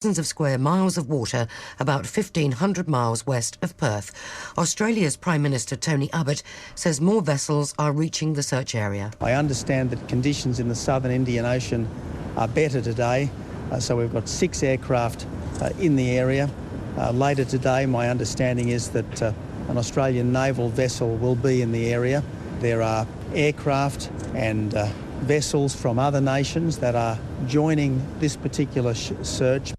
thousands of square miles of water about 1,500 miles west of Perth. Australia's Prime Minister Tony Abbott says more vessels are reaching the search area. I understand that conditions in the southern Indian Ocean are better today, so we've got 6 aircraft in the area. Later today, my understanding is that an Australian naval vessel will be in the area. There are aircraft and vessels from other nations that are joining this particular search.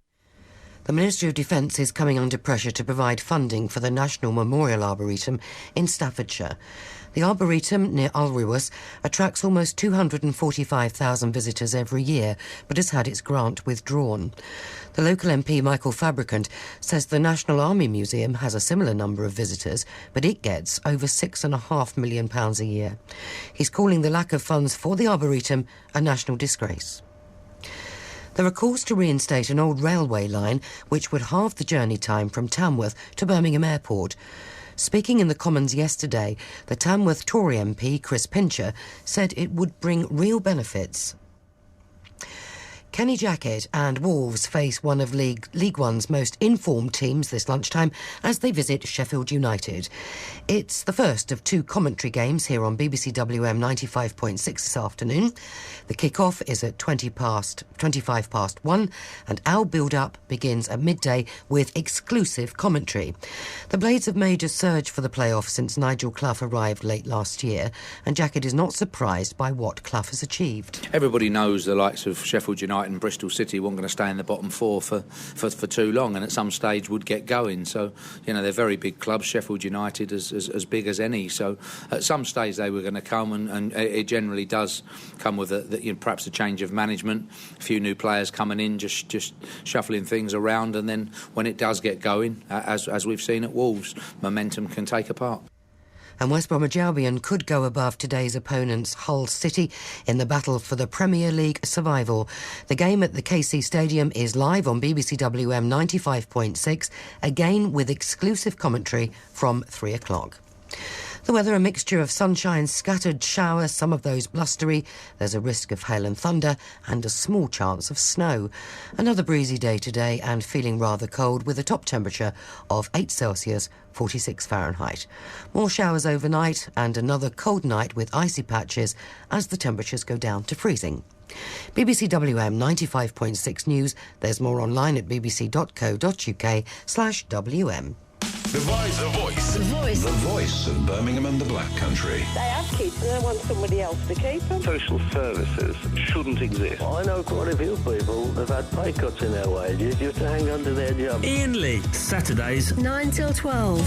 The Ministry of Defence is coming under pressure to provide funding for the National Memorial Arboretum in Staffordshire. The Arboretum near Ulriwas attracts almost 245,000 visitors every year, but has had its grant withdrawn. The local MP, Michael Fabricant, says the National Army Museum has a similar number of visitors, but it gets over £6.5 million a year. He's calling the lack of funds for the Arboretum a national disgrace. There are calls to reinstate an old railway line which would halve the journey time from Tamworth to Birmingham Airport. Speaking in the Commons yesterday, the Tamworth Tory MP, Chris Pincher, said it would bring real benefits. Kenny Jackett and Wolves face one of League One's most informed teams this lunchtime as they visit Sheffield United. It's the first of 2 commentary games here on BBC WM 95.6 this afternoon. The kick-off is at 25 past 1 and our build-up begins at midday with exclusive commentary. The Blades have made a surge for the playoff since Nigel Clough arrived late last year, and Jackett is not surprised by what Clough has achieved. Everybody knows the likes of Sheffield United and Bristol City weren't going to stay in the bottom 4 for too long, and at some stage would get going. So, you know, they're very big clubs. Sheffield United as big as any. So at some stage they were going to come, and it generally does come with perhaps a change of management, a few new players coming in, just shuffling things around, and then when it does get going, as we've seen at Wolves, momentum can take a part. And West Bromwich Albion could go above today's opponents, Hull City, in the battle for the Premier League survival. The game at the KC Stadium is live on BBC WM 95.6, again with exclusive commentary from 3 o'clock. The weather, a mixture of sunshine, scattered showers, some of those blustery. There's a risk of hail and thunder and a small chance of snow. Another breezy day today and feeling rather cold with a top temperature of 8 Celsius, 46 Fahrenheit. More showers overnight and another cold night with icy patches as the temperatures go down to freezing. BBC WM 95.6 News. There's more online at bbc.co.uk/WM. The Voice. The Voice. The Voice. The Voice of Birmingham and the Black Country. They have kids and they want somebody else to keep them. Social services shouldn't exist. I know quite a few people that have had pay cuts in their wages just to hang on to their job. Iain Lee, Saturdays 9 till 12.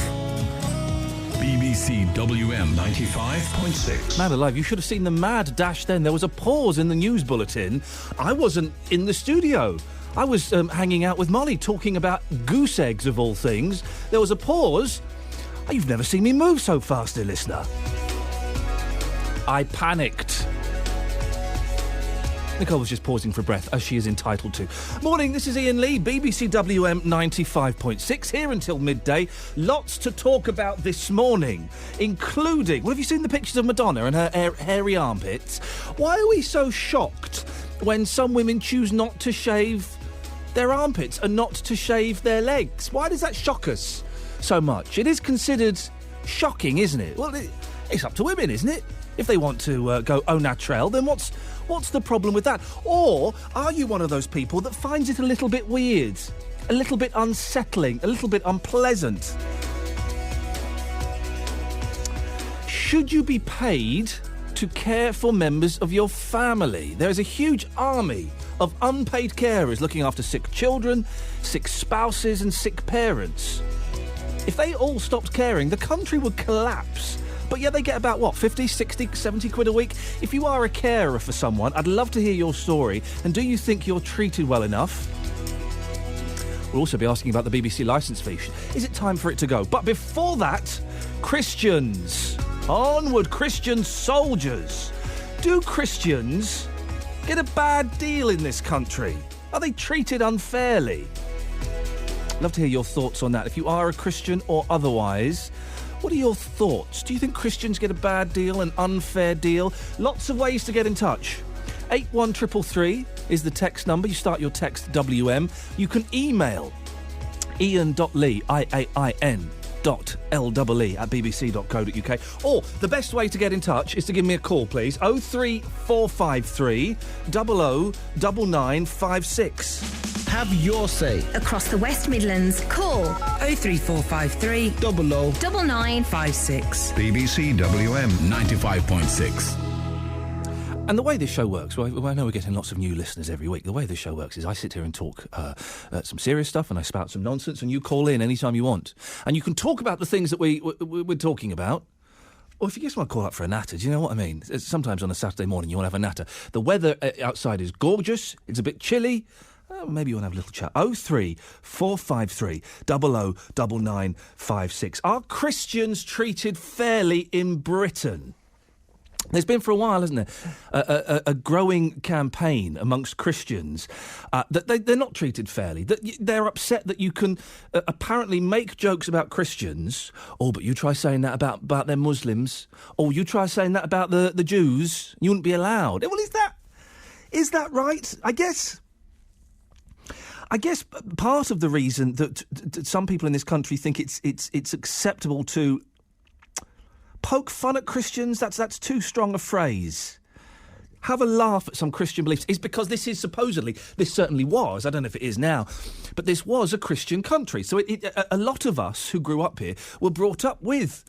BBC WM 95.6. Man alive, you should have seen the mad dash then. There was a pause in the news bulletin. I wasn't in the studio. I was hanging out with Molly, talking about goose eggs, of all things. There was a pause. Oh, you've never seen me move so fast, dear listener. I panicked. Nicole was just pausing for breath, as she is entitled to. Morning, this is Iain Lee, BBC WM 95.6, here until midday. Lots to talk about this morning, including... Well, have you seen the pictures of Madonna and her hairy armpits? Why are we so shocked when some women choose not to shave their armpits and not to shave their legs? Why does that shock us so much? It is considered shocking, isn't it? Well, it's up to women, isn't it? If they want to go au naturel, then what's the problem with that? Or are you one of those people that finds it a little bit weird, a little bit unsettling, a little bit unpleasant? Should you be paid to care for members of your family? There is a huge army of unpaid carers looking after sick children, sick spouses and sick parents. If they all stopped caring, the country would collapse. But yeah, they get about, 50, 60, 70 quid a week? If you are a carer for someone, I'd love to hear your story. And do you think you're treated well enough? We'll also be asking about the BBC licence fee. Is it time for it to go? But before that, Christians. Onward, Christian soldiers. Do Christians get a bad deal in this country? Are they treated unfairly? Love to hear your thoughts on that. If you are a Christian or otherwise, what are your thoughts? Do you think Christians get a bad deal, an unfair deal? Lots of ways to get in touch. 81333 is the text number. You start your text WM. You can email iain.lee, IAIN, .LEE at bbc.co.uk. Or the best way to get in touch is to give me a call, please. 03453 009956. Have your say. Across the West Midlands, call 03453 009956. BBC WM 95.6. And the way this show works, well, I know we're getting lots of new listeners every week. The way this show works is I sit here and talk some serious stuff and I spout some nonsense, and you call in anytime you want. And you can talk about the things that we're talking about. Or if you just want to call up for a natter, do you know what I mean? Sometimes on a Saturday morning you want to have a natter. The weather outside is gorgeous. It's a bit chilly. Maybe you want to have a little chat. 03453 009956. Are Christians treated fairly in Britain? There's been for a while, hasn't there, a growing campaign amongst Christians that they're not treated fairly, that they're upset that you can apparently make jokes about Christians. Oh, but you try saying that about them Muslims. Or you try saying that about the Jews. You wouldn't be allowed. Well, is that right? I guess part of the reason that some people in this country think it's acceptable to poke fun at Christians, that's too strong a phrase. Have a laugh at some Christian beliefs is because this certainly was, I don't know if it is now, but this was a Christian country. So a lot of us who grew up here were brought up with,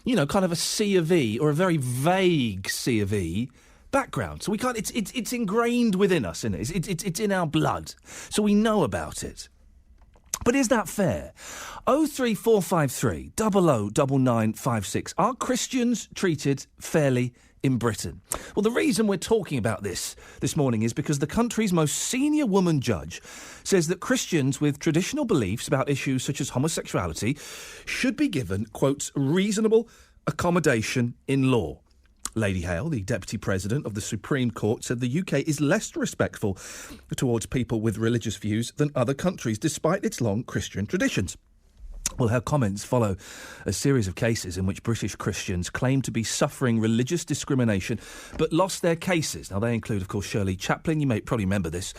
kind of a C of E or a very vague C of E background. So we can't, it's ingrained within us, isn't it? It's in our blood. So we know about it. But is that fair? 03453 009956. Are Christians treated fairly in Britain? Well, the reason we're talking about this morning is because the country's most senior woman judge says that Christians with traditional beliefs about issues such as homosexuality should be given, quote, reasonable accommodation in law. Lady Hale, the Deputy President of the Supreme Court, said the UK is less respectful towards people with religious views than other countries, despite its long Christian traditions. Well, her comments follow a series of cases in which British Christians claim to be suffering religious discrimination but lost their cases. Now, they include, of course, Shirley Chaplin. You may probably remember this.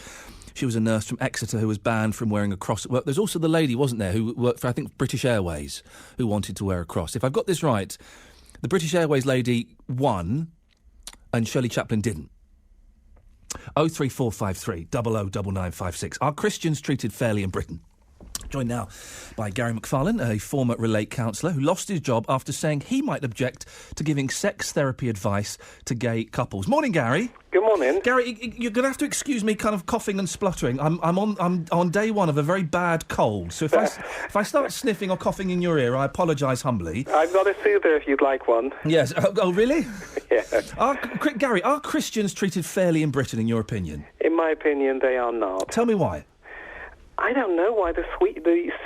She was a nurse from Exeter who was banned from wearing a cross at work. There's also the lady, wasn't there, who worked for, I think, British Airways, who wanted to wear a cross. If I've got this right, the British Airways lady won and Shirley Chaplin didn't. 03453 009956. Are Christians treated fairly in Britain? Joined now by Gary McFarlane, a former Relate counsellor who lost his job after saying he might object to giving sex therapy advice to gay couples. Morning, Gary. Good morning. Gary, you're going to have to excuse me kind of coughing and spluttering. I'm on day one of a very bad cold, so if I start sniffing or coughing in your ear, I apologise humbly. I've got a soother if you'd like one. Yes. Oh, really? Yeah. Gary, are Christians treated fairly in Britain, in your opinion? In my opinion, they are not. Tell me why. I don't know why the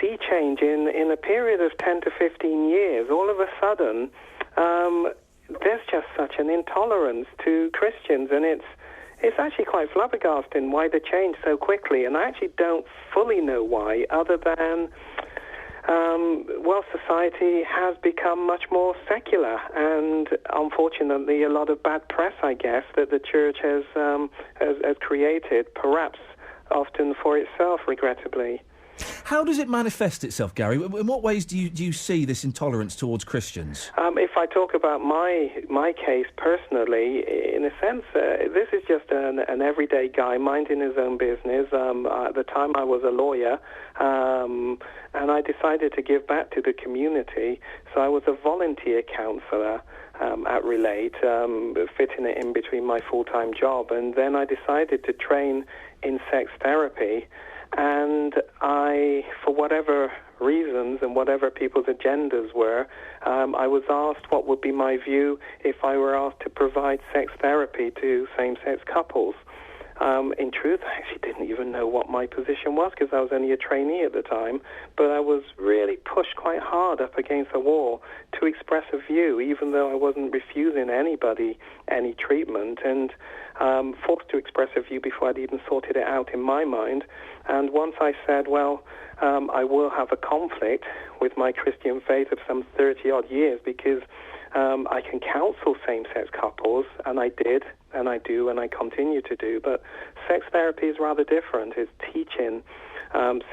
sea change in a period of 10 to 15 years. All of a sudden, there's just such an intolerance to Christians, and it's actually quite flabbergasting why they change so quickly. And I actually don't fully know why, other than society has become much more secular, and unfortunately, a lot of bad press, I guess, that the church has created, perhaps often for itself, regrettably. How does it manifest itself, Gary? In what ways do you see this intolerance towards Christians? If I talk about my case personally, in a sense, this is just an everyday guy minding his own business. At the time, I was a lawyer, and I decided to give back to the community. So I was a volunteer counsellor at Relate, fitting it in between my full-time job. And then I decided to train in sex therapy. And I, for whatever reasons and whatever people's agendas were, I was asked what would be my view if I were asked to provide sex therapy to same-sex couples. In truth, I actually didn't even know what my position was because I was only a trainee at the time, but I was really pushed quite hard up against the wall to express a view, even though I wasn't refusing anybody any treatment, and forced to express a view before I'd even sorted it out in my mind. And once I said, I will have a conflict with my Christian faith of some 30-odd years because I can counsel same-sex couples, and I did, and I do, and I continue to do, but sex therapy is rather different. It's teaching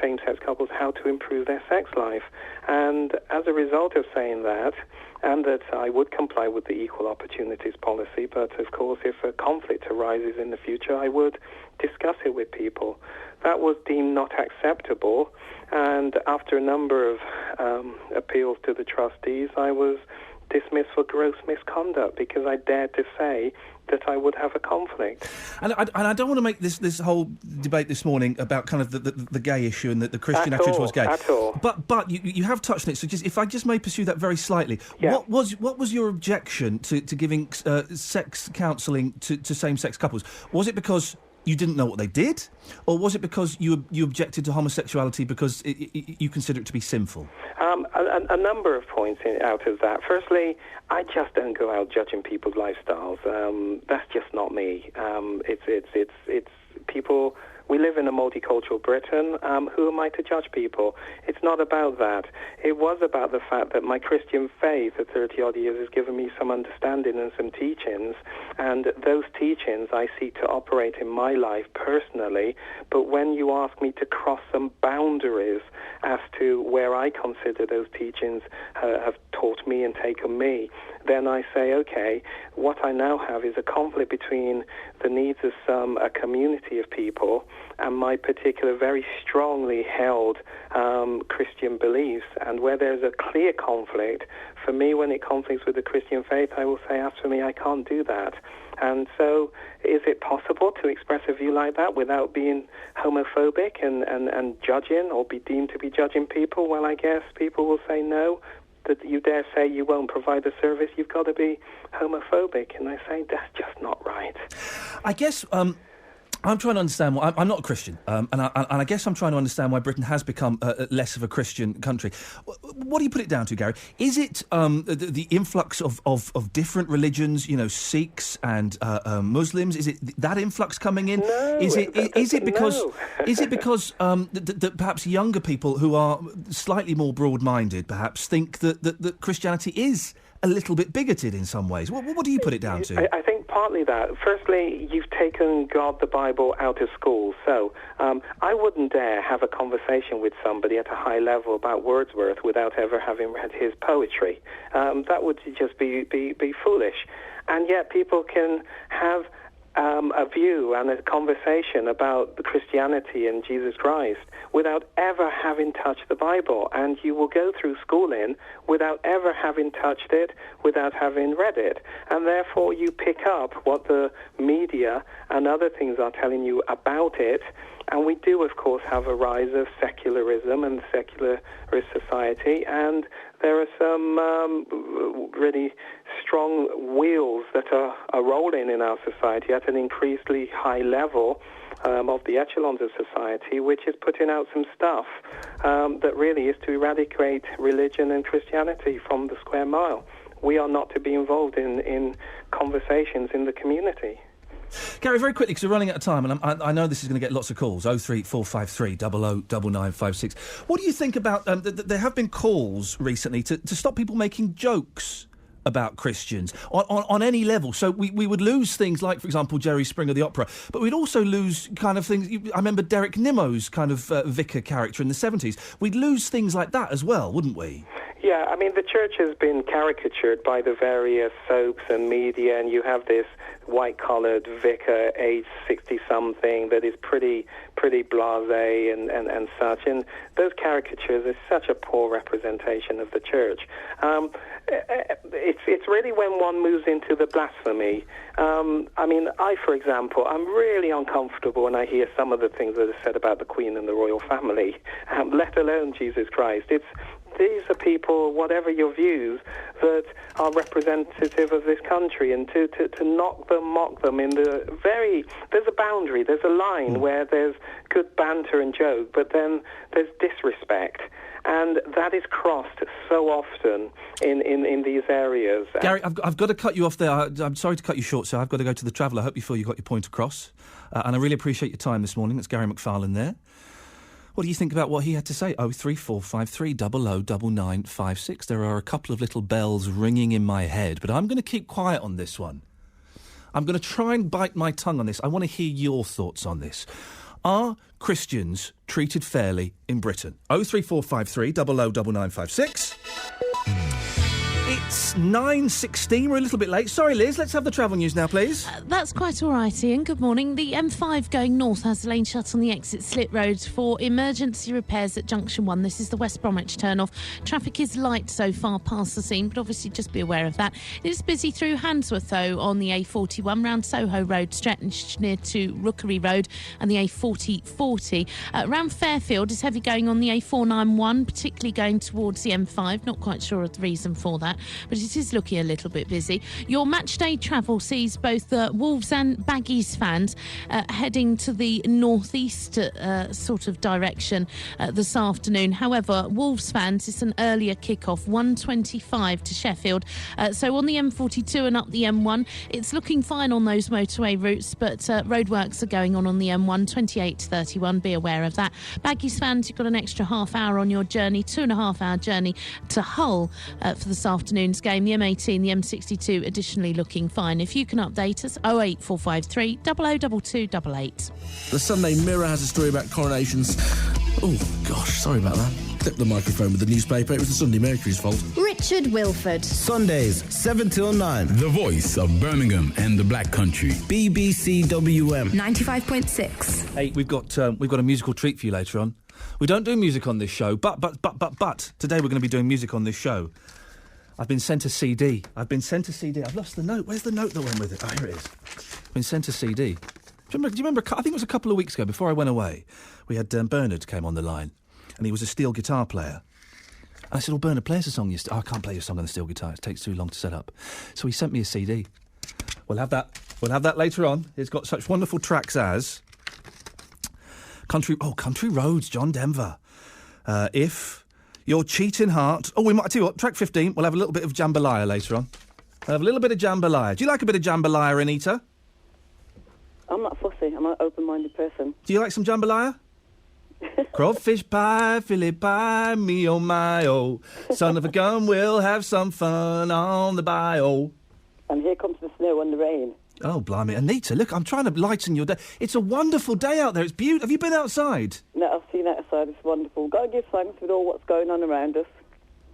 same-sex couples how to improve their sex life. And as a result of saying that, and that I would comply with the equal opportunities policy, but of course if a conflict arises in the future, I would discuss it with people. That was deemed not acceptable, and after a number of appeals to the trustees, I was dismissed for gross misconduct because I dared to say that I would have a conflict. And I don't want to make this whole debate this morning about kind of the gay issue and the Christian attitude towards gay. At all. But you have touched on it, so if I just may pursue that very slightly. Yeah. What was your objection to giving sex counselling to same-sex couples? Was it because you didn't know what they did, or was it because you objected to homosexuality because you consider it to be sinful? A number of points out of that. Firstly, I just don't go out judging people's lifestyles. That's just not me. It's people. We live in a multicultural Britain. Who am I to judge people? It's not about that. It was about the fact that my Christian faith at 30-odd years has given me some understanding and some teachings, and those teachings I seek to operate in my life personally, but when you ask me to cross some boundaries as to where I consider those teachings have taught me and taken me, then I say, okay, what I now have is a conflict between the needs of a community of people and my particular very strongly held Christian beliefs. And where there's a clear conflict, for me, when it conflicts with the Christian faith, I will say, as for me, I can't do that. And so is it possible to express a view like that without being homophobic and judging or be deemed to be judging people? Well, I guess people will say no. That you dare say you won't provide the service, you've got to be homophobic. And I say, that's just not right. I guess I'm trying to understand. I'm not a Christian, and I guess I'm trying to understand why Britain has become less of a Christian country. What do you put it down to, Gary? Is it the influx of different religions? You know, Sikhs and Muslims. Is it that influx coming in? No. Is it because that perhaps younger people who are slightly more broad-minded, perhaps think that Christianity is a little bit bigoted in some ways? What do you put it down to? I think partly that. Firstly, you've taken God, the Bible, out of school. So I wouldn't dare have a conversation with somebody at a high level about Wordsworth without ever having read his poetry. That would just be foolish. And yet people can have a view and a conversation about the Christianity and Jesus Christ without ever having touched the Bible. And you will go through schooling without ever having touched it, without having read it. And therefore you pick up what the media and other things are telling you about it. And we do, of course, have a rise of secularism and secularist society, and there are some really strong wheels that are rolling in our society at an increasingly high level of the echelons of society, which is putting out some stuff that really is to eradicate religion and Christianity from the square mile. We are not to be involved in conversations in the community. Gary, very quickly, because we're running out of time, and I know this is going to get lots of calls, 03453 009956. What do you think about... there have been calls recently to stop people making jokes about Christians on any level. So we would lose things like, for example, Jerry Springer, the opera, but we'd also lose kind of things... I remember Derek Nimmo's kind of vicar character in the 70s. We'd lose things like that as well, wouldn't we? Yeah, I mean, the church has been caricatured by the various soaps and media, and you have this white-collared vicar, age 60-something, that is pretty blasé and such. And those caricatures are such a poor representation of the church. It's really when one moves into the blasphemy. I mean, for example, I'm really uncomfortable when I hear some of the things that are said about the Queen and the royal family, let alone Jesus Christ. These are people, whatever your views, that are representative of this country, and to knock them, mock them there's a boundary, there's a line where there's good banter and joke, but then there's disrespect. And that is crossed so often in these areas. Gary, I've got to cut you off there. I'm sorry to cut you short, sir. I've got to go to the Traveller. I hope you feel you got your point across. And I really appreciate your time this morning. That's Gary McFarlane there. What do you think about what he had to say? 03453 009956. There are a couple of little bells ringing in my head, but I'm going to keep quiet on this one. I'm going to try and bite my tongue on this. I want to hear your thoughts on this. Are Christians treated fairly in Britain? 03453 009956. It's 9:16. We're a little bit late. Sorry, Liz. Let's have the travel news now, please. That's quite all right, Ian. Good morning. The M5 going north has a lane shut on the exit Slit Road for emergency repairs at Junction 1. This is the West Bromwich turn-off. Traffic is light so far past the scene, but obviously just be aware of that. It is busy through Handsworth, though, on the A41 round Soho Road, stretched near to Rookery Road, and the A4040. Around Fairfield is heavy going on the A491, particularly going towards the M5. Not quite sure of the reason for that, but it is looking a little bit busy. Your matchday travel sees both Wolves and Baggies fans heading to the northeast sort of direction this afternoon. However, Wolves fans, it's an earlier kick-off, 1:25 to Sheffield. So on the M42 and up the M1, it's looking fine on those motorway routes, but roadworks are going on the M1, 28 to 31. Be aware of that. Baggies fans, you've got an extra half hour on your journey, 2.5-hour journey to Hull for this afternoon's game. The M18, the M62 additionally looking fine. If you can update us, 08453 002288. The Sunday Mirror has a story about coronations. Oh, gosh, sorry about that. Clip the microphone with the newspaper. It was the Sunday Mercury's fault. Richard Wilford. Sundays, 7 till 9. The voice of Birmingham and the Black Country. BBC WM. 95.6. Hey, we've got a musical treat for you later on. We don't do music on this show, but today we're going to be doing music on this show. I've been sent a CD. I've lost the note. Where's the note that went with it? Oh, here it is. I've been sent a CD. Do you remember? I think it was a couple of weeks ago, before I went away, we had Bernard came on the line, and he was a steel guitar player. And I said, Bernard, play us a song. I can't play your song on the steel guitar. It takes too long to set up. So he sent me a CD. We'll have that later on. It's got such wonderful tracks as Country Roads, John Denver. If Your Cheating Heart. Oh, we might tell you what, track 15, we'll have a little bit of Jambalaya later on. We'll have a little bit of Jambalaya. Do you like a bit of Jambalaya, Anita? I'm not fussy. I'm an open-minded person. Do you like some Jambalaya? Crawfish pie, Philly pie, me oh my oh. Son of a gun, we'll have some fun on the bio. And here comes the snow and the rain. Oh, blimey. Anita, look, I'm trying to lighten your day. It's a wonderful day out there. It's beautiful. Have you been outside? No, I've seen outside. It's wonderful. Got to give thanks with all what's going on around us.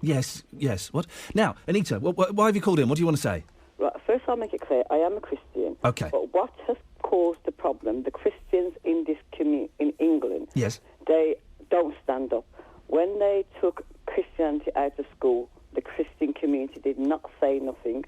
Yes. What? Now, Anita, why have you called in? What do you want to say? Right, first I'll make it clear. I am a Christian. OK. But what has caused the problem, the Christians in this in England, yes, they don't stand up. When they took Christianity out of school, the Christian community did not say nothing.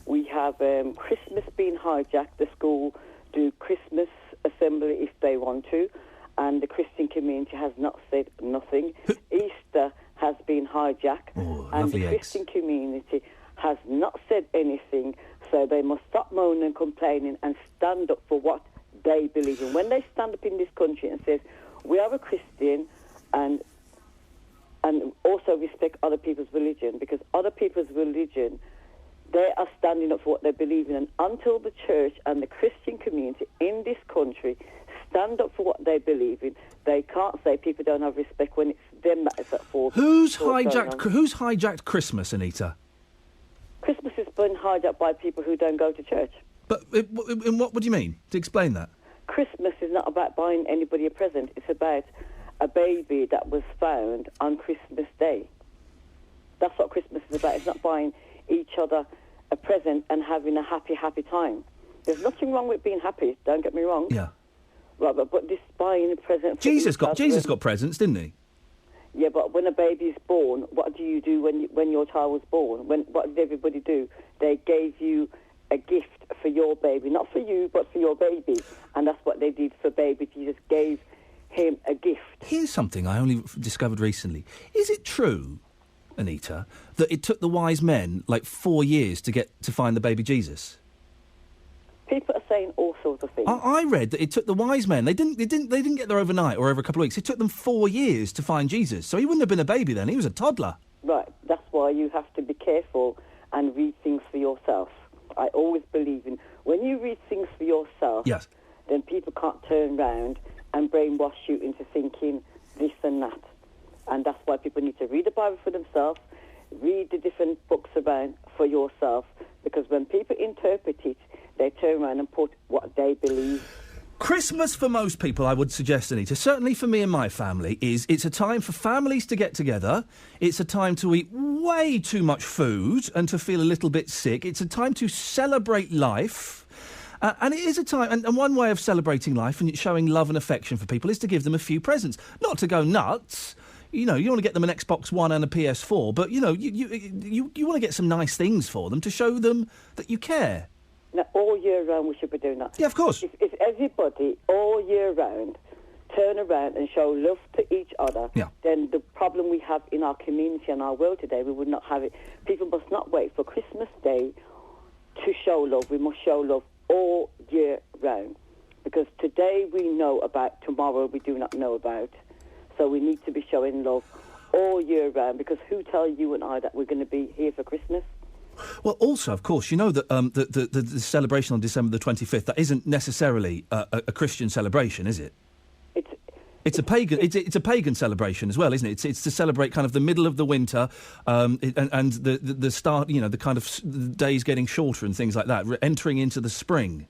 We have Christmas being hijacked. The school do Christmas assembly if they want to, and the Christian community has not said nothing. Easter has been hijacked, and the Christian community has not said anything, so they must stop moaning and complaining and stand up for what they believe in. When they stand up in this country and says, we are a Christian, and also respect other people's religion, because other people's religion, they are standing up for what they believe in. And until the church and the Christian community in this country stand up for what they believe in, they can't say people don't have respect when it's them that is at fault. Who's hijacked Christmas, Anita? Christmas has been hijacked by people who don't go to church. But in what do you mean? To explain that. Christmas is not about buying anybody a present. It's about a baby that was found on Christmas Day. That's what Christmas is about. It's not buying each other a present and having a happy time. There's nothing wrong with being happy, don't get me wrong. Yeah. Right, but this buying a present... Jesus got presents, didn't he? Yeah, but when a baby's born, what do you do when your child was born? What did everybody do? They gave you a gift for your baby, not for you, but for your baby. And that's what they did for baby. Jesus gave him a gift. Here's something I only discovered recently. Is it true, Anita, that it took the wise men like 4 years to find the baby Jesus? People are saying all sorts of things. I read that it took the wise men. They didn't get there overnight or over a couple of weeks. It took them 4 years to find Jesus. So he wouldn't have been a baby then. He was a toddler. Right. That's why you have to be careful and read things for yourself. I always believe in when you read things for yourself. Yes. Then people can't turn round and brainwash you into thinking this and that. And that's why people need to read the Bible for themselves, read the different books around for yourself, because when people interpret it, they turn around and put what they believe. Christmas for most people, I would suggest, Anita, certainly for me and my family, it's a time for families to get together. It's a time to eat way too much food and to feel a little bit sick. It's a time to celebrate life. And it is a time, and one way of celebrating life and showing love and affection for people is to give them a few presents. Not to go nuts. You know, you want to get them an Xbox One and a PS4, but, you know, you want to get some nice things for them to show them that you care. Now, all year round we should be doing that. Yeah, of course. If everybody all year round turn around and show love to each other, then the problem we have in our community and our world today, we would not have it. People must not wait for Christmas Day to show love. We must show love all year round. Because today we know about, tomorrow we do not know about. So we need to be showing love all year round, because who tells you and I that we're going to be here for Christmas? Well, also, of course, you know that the celebration on December the 25th, that isn't necessarily a Christian celebration, is it? It's a pagan celebration as well, isn't it? It's to celebrate kind of the middle of the winter and the start, you know, the kind of the days getting shorter and things like that, entering into the spring.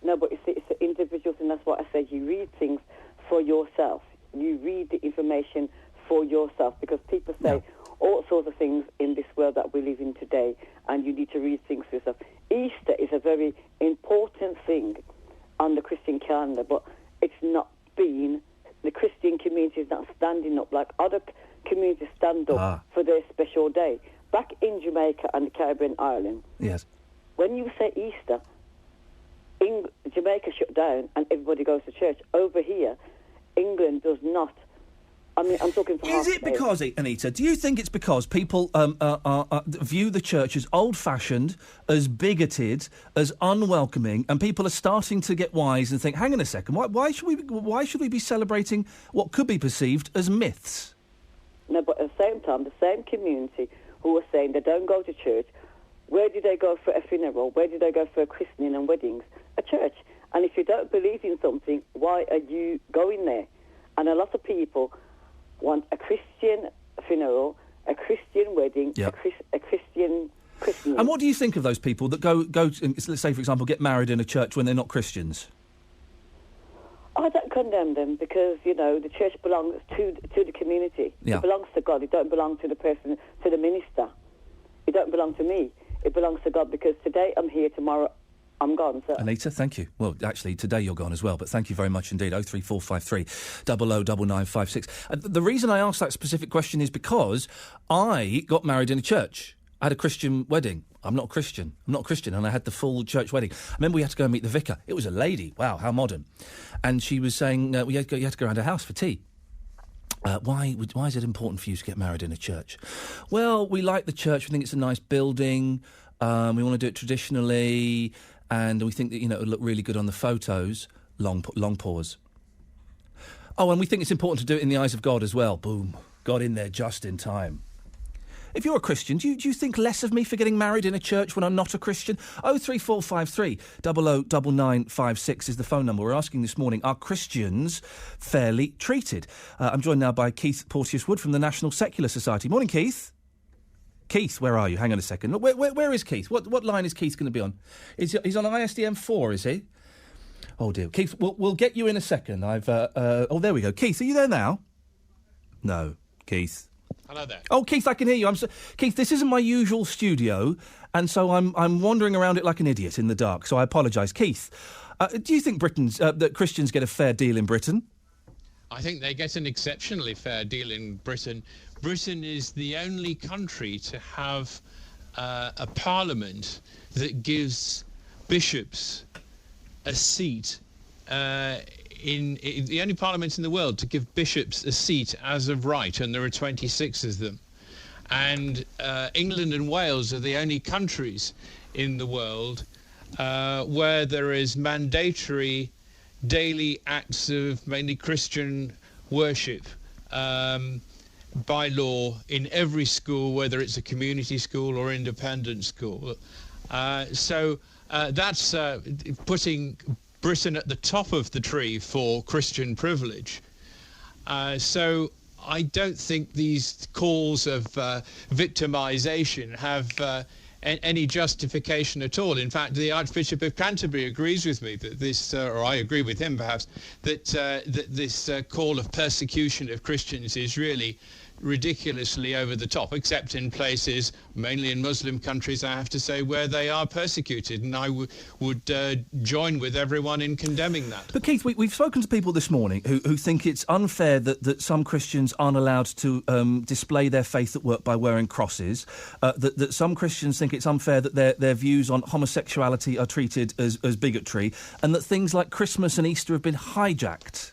No, but it's an individual thing. That's what I said. You read things for yourself. You read the information for yourself, because people say all sorts of things in this world that we live in today, and you need to read things for yourself. Easter is a very important thing on the Christian calendar, but it's not been, the Christian community is not standing up like other communities stand up for their special day. Back in Jamaica and the Caribbean island, when you say Easter, Jamaica shut down and everybody goes to church. Over here, England does not. I mean, I'm talking for Is it because, Anita, do you think it's because people view the church as old-fashioned, as bigoted, as unwelcoming, and people are starting to get wise and think, hang on a second, why should we be celebrating what could be perceived as myths? No, but at the same time, the same community who are saying they don't go to church, where do they go for a funeral? Where do they go for a christening and weddings? A church. And if you don't believe in something, why are you going there? And a lot of people want a Christian funeral, a Christian wedding, a Christian christening. And what do you think of those people that go let's say, for example, get married in a church when they're not Christians? I don't condemn them, because, you know, the church belongs to the community. Yeah. It belongs to God. It don't belong to the person, to the minister. It don't belong to me. It belongs to God, because today I'm here, tomorrow I'm gone, sir. Anita, thank you. Well, actually, today you're gone as well, but thank you very much indeed. 03453 009956. The reason I asked that specific question is because I got married in a church. I had a Christian wedding. I'm not a Christian, and I had the full church wedding. I remember we had to go and meet the vicar. It was a lady. Wow, how modern. And she was saying, you had to go around her house for tea. Why is it important for you to get married in a church? Well, we like the church. We think it's a nice building. We want to do it traditionally. And we think that, you know, it would look really good on the photos. Long pause. Oh, and we think it's important to do it in the eyes of God as well. Boom. Got in there just in time. If you're a Christian, do you think less of me for getting married in a church when I'm not a Christian? 03453 009956 is the phone number. We're asking this morning, are Christians fairly treated? I'm joined now by Keith Porteous-Wood from the National Secular Society. Morning, Keith. Keith, where are you? Hang on a second. Where is Keith? What line is Keith going to be on? He's on ISDN 4, is he? Oh, dear. Keith, we'll get you in a second. Oh, there we go. Keith, are you there now? No. Keith. Hello there. Oh, Keith, I can hear you. Keith, this isn't my usual studio, and so I'm wandering around it like an idiot in the dark, so I apologise. Keith, do you think that Christians get a fair deal in Britain? I think they get an exceptionally fair deal in Britain. Britain is the only country to have a parliament that gives bishops a seat in the only parliament in the world to give bishops a seat as of right, and there are 26 of them. And England and Wales are the only countries in the world where there is mandatory daily acts of mainly Christian worship by law in every school, whether it's a community school or independent school. So that's putting Britain at the top of the tree for Christian privilege. So I don't think these calls of victimisation have any justification at all. In fact, the Archbishop of Canterbury agrees with me that this, or I agree with him perhaps, that this call of persecution of Christians is really ridiculously over the top, except in places, mainly in Muslim countries, I have to say, where they are persecuted, and I would join with everyone in condemning that. But Keith, we've spoken to people this morning who think it's unfair that some Christians aren't allowed to display their faith at work by wearing crosses, that some Christians think it's unfair that their views on homosexuality are treated as bigotry, and that things like Christmas and Easter have been hijacked.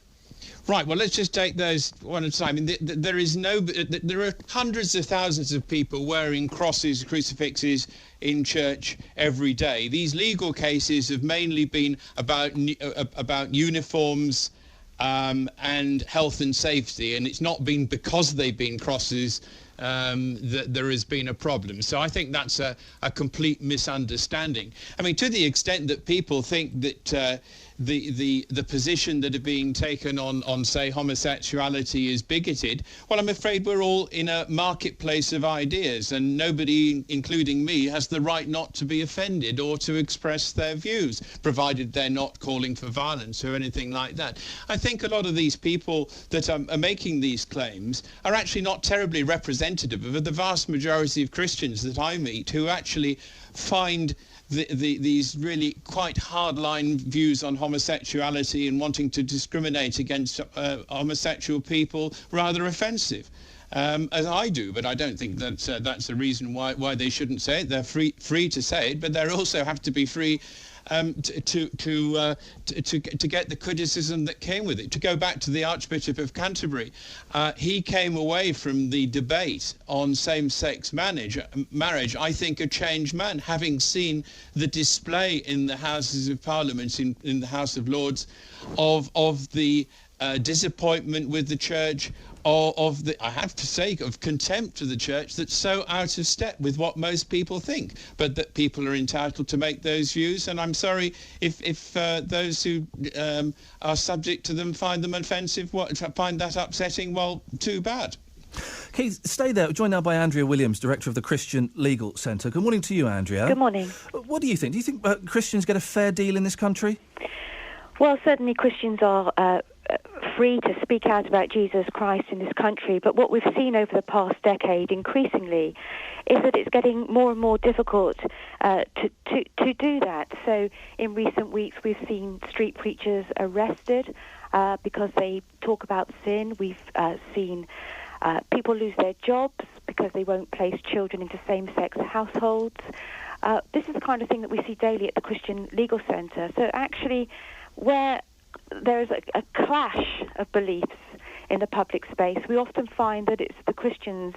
Right, well, let's just take those one at a time. I mean, there are hundreds of thousands of people wearing crosses, crucifixes in church every day. These legal cases have mainly been about uniforms and health and safety, and it's not been because they've been crosses that there has been a problem. So I think that's a complete misunderstanding. I mean, to the extent that people think that the position that are being taken on say homosexuality is bigoted, well, I'm afraid we're all in a marketplace of ideas, and nobody, including me, has the right not to be offended or to express their views, provided they're not calling for violence or anything like that. I think a lot of these people that are making these claims are actually not terribly representative of the vast majority of Christians that I meet, who actually find these really quite hardline views on homosexuality and wanting to discriminate against homosexual people rather offensive, as I do. But I don't think that's a reason why they shouldn't say it. They're free to say it, but they also have to be free to get the criticism that came with it. To go back to the Archbishop of Canterbury, he came away from the debate on same-sex marriage, I think, a changed man, having seen the display in the Houses of Parliament, in the House of Lords, of the disappointment with the Church, of the, I have to say, of contempt for the Church that's so out of step with what most people think, but that people are entitled to make those views, and I'm sorry if those who are subject to them find them offensive, find that upsetting, well, too bad. Keith, stay there. We're joined now by Andrea Williams, Director of the Christian Legal Centre. Good morning to you, Andrea. Good morning. What do you think? Do you think Christians get a fair deal in this country? Well, certainly Christians are free to speak out about Jesus Christ in this country, but what we've seen over the past decade increasingly is that it's getting more and more difficult to do that. So in recent weeks we've seen street preachers arrested because they talk about sin. We've seen people lose their jobs because they won't place children into same-sex households. This is the kind of thing that we see daily at the Christian Legal Centre. So actually, where there is a clash of beliefs in the public space, we often find that it's the Christians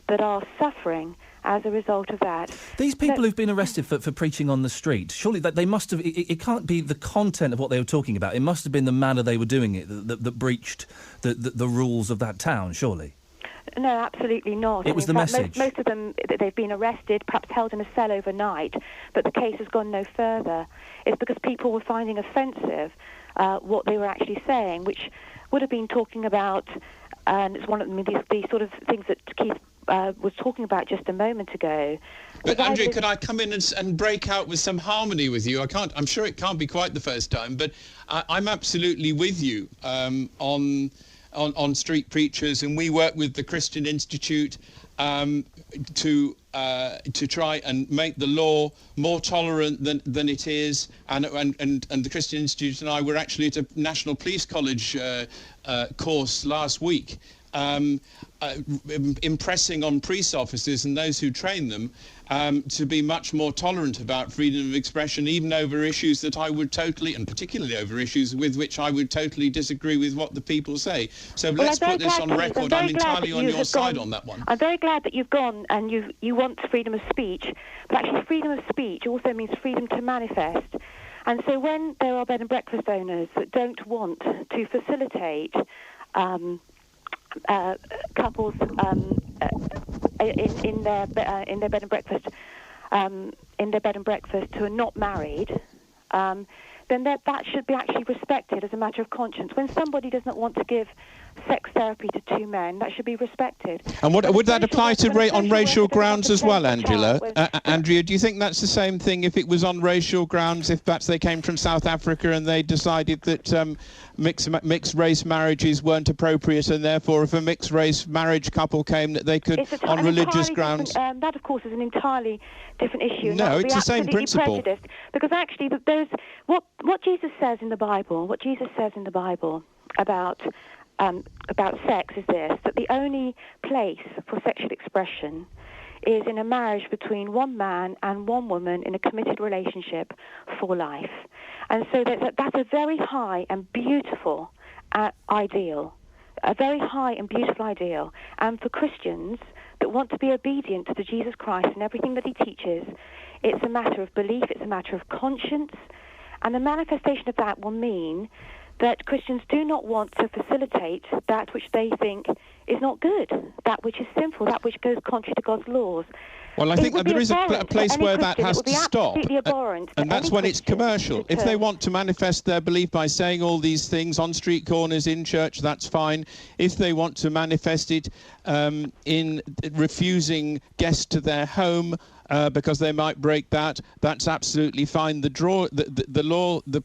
that are suffering as a result of that. These people who've been arrested for preaching on the street, surely they must have... It can't be the content of what they were talking about. It must have been the manner they were doing it that breached the rules of that town, surely. No, absolutely not. It was the message. Most of them, they've been arrested, perhaps held in a cell overnight, but the case has gone no further. It's because people were finding offensive what they were actually saying, which would have been talking about, and it's one of these sort of things that Keith was talking about just a moment ago. But Andrea, could I come in and break out with some harmony with you? I'm sure it can't be quite the first time, but I'm absolutely with you on street preachers, and we work with the Christian Institute to try and make the law more tolerant than it is, and the Christian Institute and I were actually at a National Police College course last week, impressing on police officers and those who train them to be much more tolerant about freedom of expression, even over issues that I would totally, and particularly over issues with which I would totally disagree with what the people say. So let's put this on record. I'm entirely on your side on that one. I'm very glad that you've gone and you want freedom of speech, but actually freedom of speech also means freedom to manifest. And so when there are bed and breakfast owners that don't want to facilitate couples in their bed and breakfast who are not married, then that should be actually respected as a matter of conscience. When somebody does not want to give sex therapy to two men, that should be respected. And would that apply to on racial grounds as well, Angela? Andrea, do you think that's the same thing if it was on racial grounds, if perhaps they came from South Africa and they decided that mixed race marriages weren't appropriate, and therefore if a mixed race marriage couple came, that they could, on religious grounds... that, of course, is an entirely different issue. No, it's the same principle. Prejudiced, because actually, there's what Jesus says in the Bible. What Jesus says in the Bible about sex is this: that the only place for sexual expression is in a marriage between one man and one woman in a committed relationship for life. And so that's a very high and beautiful ideal, a very high and beautiful ideal. And for Christians that want to be obedient to Jesus Christ and everything that he teaches, it's a matter of belief, it's a matter of conscience, and the manifestation of that will mean that Christians do not want to facilitate that which they think is not good, that which is sinful, that which goes contrary to God's laws. Well, I think that there is a place where that has to stop, and that's when it's commercial. If they want to manifest their belief by saying all these things on street corners, in church, that's fine. If they want to manifest it in refusing guests to their home, because they might break that, that's absolutely fine. The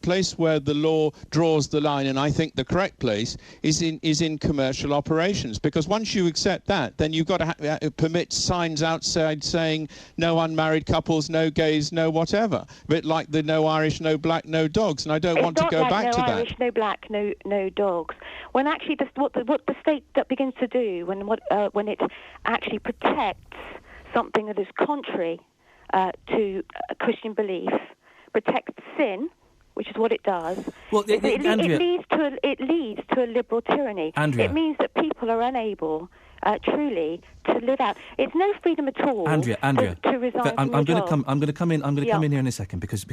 place where the law draws the line, and I think the correct place, is in commercial operations. Because once you accept that, then you've got to permit signs outside saying no unmarried couples, no gays, no whatever. A bit like the no Irish, no black, no dogs. And I don't want to go back to that. No Irish, no black, no dogs. When actually what the state that begins to do when it actually protects something that is contrary to Christian belief, protects sin, which is what it does. Well, it leads to a liberal tyranny. Andrea. It means that people are unable truly to live out. It's no freedom at all. Andrea, to resign I'm from going a job. to come in here in a second because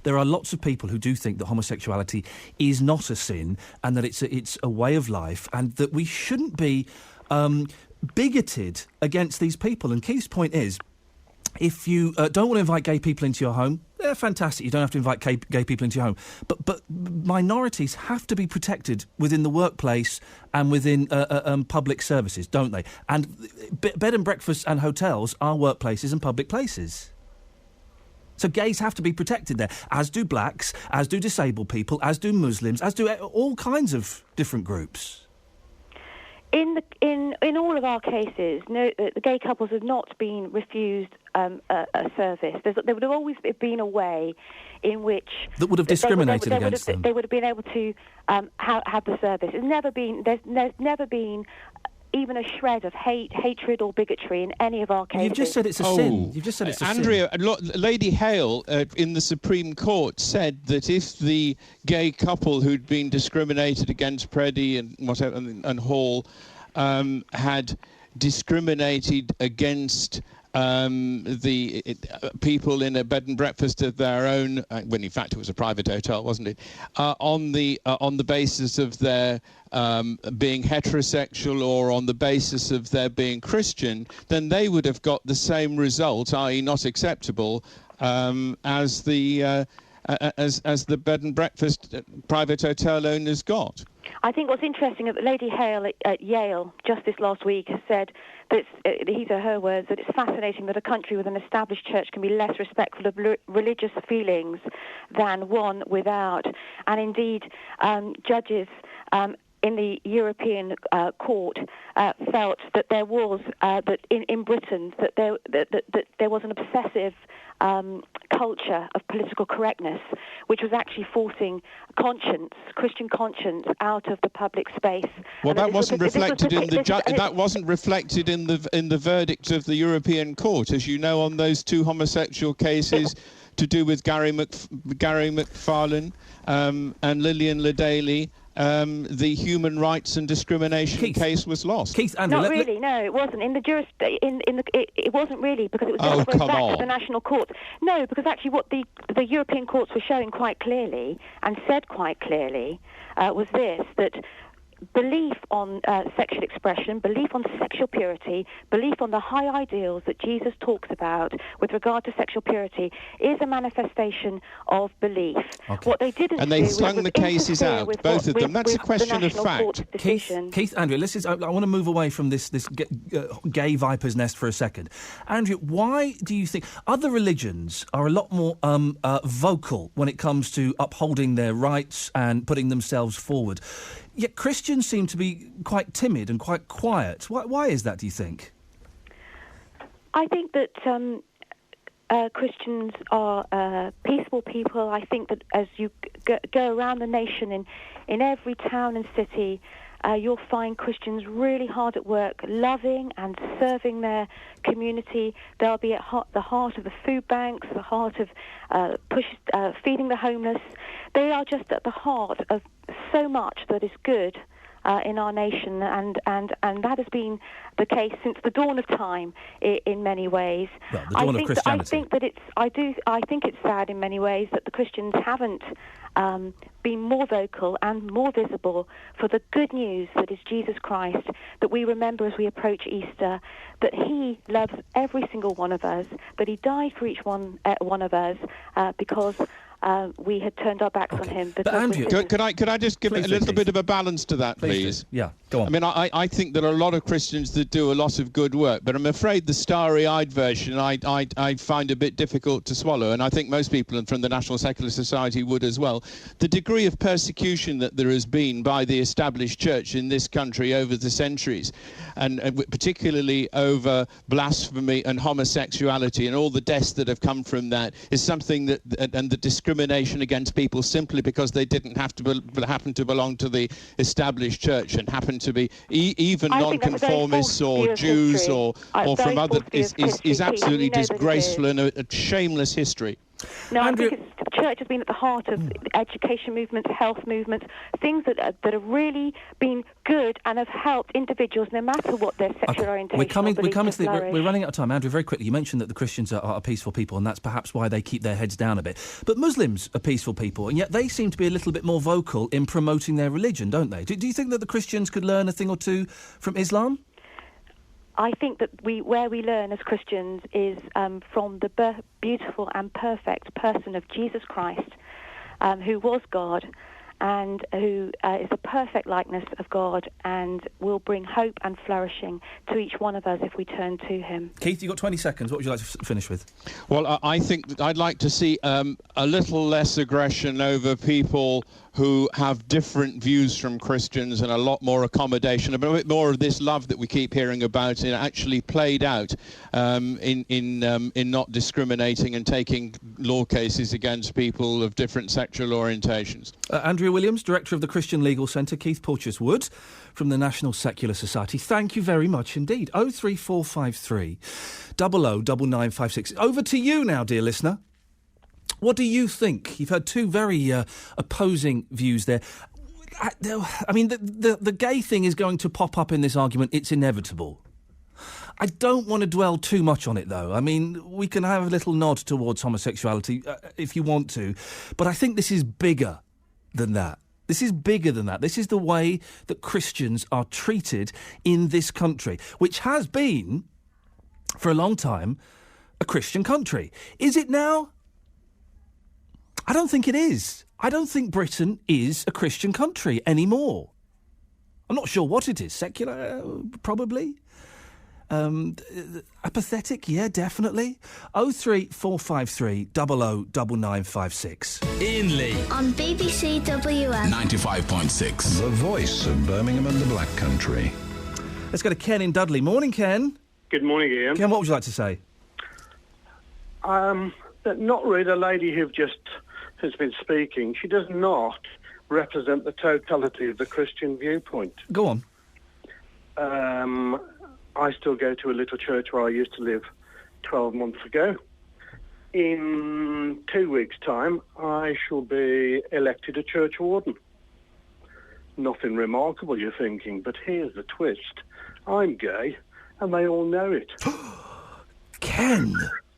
there are lots of people who do think that homosexuality is not a sin and that it's a way of life, and that we shouldn't be bigoted against these people. And Keith's point is, if you don't want to invite gay people into your home, they're fantastic. You don't have to invite gay people into your home. But minorities have to be protected within the workplace and within public services, don't they? And bed and breakfasts and hotels are workplaces and public places. So gays have to be protected there, as do blacks, as do disabled people, as do Muslims, as do all kinds of different groups. In all of our cases, the gay couples have not been refused a service. There would have always been a way in which that would have discriminated against them. They would have been able to have the service. There's never been even a shred of hatred or bigotry in any of our cases. You've just said it's a sin. You've just said it's a Andrea, sin. Lady Hale in the Supreme Court said that if the gay couple who'd been discriminated against, Preddy and whatever and Hall, had discriminated against the people in a bed and breakfast of their own, when in fact it was a private hotel, wasn't it? On the basis of their being heterosexual or on the basis of their being Christian, then they would have got the same result, i.e., not acceptable, as the bed and breakfast private hotel owners got. I think what's interesting is that Lady Hale at Yale just this last week has said that these are her words, that it's fascinating that a country with an established church can be less respectful of religious feelings than one without. And indeed, judges in the European court felt that there was that in Britain that there was an obsessive culture of political correctness, which was actually forcing Christian conscience, out of the public space. Well, that wasn't reflected in the verdict of the European Court, as you know, on those two homosexual cases to do with Gary McFarlane and Lillian Ledaley. The human rights and discrimination case was lost. Keith, Andrew, no, it wasn't. It wasn't really, because it was just going back to the national courts. No, because actually what the European courts were showing quite clearly and said quite clearly was this, that belief on sexual expression, belief on sexual purity, belief on the high ideals that Jesus talks about with regard to sexual purity is a manifestation of belief. Okay. What they didn't and they do slung was the cases out, both of them. That's a question of fact. Keith, Andrew, I want to move away from this gay viper's nest for a second. Andrew, why do you think other religions are a lot more vocal when it comes to upholding their rights and putting themselves forward? Yet Christians seem to be quite timid and quite quiet. Why is that, do you think? I think that Christians are peaceful people. I think that as you go around the nation in every town and city, you'll find Christians really hard at work, loving and serving their community. They'll be at the heart of the food banks, the heart of feeding the homeless. They are just at the heart of so much that is good in our nation, and that has been the case since the dawn of time in many ways. Well, the dawn of Christianity. I think it's sad in many ways that the Christians haven't been more vocal and more visible for the good news that is Jesus Christ, that we remember as we approach Easter, that he loves every single one of us, that he died for each one of us because we had turned our backs on him. But Andrew, could I just give a little bit of a balance to that, please? Yeah, go on. I mean, I think there are a lot of Christians that do a lot of good work, but I'm afraid the starry-eyed version I find a bit difficult to swallow, and I think most people from the National Secular Society would as well. The degree of persecution that there has been by the established church in this country over the centuries, and particularly over blasphemy and homosexuality and all the deaths that have come from that, is something that, and the discrimination against people simply because they didn't happen to belong to the established church and happen to be even non-conformists or Jews or from other is absolutely disgraceful and a shameless history. No, Andrew, I think the church has been at the heart of education movements, health movements, things that have really been good and have helped individuals, no matter what their sexual orientation. We're running out of time, Andrew. Very quickly, you mentioned that the Christians are peaceful people, and that's perhaps why they keep their heads down a bit. But Muslims are peaceful people, and yet they seem to be a little bit more vocal in promoting their religion, don't they? Do you think that the Christians could learn a thing or two from Islam? I think that where we learn as Christians is from the beautiful and perfect person of Jesus Christ, who was God and who is the perfect likeness of God and will bring hope and flourishing to each one of us if we turn to him. Keith, you've got 20 seconds. What would you like to finish with? Well, I think that I'd like to see a little less aggression over people who have different views from Christians and a lot more accommodation, a bit more of this love that we keep hearing about actually played out in not discriminating and taking law cases against people of different sexual orientations. Andrea Williams, Director of the Christian Legal Centre, Keith Porteous-Wood from the National Secular Society. Thank you very much indeed. 03453 009956. Over to you now, dear listener. What do you think? You've had two very opposing views there. I mean, the gay thing is going to pop up in this argument. It's inevitable. I don't want to dwell too much on it, though. I mean, we can have a little nod towards homosexuality if you want to, but I think this is bigger than that. This is bigger than that. This is the way that Christians are treated in this country, which has been, for a long time, a Christian country. Is it now? I don't think it is. I don't think Britain is a Christian country anymore. I'm not sure what it is. Secular, probably. Apathetic, yeah, definitely. 03453 009956. Iain Lee on BBC WM 95.6, the voice of Birmingham and the Black Country. Let's go to Ken in Dudley. Morning, Ken. Good morning, Iain. Ken, what would you like to say? Not really. The lady who has been speaking, she does not represent the totality of the Christian viewpoint. Go on. I still go to a little church where I used to live 12 months ago. In 2 weeks' time, I shall be elected a church warden. Nothing remarkable, you're thinking, but here's the twist. I'm gay, and they all know it. Ken,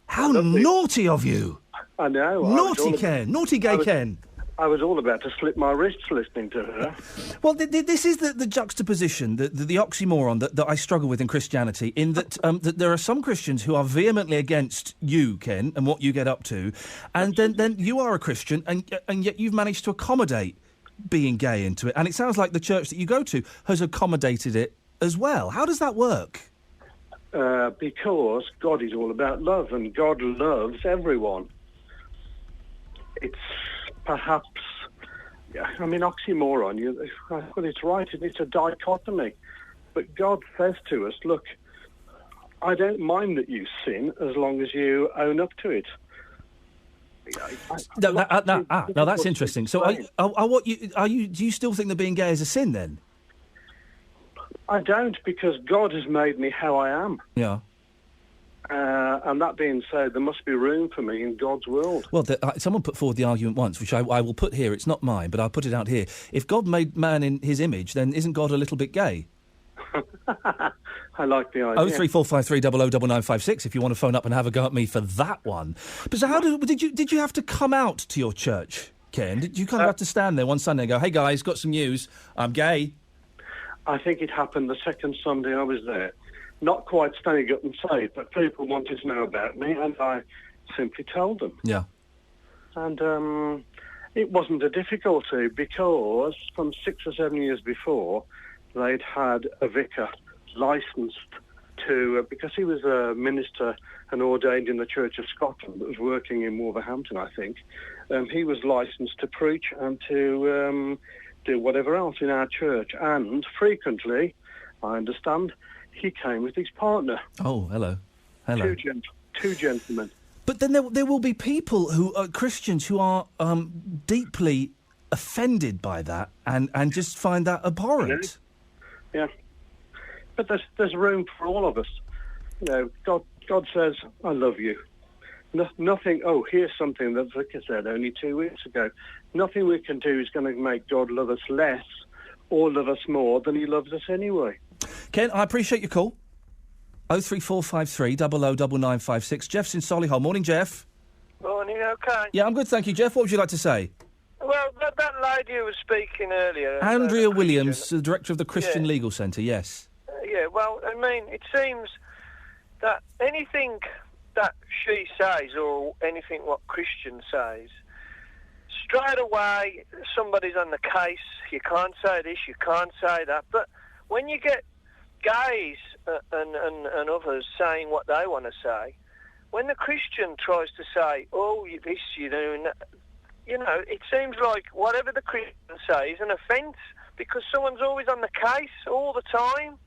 how naughty of you. I know. Naughty Ken. Naughty gay Ken. I was all about to slip my wrists listening to her. Well, this is the juxtaposition, the oxymoron that I struggle with in Christianity, in that, that there are some Christians who are vehemently against you, Ken, and what you get up to, and then you are a Christian, and yet you've managed to accommodate being gay into it. And it sounds like the church that you go to has accommodated it as well. How does that work? Because God is all about love, and God loves everyone. It's perhaps, oxymoron. But it's right. It's a dichotomy. But God says to us, look, I don't mind that you sin as long as you own up to it. Now that's interesting. So, do you still think that being gay is a sin then? I don't, because God has made me how I am. Yeah. And that being said, there must be room for me in God's world. Well, someone put forward the argument once, which I will put here. It's not mine, but I'll put it out here. If God made man in his image, then isn't God a little bit gay? I like the idea. 03453 009956 if you want to phone up and have a go at me for that one. But so how did you have to come out to your church, Ken? Did you kind of have to stand there one Sunday and go, hey guys, got some news, I'm gay? I think it happened the second Sunday I was there. Not quite standing up and say it, but people wanted to know about me, and I simply told them. Yeah. And it wasn't a difficulty, because from 6 or 7 years before, they'd had a vicar licensed to, because he was a minister and ordained in the Church of Scotland that was working in Wolverhampton, I think. He was licensed to preach and to do whatever else in our church. And frequently, I understand, he came with his partner. Oh, hello. Two gentlemen. But then there will be people who are Christians who are deeply offended by that and just find that abhorrent. Yeah. But there's room for all of us. You know, God says, I love you. Nothing, here's something that Vicar said only 2 weeks ago. Nothing we can do is going to make God love us less or love us more than he loves us anyway. Ken, I appreciate your call. 03453 009956. Jeff's in Solihull. Morning, Jeff. Morning, okay. Yeah, I'm good, thank you. Jeff, what would you like to say? Well, that lady who was speaking earlier... Andrea Williams, the director of the Christian Legal Centre, yes. Yeah, well, I mean, it seems that anything that she says or anything what Christian says, straight away somebody's on the case. You can't say this, you can't say that. But when you get gays and others saying what they want to say, when the Christian tries to say, this, you know, it seems like whatever the Christian says is an offence because someone's always on the case all the time.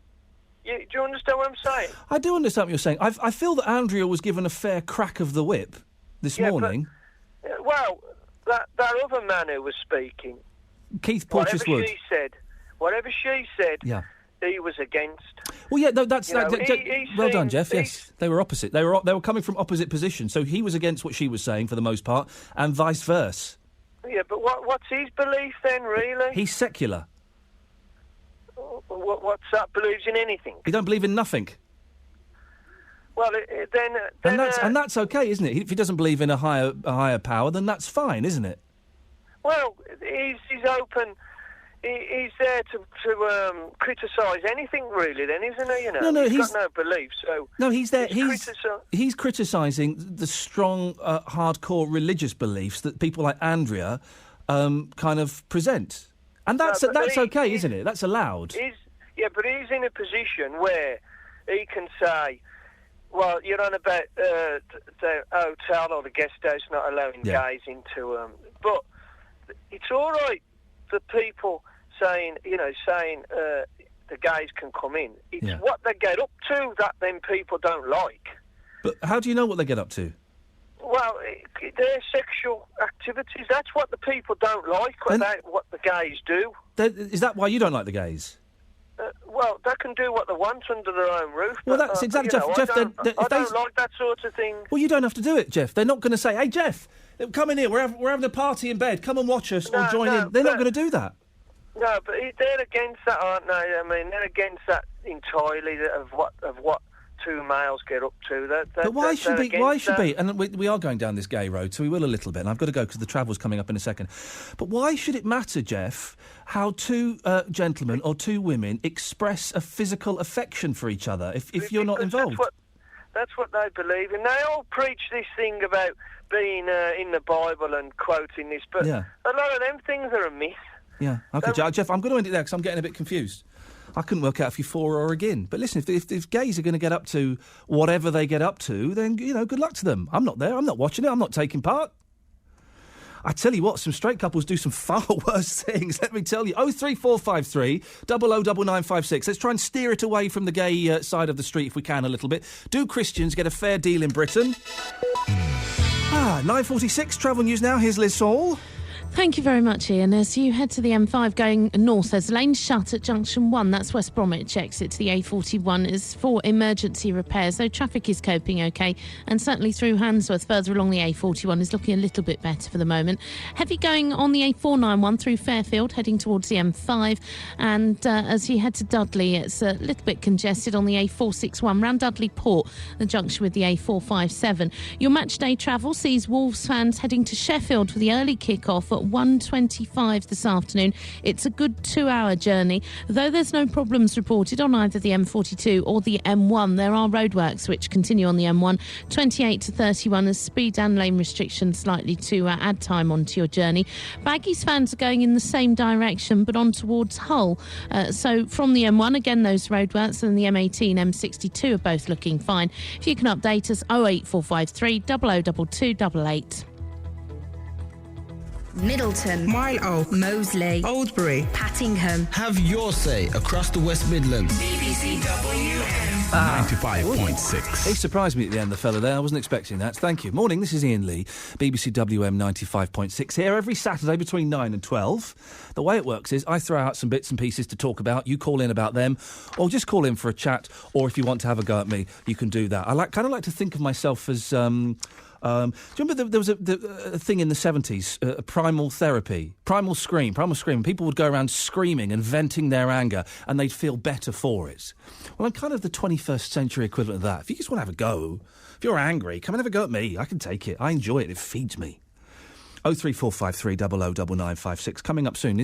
Do you understand what I'm saying? I do understand what you're saying. I feel that Andrea was given a fair crack of the whip this morning. But, that other man who was speaking... Keith Porteous-Wood. Whatever she said, he was against. Well, yeah, no, that's... well done, Jeff, yes. They were opposite. They were coming from opposite positions, so he was against what she was saying for the most part, and vice versa. Yeah, but what's his belief then, really? He's secular. What's that? Believes in anything? He don't believe in nothing. Well, then and that's okay, isn't it? If he doesn't believe in a higher power, then that's fine, isn't it? Well, he's open. He's there to criticise anything, really. Then, isn't he? You know, no, he's got no belief. So no, he's there. He's criticising the strong, hardcore religious beliefs that people like Andrea kind of present. And that's okay, isn't it? That's allowed. But he's in a position where he can say, well, you're on about the hotel or the guest house not allowing gays into... but it's all right for people saying the gays can come in. It's what they get up to that then people don't like. But how do you know what they get up to? Well, their sexual activities, that's what the people don't like about what the gays do. Is that why you don't like the gays? Well, they can do what they want under their own roof. Well, that's exactly, Jeff. I don't like that sort of thing. Well, you don't have to do it, Jeff. They're not going to say, hey, Jeff, come in here, we're having a party in bed, come and watch us or join in. They're not going to do that. No, but they're against that, aren't they? I mean, they're against that entirely of what two males get up to. But why should be? And we are going down this gay road, so we will a little bit. And I've got to go because the travel's coming up in a second. But why should it matter, Jeff, how two gentlemen or two women express a physical affection for each other if you're not involved? That's what they believe in. They all preach this thing about being in the Bible and quoting this, but a lot of them things are a myth. Yeah. OK, Jeff, I'm going to end it there because I'm getting a bit confused. I couldn't work out if you're for or against. But listen, if gays are going to get up to whatever they get up to, then, good luck to them. I'm not there. I'm not watching it. I'm not taking part. I tell you what, some straight couples do some far worse things, let me tell you. 03453 009956. Let's try and steer it away from the gay side of the street if we can a little bit. Do Christians get a fair deal in Britain? 9:46, travel news now. Here's Liz Saul. Thank you very much, Ian. As you head to the M5 going north, there's lanes shut at Junction 1. That's West Bromwich exit to the A41 is for emergency repairs, so traffic is coping OK. And certainly through Handsworth, further along the A41 is looking a little bit better for the moment. Heavy going on the A491 through Fairfield, heading towards the M5. And as you head to Dudley, it's a little bit congested on the A461 round Dudley Port, the junction with the A457. Your match day travel sees Wolves fans heading to Sheffield for the early kick-off at 1:25 this afternoon. It's a good 2-hour journey. Though there's no problems reported on either the M42 or the M1, there are roadworks which continue on the M1, 28 to 31 as speed and lane restrictions likely to add time onto your journey. Baggies fans are going in the same direction but on towards Hull. So from the M1, again, those roadworks, and the M18, M62 are both looking fine. If you can update us, 08453 002288. Middleton, Marlow, Moseley, Oldbury, Pattingham. Have your say across the West Midlands. BBC WM. 95.6. He surprised me at the end, the fella there. I wasn't expecting that. Thank you. Morning, this is Ian Lee, BBC WM 95.6, here every Saturday between 9 and 12. The way it works is I throw out some bits and pieces to talk about. You call in about them, or just call in for a chat, or if you want to have a go at me, you can do that. I kind of like to think of myself as... do you remember there was a thing in the 70s, primal therapy, primal scream. People would go around screaming and venting their anger, and they'd feel better for it. Well, I'm kind of the 21st century equivalent of that. If you just want to have a go, if you're angry, come and have a go at me. I can take it. I enjoy it. It feeds me. 03453 009956. Coming up soon.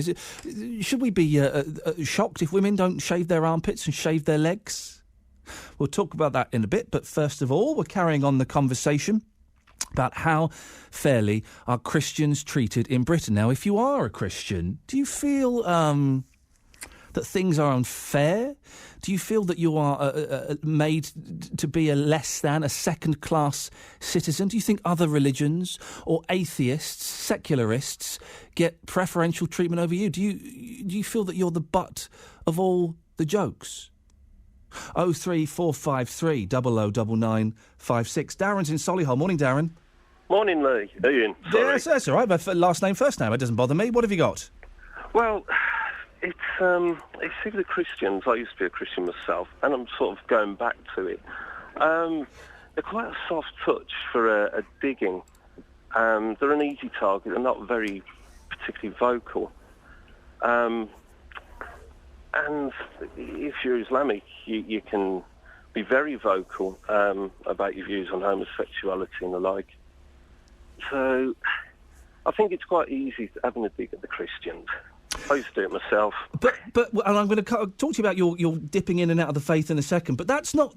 Should we be shocked if women don't shave their armpits and shave their legs? We'll talk about that in a bit, but first of all, we're carrying on the conversation about how fairly are Christians treated in Britain. Now, if you are a Christian, do you feel that things are unfair? Do you feel that you are made to be a less than, a second-class citizen? Do you think other religions or atheists, secularists, get preferential treatment over you? Do you feel that you're the butt of all the jokes? 03453 009956. Darren's in Solihull. Morning, Darren. Morning, Lee. Ian. Sorry. Yes, that's all right. But last name, first name. It doesn't bother me. What have you got? Well, it's see, the Christians. I used to be a Christian myself, and I'm sort of going back to it. They're quite a soft touch for a digging. They're an easy target. They're not very particularly vocal. And if you're Islamic, you can be very vocal about your views on homosexuality and the like. So I think it's quite easy having a dig at the Christians. I used to do it myself. But and I'm going to talk to you about your dipping in and out of the faith in a second. But that's not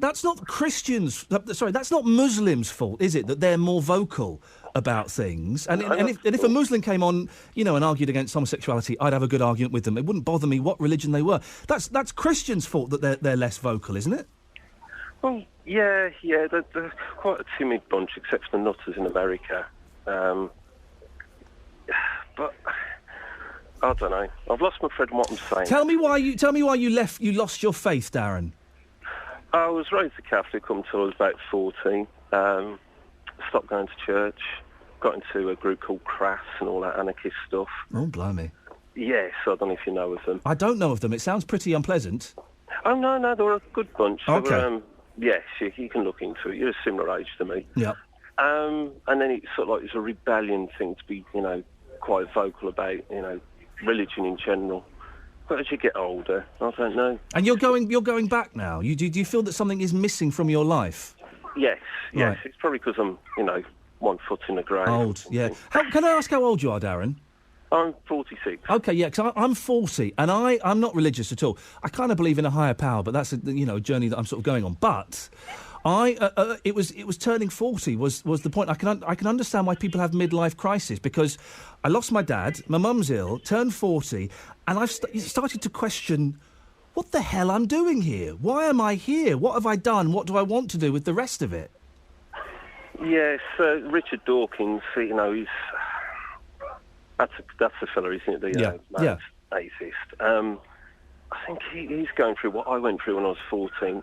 Christians. Sorry, that's not Muslims' fault, is it? That they're more vocal about things. And if a Muslim came on, and argued against homosexuality, I'd have a good argument with them. It wouldn't bother me what religion they were. That's Christians' fault that they're less vocal, isn't it? Well, yeah, they're quite a timid bunch, except for the nutters in America. But I don't know. I've lost my thread on what I'm saying. Tell me why you lost your faith, Darren. I was raised a Catholic until I was about 14. Stopped going to church. Got into a group called Crass and all that anarchist stuff. Oh, blimey. Yes, I don't know if you know of them. I don't know of them. It sounds pretty unpleasant. Oh, no, they were a good bunch. Okay. They were, yes, you can look into it. You're a similar age to me. Yeah. And then it's sort of like it's a rebellion thing to be, quite vocal about, religion in general. But as you get older, I don't know. And you're going back now. Do you feel that something is missing from your life? Yes. Right. It's probably because I'm, 1 foot in the grave. Old, yeah. Can I ask how old you are, Darren? I'm 46. Okay, yeah, because I'm 40, and I'm not religious at all. I kind of believe in a higher power, but that's a journey that I'm sort of going on. But it was turning 40 was the point. I can understand why people have midlife crisis, because I lost my dad, my mum's ill, turned 40, and I've started to question what the hell I'm doing here. Why am I here? What have I done? What do I want to do with the rest of it? Yes, Richard Dawkins, he's... That's the fella, isn't it? The atheist. I think he's going through what I went through when I was 14.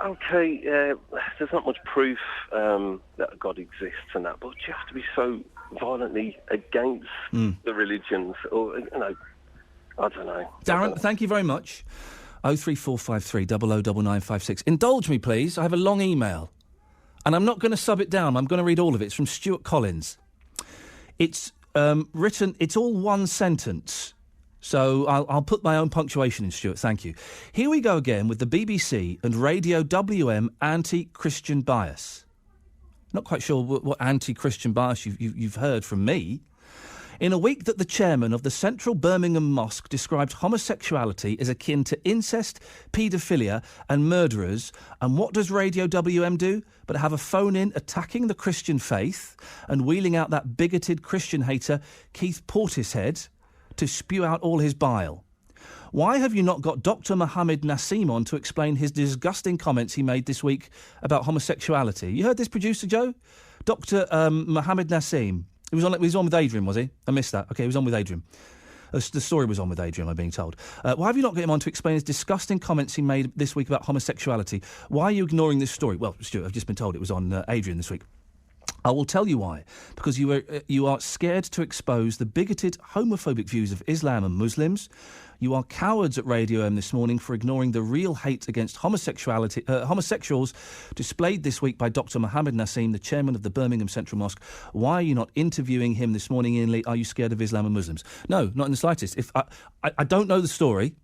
Okay, there's not much proof that God exists and that, but you have to be so violently against the religions, or I don't know. Darren, thank you very much. 03453 009956. Indulge me, please. I have a long email, and I'm not going to sub it down. I'm going to read all of it. It's from Stuart Collins. It's written. It's all one sentence. So I'll put my own punctuation in, Stuart. Thank you. Here we go again with the BBC and Radio WM anti-Christian bias. Not quite sure what anti-Christian bias you've heard from me. In a week that the chairman of the Central Birmingham Mosque described homosexuality as akin to incest, paedophilia and murderers, and what does Radio WM do but have a phone-in attacking the Christian faith and wheeling out that bigoted Christian hater Keith Portishead to spew out all his bile? Why have you not got Dr. Mohammed Nassim on to explain his disgusting comments he made this week about homosexuality? You heard this, producer Joe? Dr. Mohammed Nassim. He was on with Adrian, was he? I missed that. OK, he was on with Adrian. The story was on with Adrian, I'm being told. Why have you not got him on to explain his disgusting comments he made this week about homosexuality? Why are you ignoring this story? Well, Stuart, I've just been told it was on Adrian this week. I will tell you why. Because you are scared to expose the bigoted, homophobic views of Islam and Muslims. You are cowards at Radio M this morning for ignoring the real hate against homosexuals displayed this week by Dr. Mohammed Nassim, the chairman of the Birmingham Central Mosque. Why are you not interviewing him this morning, Iain Lee? Are you scared of Islam and Muslims? No, not in the slightest. If I don't know the story,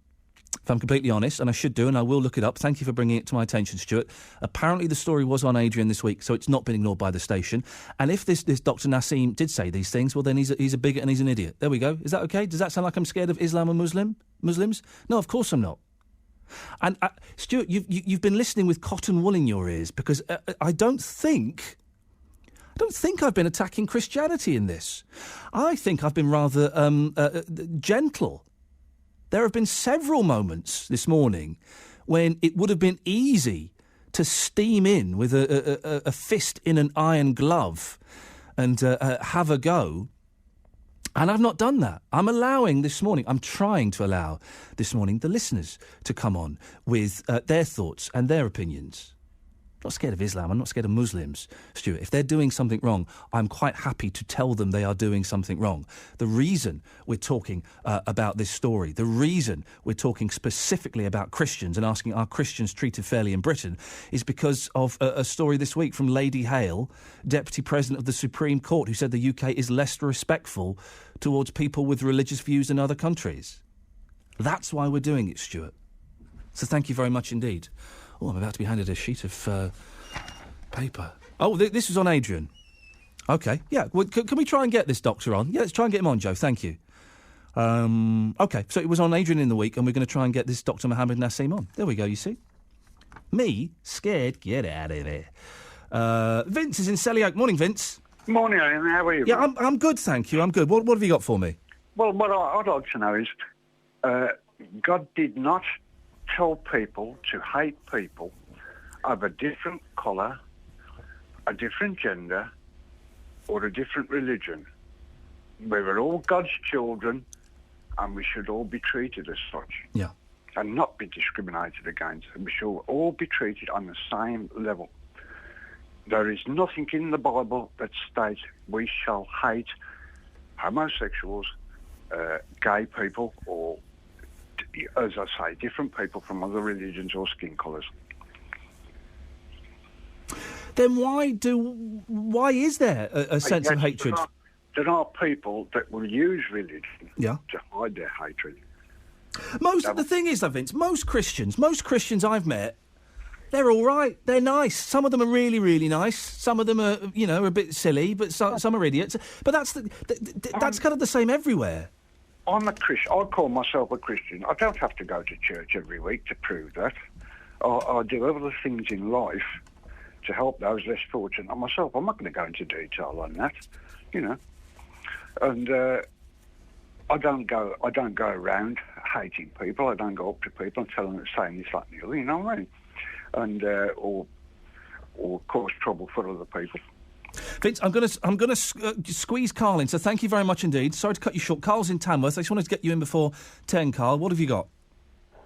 if I'm completely honest, and I should do, and I will look it up. Thank you for bringing it to my attention, Stuart. Apparently the story was on Adrian this week, so it's not been ignored by the station. And if this Dr. Nassim did say these things, well, then he's a bigot and he's an idiot. There we go. Is that okay? Does that sound like I'm scared of Islam and Muslims? No, of course I'm not. And, Stuart, you've been listening with cotton wool in your ears, because I don't think I've been attacking Christianity in this. I think I've been rather gentle. There have been several moments this morning when it would have been easy to steam in with a fist in an iron glove and have a go. And I've not done that. I'm trying to allow this morning the listeners to come on with their thoughts and their opinions. I'm not scared of Islam. I'm not scared of Muslims, Stuart. If they're doing something wrong, I'm quite happy to tell them they are doing something wrong. The reason we're talking about this story, the reason we're talking specifically about Christians and asking are Christians treated fairly in Britain, is because of a story this week from Lady Hale, Deputy President of the Supreme Court, who said the UK is less respectful towards people with religious views in other countries. That's why we're doing it, Stuart. So thank you very much indeed. Oh, I'm about to be handed a sheet of paper. Oh, this was on Adrian. OK, yeah. Well, can we try and get this doctor on? Yeah, let's try and get him on, Joe. Thank you. OK, so it was on Adrian in the week, and we're going to try and get this Dr. Mohammed Nassim on. There we go, you see. Me? Scared? Get out of there. Vince is in Selly Oak. Morning, Vince. Morning, Iain. How are you? Yeah, I'm good, thank you. I'm good. What have you got for me? Well, what I'd like to know is God did not tell people to hate people of a different colour, a different gender, or a different religion. We were all God's children, and we should all be treated as such. Yeah. And not be discriminated against. And we should all be treated on the same level. There is nothing in the Bible that states we shall hate homosexuals, gay people, or, as I say, different people from other religions or skin colours. Then why is there a sense of hatred? There are people that will use religion to hide their hatred. The thing is, though, Vince, most Christians I've met, they're all right. They're nice. Some of them are really, really nice. Some of them are, a bit silly, but some are idiots. But that's kind of the same everywhere. I'm a Christian. I call myself a Christian. I don't have to go to church every week to prove that. I do other things in life to help those less fortunate than myself. I'm not going to go into detail on that, And I don't go around hating people. I don't go up to people and tell them they're saying this, that, and the other. You know what I mean? And or cause trouble for other people. Vince, I'm going to squeeze Carl in. So thank you very much indeed. Sorry to cut you short. Carl's in Tamworth. I just wanted to get you in before 10. Carl, what have you got?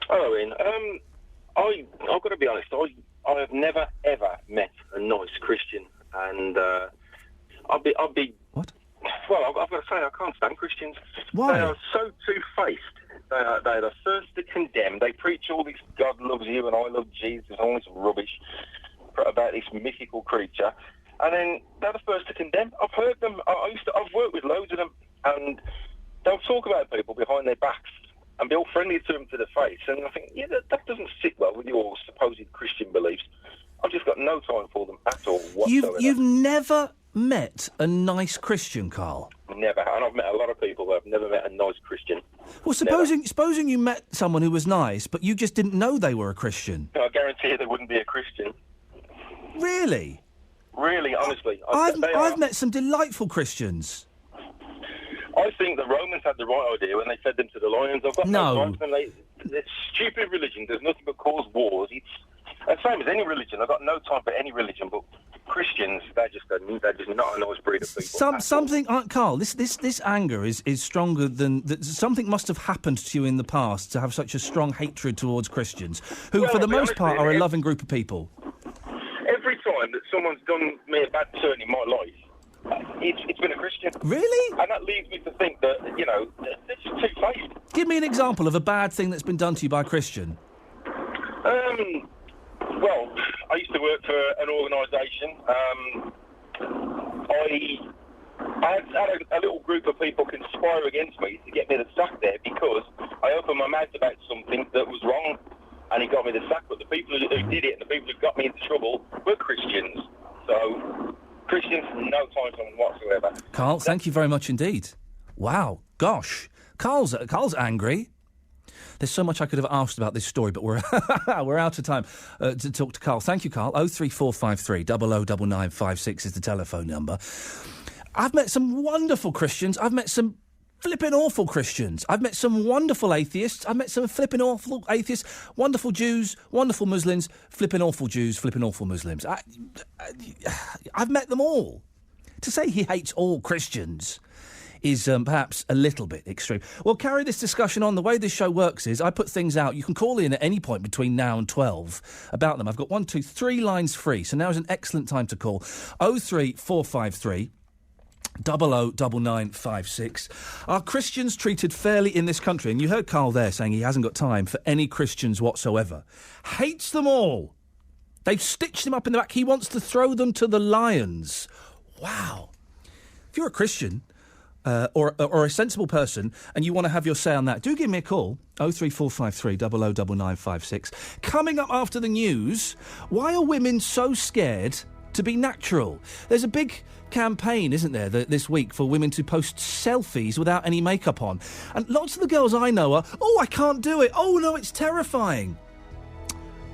Hello, Ian. I've got to be honest. I have never ever met a nice Christian, and I'll be. What? Well, I've got to say I can't stand Christians. Why? They are so two-faced. They are the first to condemn. They preach all this God loves you and I love Jesus, all this rubbish about this mythical creature, and then they're the first to condemn. I've heard them. I've worked with loads of them, and they'll talk about people behind their backs and be all friendly to them to the face. And I think, that doesn't sit well with your supposed Christian beliefs. I've just got no time for them at all whatsoever. You've never met a nice Christian, Carl? Never. And I've met a lot of people, but I've never met a nice Christian. Well, supposing you met someone who was nice, but you just didn't know they were a Christian. I guarantee you they wouldn't be a Christian. Really? Really, honestly. I've met some delightful Christians. I think the Romans had the right idea when they fed them to the lions. I've got no time for them. It's stupid religion. There's nothing but cause wars. It's the same as any religion. I've got no time for any religion, but Christians, they're just not a nice breed of people. Carl, this anger is stronger than... something must have happened to you in the past to have such a strong hatred towards Christians, who, for the most part, are a loving group of people. Every time that someone's done me a bad turn in my life, it's been a Christian. Really? And that leads me to think that, it's two-faced. Give me an example of a bad thing that's been done to you by a Christian. Well, I used to work for an organisation. I had a little group of people conspire against me to get me the sack there because I opened my mouth about something that was wrong, and he got me the sack. But the people who did it and the people who got me into trouble were Christians. So... Christians, no time for them whatsoever. Carl, thank you very much indeed. Wow, gosh. Carl's angry. There's so much I could have asked about this story, but we're out of time to talk to Carl. Thank you, Carl. 03453 009956 is the telephone number. I've met some wonderful Christians. I've met some flipping awful Christians. I've met some wonderful atheists. I've met some flipping awful atheists, wonderful Jews, wonderful Muslims, flipping awful Jews, flipping awful Muslims. I've met them all. To say he hates all Christians is perhaps a little bit extreme. We'll carry this discussion on. The way this show works is I put things out. You can call in at any point between now and 12 about them. I've got 1, 2, 3 lines free, so now is an excellent time to call. 03453 009956. Are Christians treated fairly in this country? And you heard Carl there saying he hasn't got time for any Christians whatsoever. Hates them all. They've stitched him up in the back. He wants to throw them to the lions. Wow. If you're a Christian or a sensible person and you want to have your say on that, do give me a call. 03453 009956. Coming up after the news, why are women so scared to be natural? There's a big campaign, isn't there, this week for women to post selfies without any makeup on. And lots of the girls I know are, I can't do it. Oh, no, it's terrifying.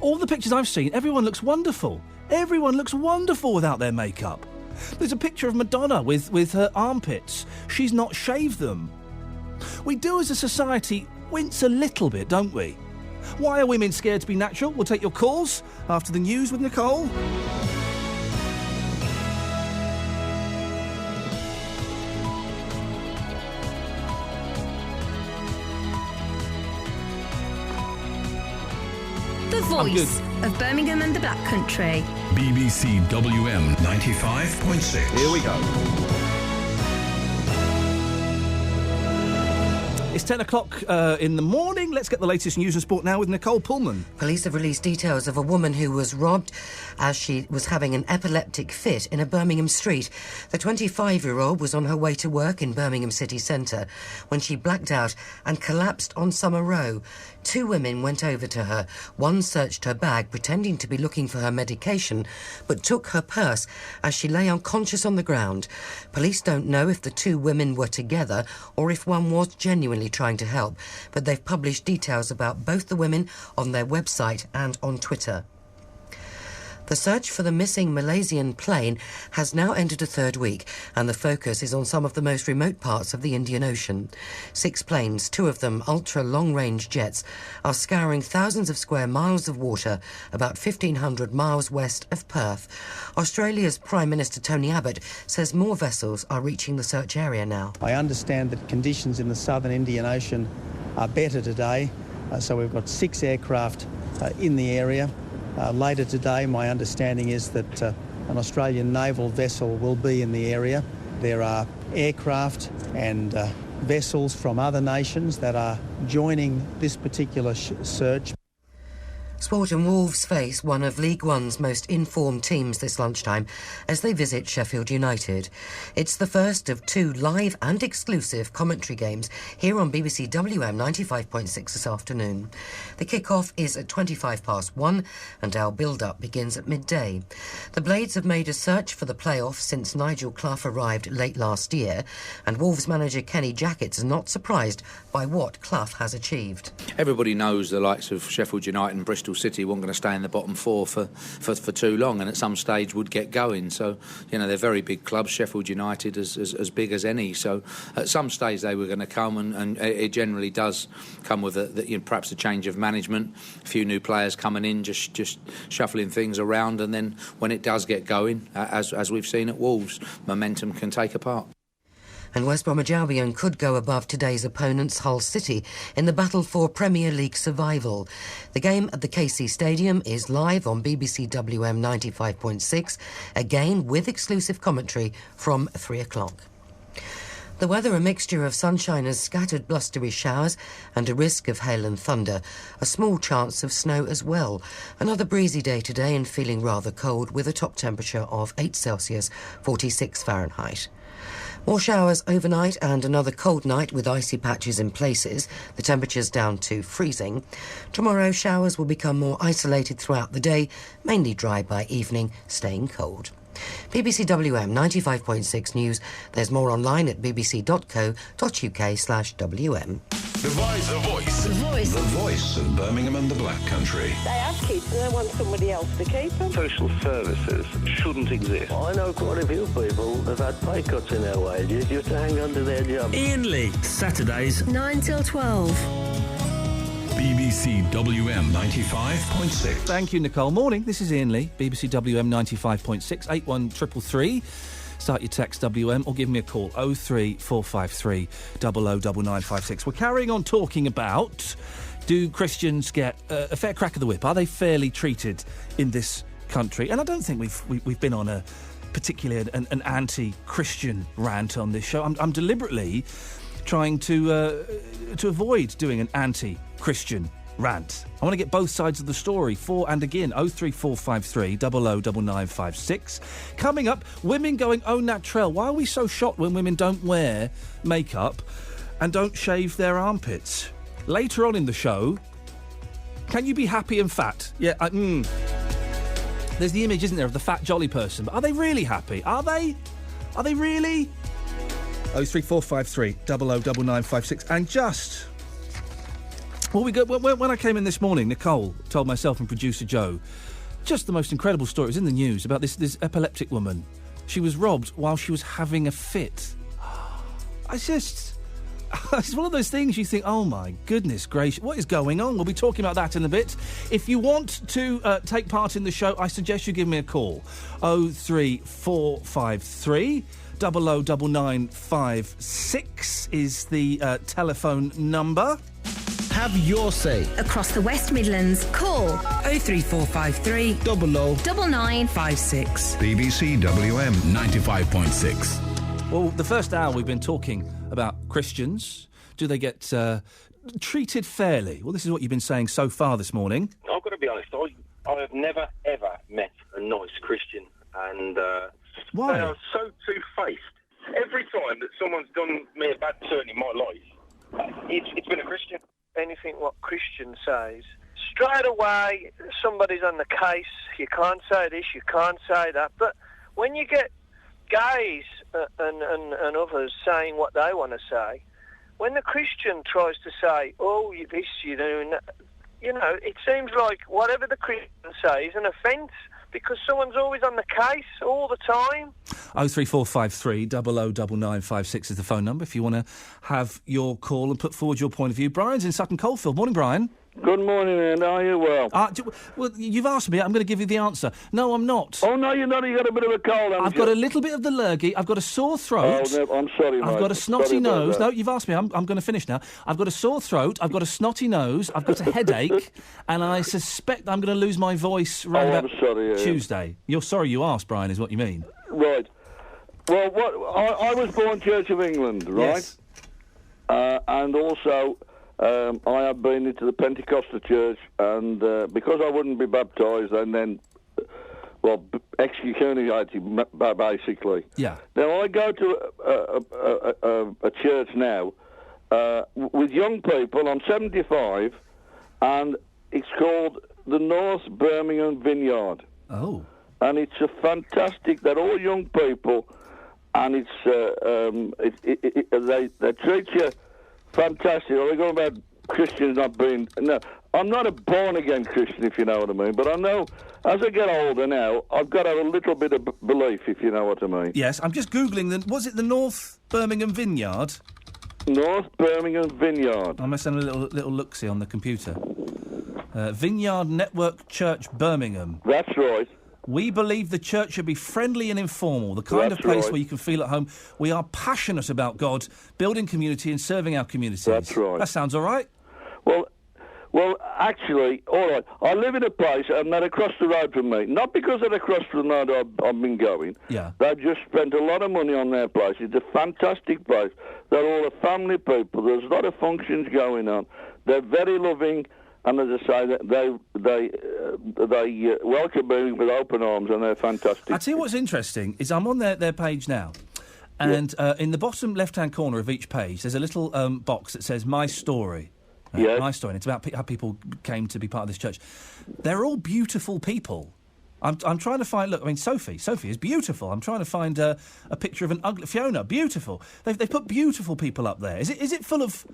All the pictures I've seen, everyone looks wonderful. Everyone looks wonderful without their makeup. There's a picture of Madonna with her armpits. She's not shaved them. We do, as a society, wince a little bit, don't we? Why are women scared to be natural? We'll take your calls after the news with Nicole. The voice of Birmingham and the Black Country. BBC WM 95.6. Here we go. It's 10 o'clock in the morning. Let's get the latest news and sport now with Nicole Pullman. Police have released details of a woman who was robbed as she was having an epileptic fit in a Birmingham street. The 25-year-old was on her way to work in Birmingham city centre when she blacked out and collapsed on Summer Row. 2 women went over to her. One searched her bag, pretending to be looking for her medication, but took her purse as she lay unconscious on the ground. Police don't know if the 2 women were together or if one was genuinely trying to help, but they've published details about both the women on their website and on Twitter. The search for the missing Malaysian plane has now entered a 3rd week, and the focus is on some of the most remote parts of the Indian Ocean. 6 planes, 2 of them ultra-long-range jets, are scouring thousands of square miles of water about 1,500 miles west of Perth. Australia's Prime Minister Tony Abbott says more vessels are reaching the search area now. I understand that conditions in the southern Indian Ocean are better today, so we've got 6 aircraft in the area. Later today, my understanding is that an Australian naval vessel will be in the area. There are aircraft and vessels from other nations that are joining this particular search. Sport and Wolves face one of League One's most informed teams this lunchtime as they visit Sheffield United. It's the first of 2 live and exclusive commentary games here on BBC WM 95.6 this afternoon. The kick-off is at 1:25 and our build-up begins at midday. The Blades have made a search for the playoff since Nigel Clough arrived late last year, and Wolves manager Kenny Jackett's not surprised by what Clough has achieved. Everybody knows the likes of Sheffield United and Bristol City weren't going to stay in the bottom 4 for too long, and at some stage would get going. So, they're very big clubs. Sheffield United as big as any. So, at some stage they were going to come, and it generally does come with perhaps a change of management, a few new players coming in, just shuffling things around, and then when it does get going, as we've seen at Wolves, momentum can take a part. And West Bromwich Albion could go above today's opponents, Hull City, in the battle for Premier League survival. The game at the KC Stadium is live on BBC WM 95.6, again with exclusive commentary from 3 o'clock. The weather, a mixture of sunshine and scattered blustery showers and a risk of hail and thunder. A small chance of snow as well. Another breezy day today and feeling rather cold with a top temperature of 8 Celsius, 46 Fahrenheit. More showers overnight and another cold night with icy patches in places. The temperature's down to freezing. Tomorrow, showers will become more isolated throughout the day, mainly dry by evening, staying cold. BBC WM 95.6 News. There's more online at bbc.co.uk/WM. The Voice. The Voice. The Voice. The Voice of Birmingham and the Black Country. They have kids and they want somebody else to keep them. Social services shouldn't exist. I know quite a few people that have had pay cuts in their wages just to hang on to their job. Iain Lee, Saturdays 9 till 12. BBC WM 95.6. Thank you, Nicole. Morning, this is Iain Lee, BBC WM 95.6, 81333. Start your text WM or give me a call, 03453 009956. We're carrying on talking about, do Christians get a fair crack of the whip? Are they fairly treated in this country? And I don't think we've been on a particularly an anti-Christian rant on this show. I'm deliberately trying to avoid doing an anti-Christian rant. I want to get both sides of the story. For and again, 03453 009956. Coming up, women going au naturel. Why are we so shocked when women don't wear makeup and don't shave their armpits? Later on in the show, can you be happy and fat? Yeah, there's the image, isn't there, of the fat jolly person. But are they really happy? Are they? Are they really? 03453 009956. And just... Well, when I came in this morning, Nicole told myself and producer Joe just the most incredible story. It was in the news about this epileptic woman. She was robbed while she was having a fit. It's one of those things you think, oh my goodness gracious, what is going on? We'll be talking about that in a bit. If you want to take part in the show, I suggest you give me a call. 03453 009956 is the telephone number. Have your say. Across the West Midlands, call 03453 009956. BBC WM 95.6. Well, the first hour we've been talking about Christians, do they get treated fairly? Well, this is what you've been saying so far this morning. I've got to be honest, I have never, ever met a nice Christian, and why? They are so two-faced. Every time that someone's done me a bad turn in my life, it's been a Christian. Anything what Christian says, straight away somebody's on the case. You can't say this, you can't say that. But when you get gays and others saying what they want to say, when the Christian tries to say, oh, this, you doing that, you know, it seems like whatever the Christian says is an offence, because someone's always on the case all the time. 03453 009956 is the phone number if you want to have your call and put forward your point of view. Brian's in Sutton Coldfield. Morning, Brian. Good morning, Ian. Are you well? Well, you've asked me. I'm going to give you the answer. No, I'm not. Oh, no, you're not. You've got a bit of a cold. I've got a little bit of the lurgy. I've got a sore throat. Oh, no, I'm sorry, mate. I've got a snotty nose. No, you've asked me. I'm going to finish now. I've got a sore throat. I've got a snotty nose. I've got a headache. And I suspect I'm going to lose my voice around about Tuesday. You're sorry you asked, Brian, is what you mean. Right. Well, I was born Church of England, right? Yes. And also... I have been into the Pentecostal church, and because I wouldn't be baptised, and then, excommunicated, basically. Yeah. Now, I go to a church now with young people. I'm 75, and it's called the North Birmingham Vineyard. Oh. And it's a fantastic, they're all young people, and they treat you fantastic. Are we going about Christians not being... No, I'm not a born-again Christian, if you know what I mean, but I know as I get older now, I've got to have a little bit of belief, if you know what I mean. Yes, I'm just Googling was it the North Birmingham Vineyard? North Birmingham Vineyard. I must have a little look-see on the computer. Vineyard Network Church, Birmingham. That's right. We believe the church should be friendly and informal, the kind of place where you can feel at home. We are passionate about God, building community and serving our communities. That's right. That sounds all right. Well, actually, all right. I live in a place, and they're across the road from me. Not because they're across the road I've been going. Yeah. They've just spent a lot of money on their place. It's a fantastic place. They're all a family people. There's a lot of functions going on. They're very loving. And as I say, they welcome me with open arms, and they're fantastic. I tell you what's interesting is I'm on their page now, and in the bottom left-hand corner of each page, there's a little box that says "My Story." My story. And it's about how people came to be part of this church. They're all beautiful people. I'm trying to find. Look, I mean, Sophie is beautiful. I'm trying to find a picture of an ugly Fiona. Beautiful. They've put beautiful people up there. Is it full of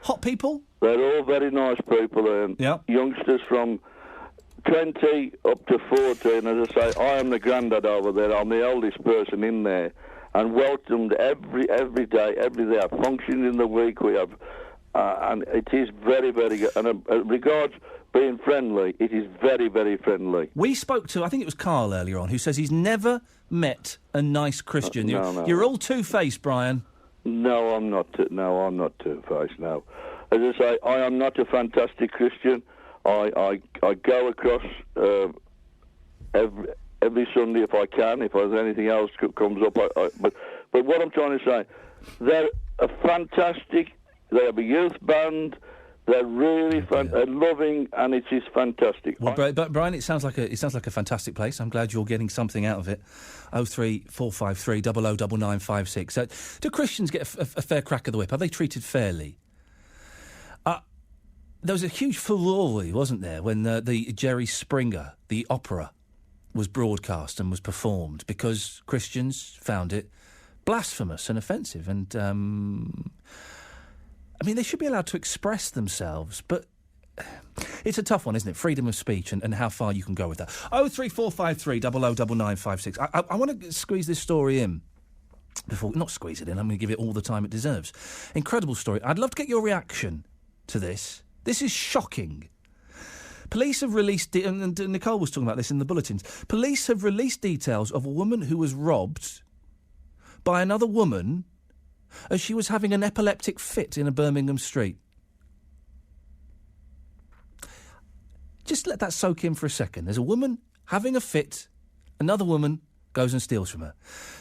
hot people? They're all very nice people, and youngsters from 20 up to 40. And as I say, I am the granddad over there. I'm the oldest person in there, and welcomed every day. Every day, I have functions in the week. We have, and it is very, very good. And regards being friendly, it is very, very friendly. We spoke to, I think it was Carl earlier on, who says he's never met a nice Christian. You're all two-faced, Brian. No, I'm not. No, I'm not two-faced. No. As I say, I am not a fantastic Christian. I go across every Sunday if I can. If there's anything else that comes up, but what I'm trying to say, they're a fantastic. They have a youth band. They're really they're loving, and it is fantastic. Well, but Brian, it sounds like a fantastic place. I'm glad you're getting something out of it. 03453 009956. Do Christians get a fair crack of the whip? Are they treated fairly? There was a huge furore, wasn't there, when the Jerry Springer, the opera, was broadcast and was performed because Christians found it blasphemous and offensive. And, I mean, they should be allowed to express themselves, but it's a tough one, isn't it? Freedom of speech and how far you can go with that. 03453 009956. I want to squeeze this story in. Not squeeze it in, I'm going to give it all the time it deserves. Incredible story. I'd love to get your reaction to this. This is shocking. Police have released, and Nicole was talking about this in the bulletins, police have released details of a woman who was robbed by another woman as she was having an epileptic fit in a Birmingham street. Just let that soak in for a second. There's a woman having a fit, another woman goes and steals from her.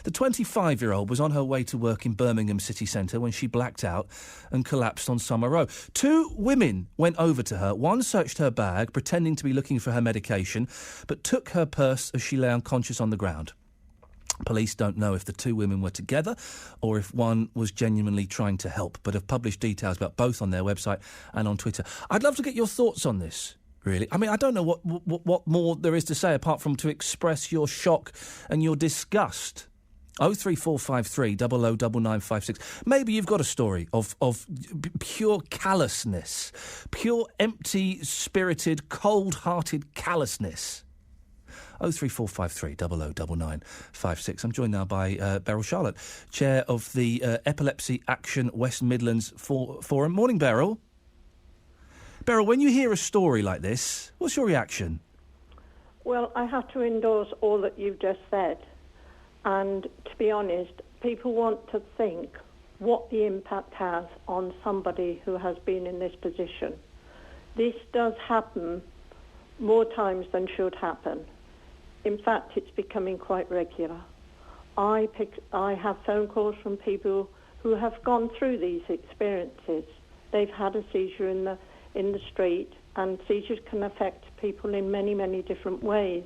The 25-year-old was on her way to work in Birmingham city centre when she blacked out and collapsed on Summer Row. 2 women went over to her. One searched her bag, pretending to be looking for her medication, but took her purse as she lay unconscious on the ground. Police don't know if the 2 women were together or if one was genuinely trying to help, but have published details about both on their website and on Twitter. I'd love to get your thoughts on this, really. I mean, I don't know what more there is to say apart from to express your shock and your disgust. 03453 009956. Maybe you've got a story of pure callousness, pure empty-spirited, cold-hearted callousness. 03453 009956. I'm joined now by Beryl Charlotte, chair of the Epilepsy Action West Midlands Forum. Morning, Beryl. Beryl, when you hear a story like this, what's your reaction? Well, I have to endorse all that you've just said. And to be honest, people want to think what the impact has on somebody who has been in this position. This does happen more times than should happen. In fact, it's becoming quite regular. I have phone calls from people who have gone through these experiences. They've had a seizure in the street, and seizures can affect people in many, many different ways.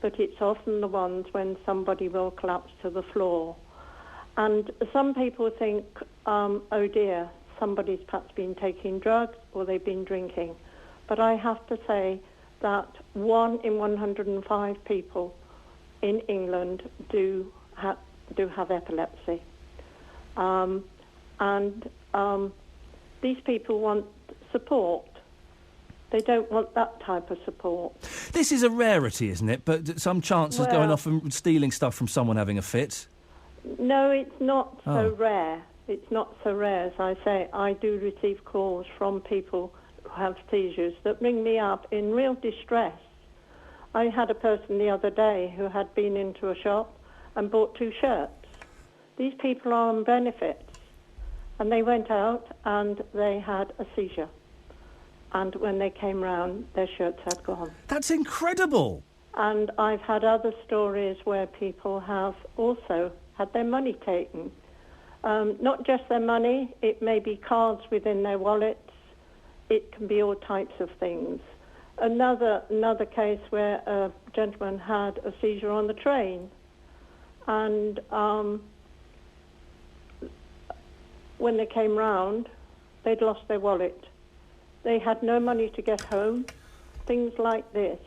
But it's often the ones when somebody will collapse to the floor. And some people think, oh dear, somebody's perhaps been taking drugs or they've been drinking. But I have to say that 1 in 105 people in England do have epilepsy. These people want support. They don't want that type of support. This is a rarity, isn't it? But some chance of going off and stealing stuff from someone having a fit? No, it's not so rare. It's not so rare. As I say, I do receive calls from people who have seizures that ring me up in real distress. I had a person the other day who had been into a shop and bought 2 shirts. These people are on benefits, and they went out and they had a seizure. And when they came round, their shirts had gone. That's incredible. And I've had other stories where people have also had their money taken. Not just their money, it may be cards within their wallets. It can be all types of things. Another case where a gentleman had a seizure on the train. And when they came round, they'd lost their wallet. They had no money to get home. Things like this.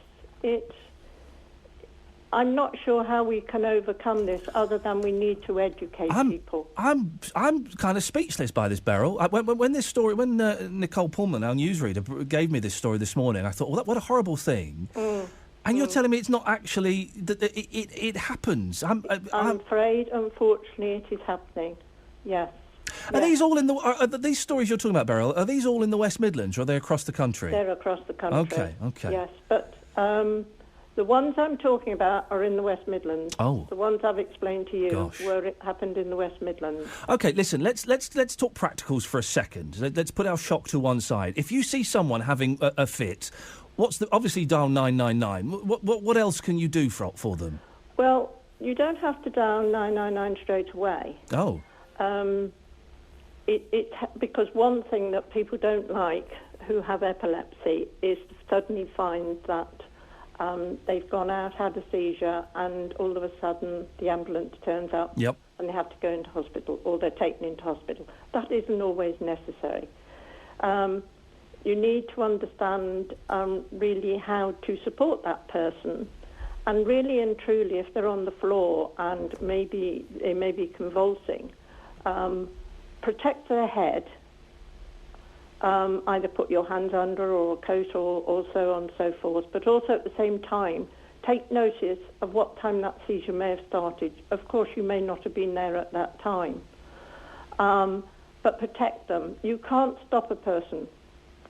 I'm not sure how we can overcome this other than we need to educate people. I'm kind of speechless by this, Beryl. When this story, when Nicole Pullman, our newsreader, gave me this story this morning, I thought, well, what a horrible thing. And you're telling me it's not actually that it happens. I'm afraid, unfortunately, it is happening. Yes. Are these all in the? Are these stories you're talking about, Beryl? Are these all in the West Midlands, or are they across the country? They're across the country. Okay. Yes, but the ones I'm talking about are in the West Midlands. Oh. The ones I've explained to you where it happened in the West Midlands. Okay, listen. Let's talk practicals for a second. Let's put our shock to one side. If you see someone having a fit, obviously dial 999. What else can you do for them? Well, you don't have to dial 999 straight away. Oh. Because one thing that people don't like who have epilepsy is to suddenly find that they've gone out, had a seizure, and all of a sudden the ambulance turns up and they have to go into hospital, or they're taken into hospital. That isn't always necessary. You need to understand really how to support that person, and really and truly, if they're on the floor and maybe they may be convulsing, protect their head. Either put your hands under or a coat or so on and so forth, but also at the same time take notice of what time that seizure may have started. Of course, you may not have been there at that time, but protect them. You can't stop a person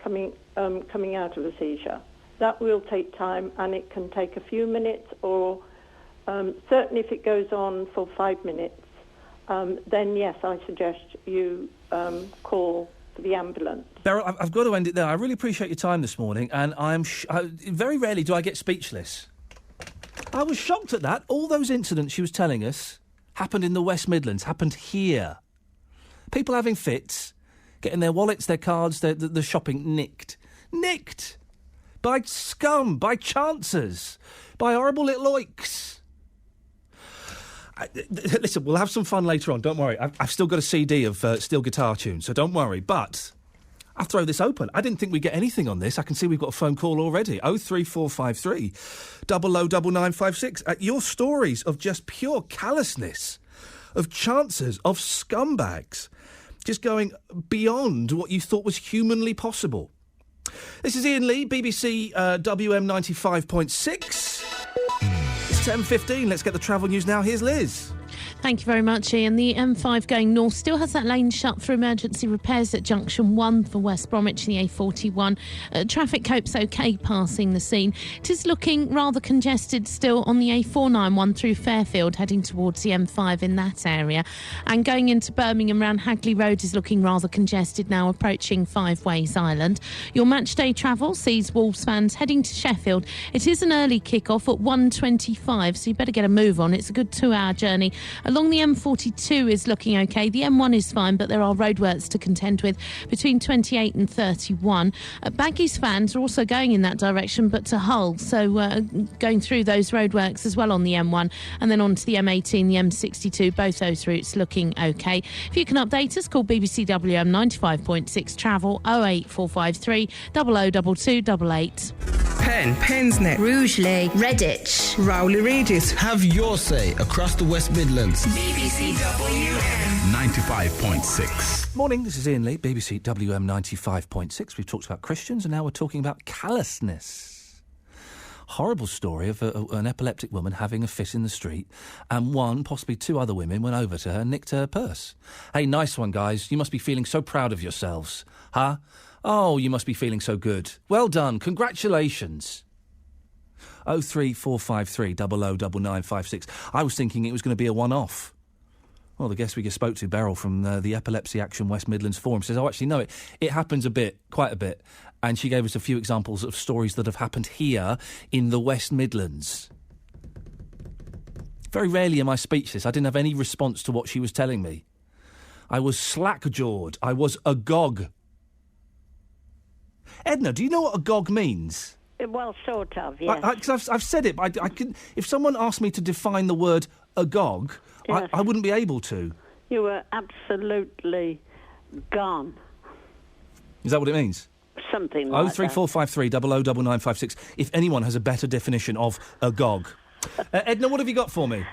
coming out of a seizure. That will take time, and it can take a few minutes, or certainly if it goes on for 5 minutes, then yes, I suggest you call for the ambulance. Beryl, I've got to end it there. I really appreciate your time this morning, and very rarely do I get speechless. I was shocked at that. All those incidents she was telling us happened in the West Midlands, happened here. People having fits, getting their wallets, their cards, the shopping nicked. Nicked! By scum, by chancers, by horrible little oiks. Listen, we'll have some fun later on, don't worry. I've still got a CD of steel guitar tunes, so don't worry. But I'll throw this open. I didn't think we'd get anything on this. I can see we've got a phone call already. 03453 009956. Your stories of just pure callousness, of chancers, of scumbags, just going beyond what you thought was humanly possible. This is Iain Lee, BBC WM 95.6. It's 10:15. Let's get the travel news now. Here's Liz. Thank you very much, Ian. The M5 going north still has that lane shut for emergency repairs at junction 1 for West Bromwich, the A41. Traffic copes OK passing the scene. It is looking rather congested still on the A491 through Fairfield, heading towards the M5 in that area. And going into Birmingham round Hagley Road is looking rather congested now, approaching Five Ways Island. Your match day travel sees Wolves fans heading to Sheffield. It is an early kick-off at 1:25, so you better get a move on. It's a good 2-hour journey. Along the M42 is looking OK. The M1 is fine, but there are roadworks to contend with between 28 and 31. Baggies fans are also going in that direction, but to Hull, so going through those roadworks as well on the M1, and then on to the M18, the M62, both those routes looking OK. If you can update us, call BBC WM 95.6 Travel 08453 002288. Penn, Pensnet, Rugeley, Redditch, Rowley Regis. Have your say across the West Midlands. BBC WM 95.6. Morning, this is Iain Lee, BBC WM 95.6. We've talked about Christians and now we're talking about callousness. Horrible story of an epileptic woman having a fit in the street, and one, possibly two other women went over to her and nicked her purse. Hey, nice one, guys. You must be feeling so proud of yourselves. Huh? Oh, you must be feeling so good. Well done. Congratulations. 03453 009956. I was thinking it was going to be a one-off. Well, the guest we just spoke to, Beryl from the Epilepsy Action West Midlands Forum, says, oh, actually, no, it happens a bit, quite a bit. And she gave us a few examples of stories that have happened here in the West Midlands. Very rarely am I speechless. I didn't have any response to what she was telling me. I was slack-jawed. I was agog. Edna, do you know what agog means? Well, sort of, yes. I've said it, but I can. If someone asked me to define the word agog, yes. I wouldn't be able to. You were absolutely gone. Is that what it means? Something like 03453 009956. If anyone has a better definition of agog. Edna, what have you got for me?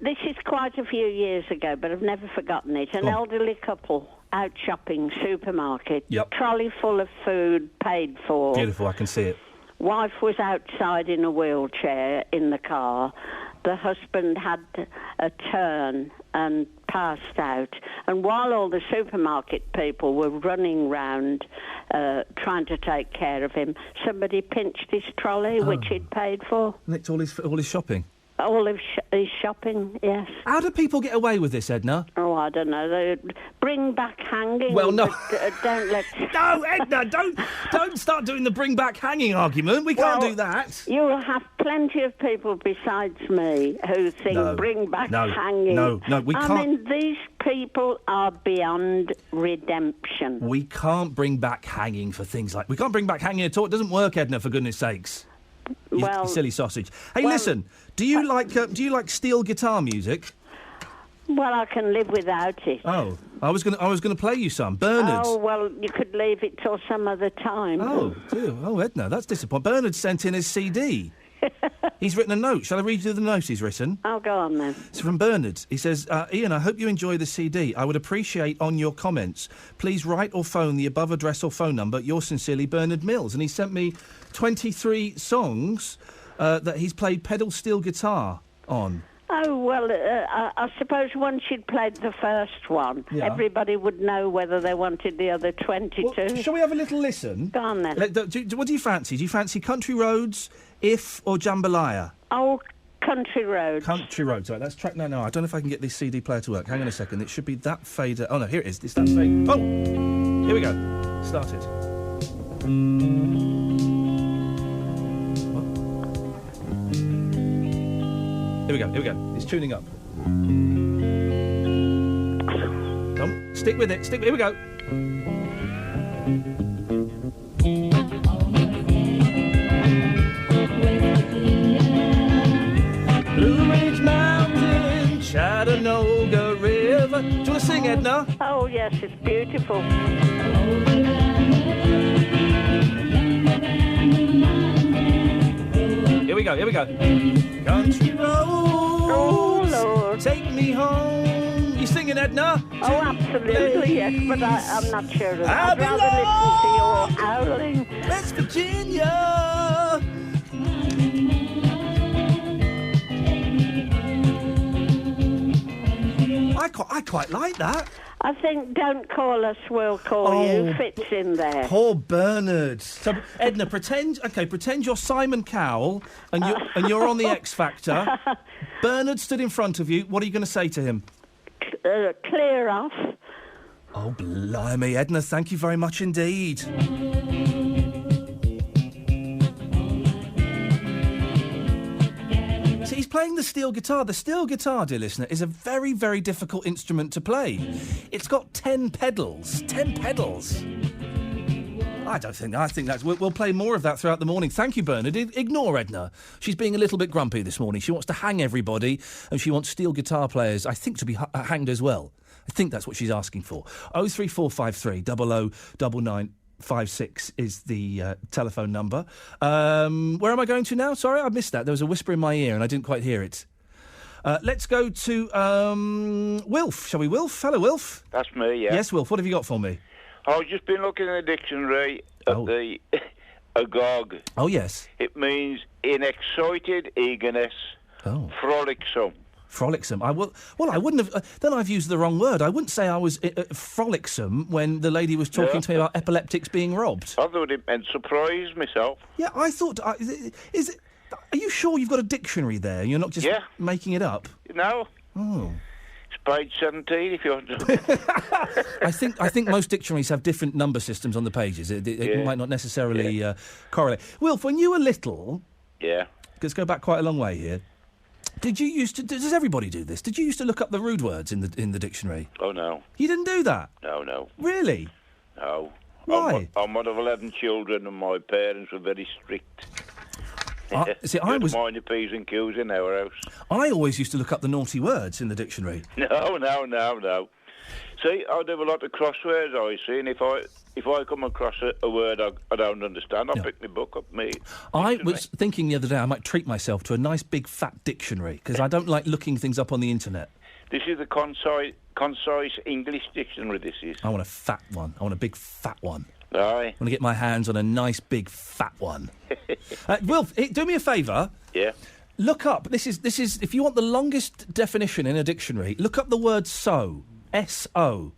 This is quite a few years ago, but I've never forgotten it. An elderly couple out shopping, supermarket, trolley full of food paid for. Beautiful, I can see it. Wife was outside in a wheelchair in the car. The husband had a turn and passed out. And while all the supermarket people were running round trying to take care of him, somebody pinched his trolley, which he'd paid for. Nicked all his shopping? All of his shopping, yes. How do people get away with this, Edna? Oh, I don't know. They bring back hanging. Well, no. Don't let... No, Edna, don't start doing the bring back hanging argument. We can't do that. You will have plenty of people besides me who think bring back hanging. No, we can't. I mean, these people are beyond redemption. We can't bring back hanging for things like... We can't bring back hanging at all. It doesn't work, Edna, for goodness sakes. You silly sausage. Hey, listen, do you like steel guitar music? Well, I can live without it. Oh, I was gonna play you some. Bernard. Oh, well, you could leave it till some other time. Oh, dear. Oh, Edna, that's disappointing. Bernard sent in his CD. He's written a note. Shall I read you the note he's written? Oh, go on then. It's from Bernard. He says, Iain, I hope you enjoy the CD. I would appreciate on your comments. Please write or phone the above address or phone number. Yours sincerely, Bernard Mills. And he sent me 23 songs that he's played pedal steel guitar on. Oh, well, I suppose once you'd played the first one, everybody would know whether they wanted the other 22. Well, shall we have a little listen? Go on then. What do you fancy? Do you fancy Country Roads, If or Jambalaya? Oh, Country Roads. Country Roads. Right, that's track... No, I don't know if I can get this CD player to work. Hang on a second. It should be that fader... Oh, no, here it is. It's that fade... Oh! Here we go. Started. What? Here we go. It's tuning up. Come, stick with it. Here we go. Blue Ridge Mountain, Chattanooga River. Do you want to sing, Edna? Oh, yes, it's beautiful. Here we go. Country roads, oh, Lord, take me home. You singing, Edna? Oh, absolutely, yes, but I'm not sure of that. I'd rather listen to your howling. West Virginia. I quite like that. I think Don't Call Us, We'll Call You fits in there. Poor Bernard. So, Edna, pretend you're Simon Cowell and you're on the X Factor. Bernard stood in front of you. What are you going to say to him? Clear off. Oh, blimey, Edna, thank you very much indeed. See, he's playing the steel guitar. The steel guitar, dear listener, is a very, very difficult instrument to play. It's got 10 pedals. 10 pedals. I think that's... We'll play more of that throughout the morning. Thank you, Bernard. Ignore Edna. She's being a little bit grumpy this morning. She wants to hang everybody, and she wants steel guitar players, I think, to be hanged as well. I think that's what she's asking for. 03453 009956 is the telephone number. Where am I going to now? Sorry, I missed that. There was a whisper in my ear, and I didn't quite hear it. Let's go to Wilf. Shall we, Wilf? Hello, Wilf. That's me, yeah. Yes, Wilf. What have you got for me? I've just been looking in the dictionary at the agog. Oh, yes. It means in excited eagerness, frolicsome. Frolicsome. I wouldn't have... then I've used the wrong word. I wouldn't say I was frolicsome when the lady was talking to me about epileptics being robbed. I thought it meant surprise myself. Yeah, I thought... is it... Are you sure you've got a dictionary there? You're not just making it up? No. Oh. It's page 17 if you want to... I think most dictionaries have different number systems on the pages. It might not necessarily correlate. Wilf, when you were little... Yeah. Let's go back quite a long way here. Did you used to... Does everybody do this? Did you used to look up the rude words in the dictionary? Oh, no. You didn't do that? No. Really? No. Why? I'm one of 11 children and my parents were very strict. I was... mind your P's and Q's in our house. I always used to look up the naughty words in the dictionary. No. See, I do a lot of crosswords, I see, and if I come across a word I don't understand, I'll pick my book up, I was thinking the other day I might treat myself to a nice big fat dictionary, because I don't like looking things up on the internet. This is the concise English dictionary, this is. I want a fat one. I want a big fat one. Aye. I want to get my hands on a nice big fat one. Wilf, do me a favour. Yeah. Look up, this is if you want the longest definition in a dictionary, look up the word so. S-O.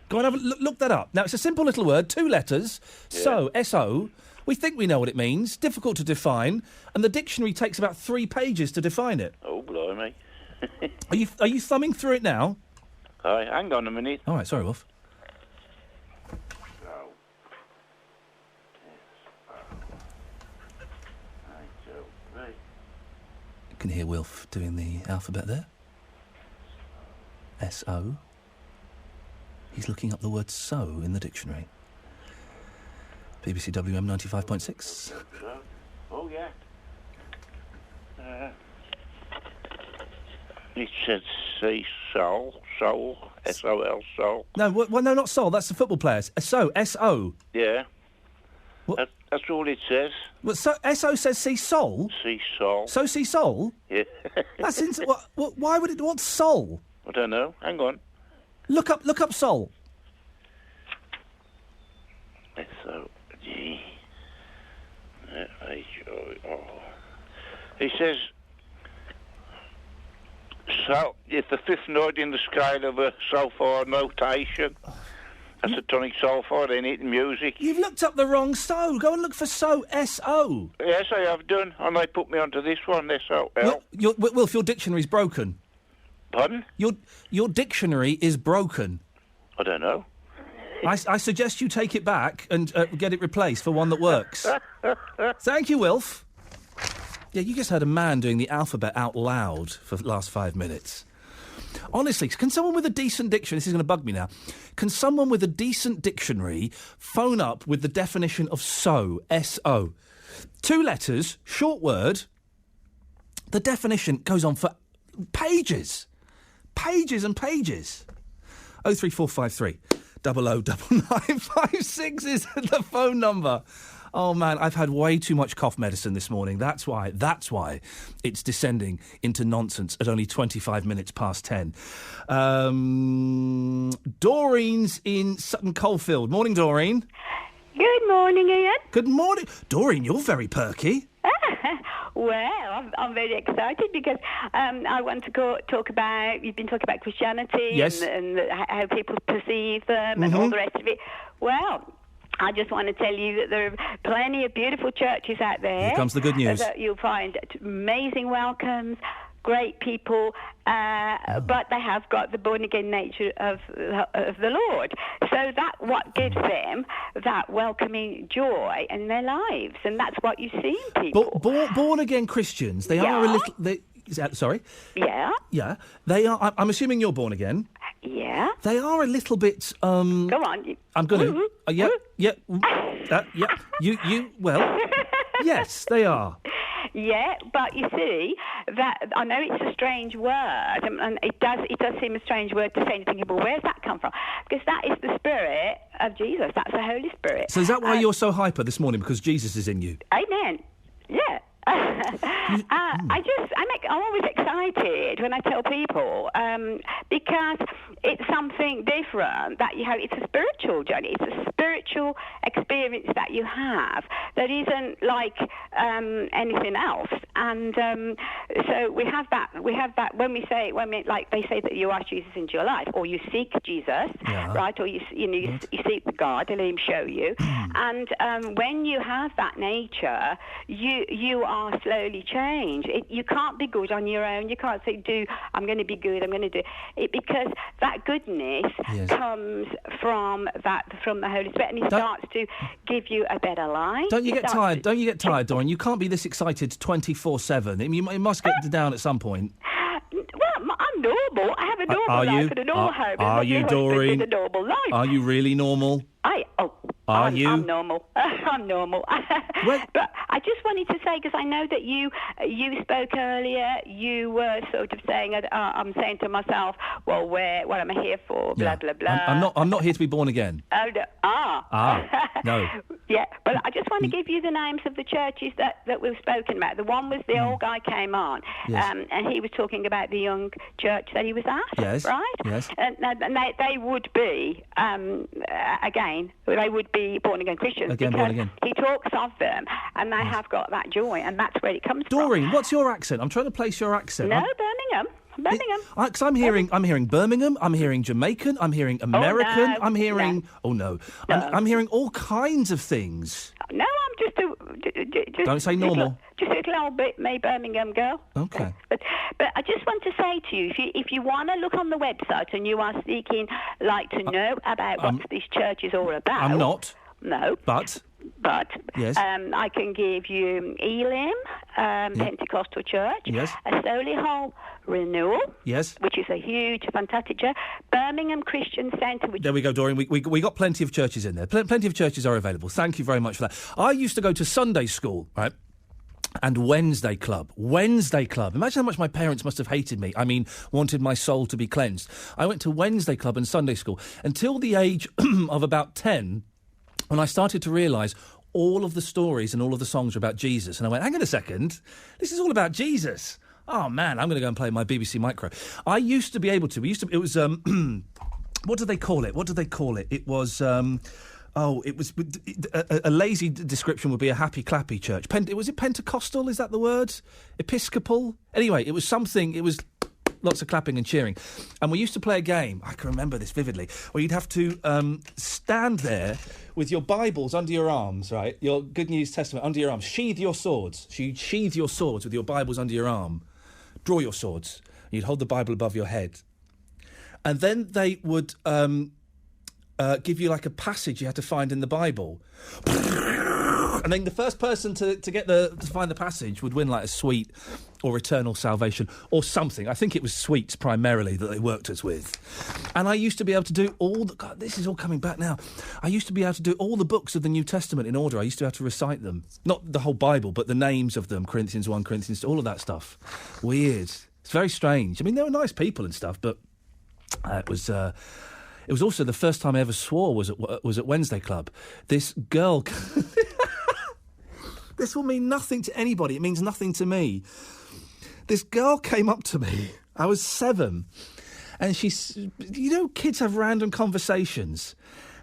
Go and have look that up. Now, it's a simple little word, 2 letters. Yeah. So, S-O. We think we know what it means. Difficult to define. And the dictionary takes about 3 pages to define it. Oh, blimey. Are you thumbing through it now? Aye, hang on a minute. All right, sorry, Wolf. You can hear Wilf doing the alphabet there. S-O. He's looking up the word so in the dictionary. BBC WM 95.6. Oh, yeah. It says see soul, S-O-L, soul. No, no, not soul. That's the football players. So, S-O. Yeah. That's all it says. Well, so S-O says see soul? See soul. So see soul? Yeah. That's why would it want soul? I don't know. Hang on. Look up soul. S-O-G. H-O-O. He says, so, it's the 5th note in the scale of a sulphur notation. That's a tonic sulphur in it in music. You've looked up the wrong so. Go and look for so, S-O. Yes, I have done. And they put me onto this one, S-O-L. Wilf, your dictionary's broken. Pardon? Your dictionary is broken. I don't know. I suggest you take it back and get it replaced for one that works. Thank you, Wilf. Yeah, you just heard a man doing the alphabet out loud for the last 5 minutes. Honestly, can someone with a decent dictionary... This is going to bug me now. Can someone with a decent dictionary phone up with the definition of so, S-O? 2 letters, short word. The definition goes on for pages. Pages and pages. 03453 009956 is the phone number. Oh, man, I've had way too much cough medicine this morning. That's why it's descending into nonsense at only 25 minutes past 10. Doreen's in Sutton Coldfield. Morning, Doreen. Good morning, Ian. Good morning. Doreen, you're very perky. Well, I'm very excited because I want to talk about... You've been talking about Christianity Yes. and how people perceive them and all the rest of it. Well... I just want to tell you that there are plenty of beautiful churches out there. Here comes the good news. That you'll find amazing welcomes, great people, but they have got the born-again nature of the Lord. So that's what gives them that welcoming joy in their lives, and that's what you see in people. Born-again Christians, they are a little... sorry? Yeah? Yeah. They are... I'm assuming you're born again. Yeah. They are a little bit... Go on. I'm going to... yeah. Yeah. Well... Yes, they are. Yeah, but you see, that I know it's a strange word, and it does seem a strange word to say anything about. Where's that come from? Because that is the Spirit of Jesus. That's the Holy Spirit. So is that why you're so hyper this morning? Because Jesus is in you? Amen. Yeah. I'm always excited when I tell people because it's something different that you have. It's a spiritual journey. It's a spiritual experience that you have that isn't like anything else. And so we have that. When they say that you ask Jesus into your life, or you seek Jesus, right? Or you seek God and let Him show you. And when you have that nature, you are slowly changed. You can't be good on your own. You can't say, I'm going to be good, I'm going to do it, because that goodness comes from the Holy Spirit, and He starts to give you a better life. Don't you get tired, Doreen? You can't be this excited 24/7. I mean, you must get down at some point. Well, I'm normal. I have a normal life and a normal home. Are you, Doreen? With a normal life. Are you really normal? I'm normal. I'm normal. But I just wanted to say, because I know that you spoke earlier, you were sort of saying, I'm saying to myself, well, what am I here for? Blah, blah, blah. I'm not here to be born again. Oh, no. No. Yeah, well, I just want to give you the names of the churches that we've spoken about. The one was the old guy came on, and he was talking about the young church that he was at, right? Yes. And they would be, they would be born-again Christians. Born-again. He talks of them, and they have got that joy, and that's where it comes from. Doreen, what's your accent? I'm trying to place your accent. No, Birmingham. Because I'm hearing Birmingham, I'm hearing Jamaican, I'm hearing American, I'm hearing... I'm hearing all kinds of things. No, I'm just Don't say normal. Just a little bit, me Birmingham girl. Okay. But I just want to say to you, if you want to look on the website and you are seeking, to know about what this church is all about... I'm not. No. But yes. I can give you Elim, Pentecostal Church, yes. a Solihull Renewal, yes, which is a huge, fantastic church, Birmingham Christian Centre. There we go, Doreen. We got plenty of churches in there. Plenty of churches are available. Thank you very much for that. I used to go to Sunday school, right? And Wednesday Club. Imagine how much my parents must have hated me. I mean, wanted my soul to be cleansed. I went to Wednesday Club and Sunday school until the age of about 10, when I started to realise all of the stories and all of the songs are about Jesus. And I went, hang on a second, this is all about Jesus. Oh, man, I'm going to go and play my BBC Micro. I used to be able to. It was, what do they call it? It was, a lazy description would be a happy clappy church. Was it Pentecostal? Is that the word? Episcopal? Anyway, it was something, it was... lots of clapping and cheering. And we used to play a game, I can remember this vividly, where you'd have to stand there with your Bibles under your arms, right? Your Good News Testament under your arms. Sheathe your swords. So you'd sheathe your swords with your Bibles under your arm. Draw your swords. And you'd hold the Bible above your head. And then they would give you like a passage you had to find in the Bible. And then the first person to find the passage would win like a sweet or eternal salvation or something. I think it was sweets primarily that they worked us with. And I used to be able to do all the... God, this is all coming back now. I used to be able to do all the books of the New Testament in order. I used to have to recite them. Not the whole Bible, but the names of them. Corinthians 1, Corinthians 2, all of that stuff. Weird. It's very strange. I mean, they were nice people and stuff, but it was also the first time I ever swore was at Wednesday Club. This girl... This will mean nothing to anybody. It means nothing to me. This girl came up to me. I was 7. And kids have random conversations.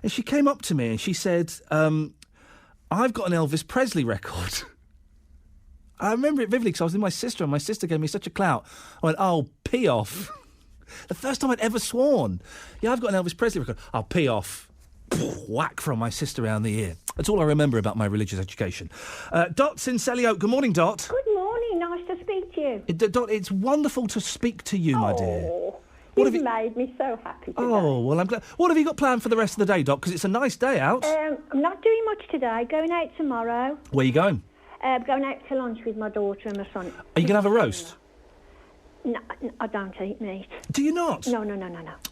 And she came up to me and she said, I've got an Elvis Presley record. I remember it vividly because I was with my sister and my sister gave me such a clout. I went, oh, pee off. The first time I'd ever sworn. Yeah, I've got an Elvis Presley record. I'll pee off. Whack from my sister around the ear. That's all I remember about my religious education. Dot's in Selly Oak. Good morning, Dot. Good morning. Nice to speak to you. Dot, it's wonderful to speak to you, my dear. You've made me so happy today. Oh, well, I'm glad. What have you got planned for the rest of the day, Dot? Because it's a nice day out. I'm not doing much today. Going out tomorrow. Where are you going? Going out to lunch with my daughter and my son. Are you going to have a roast? No, I don't eat meat. Do you not? No.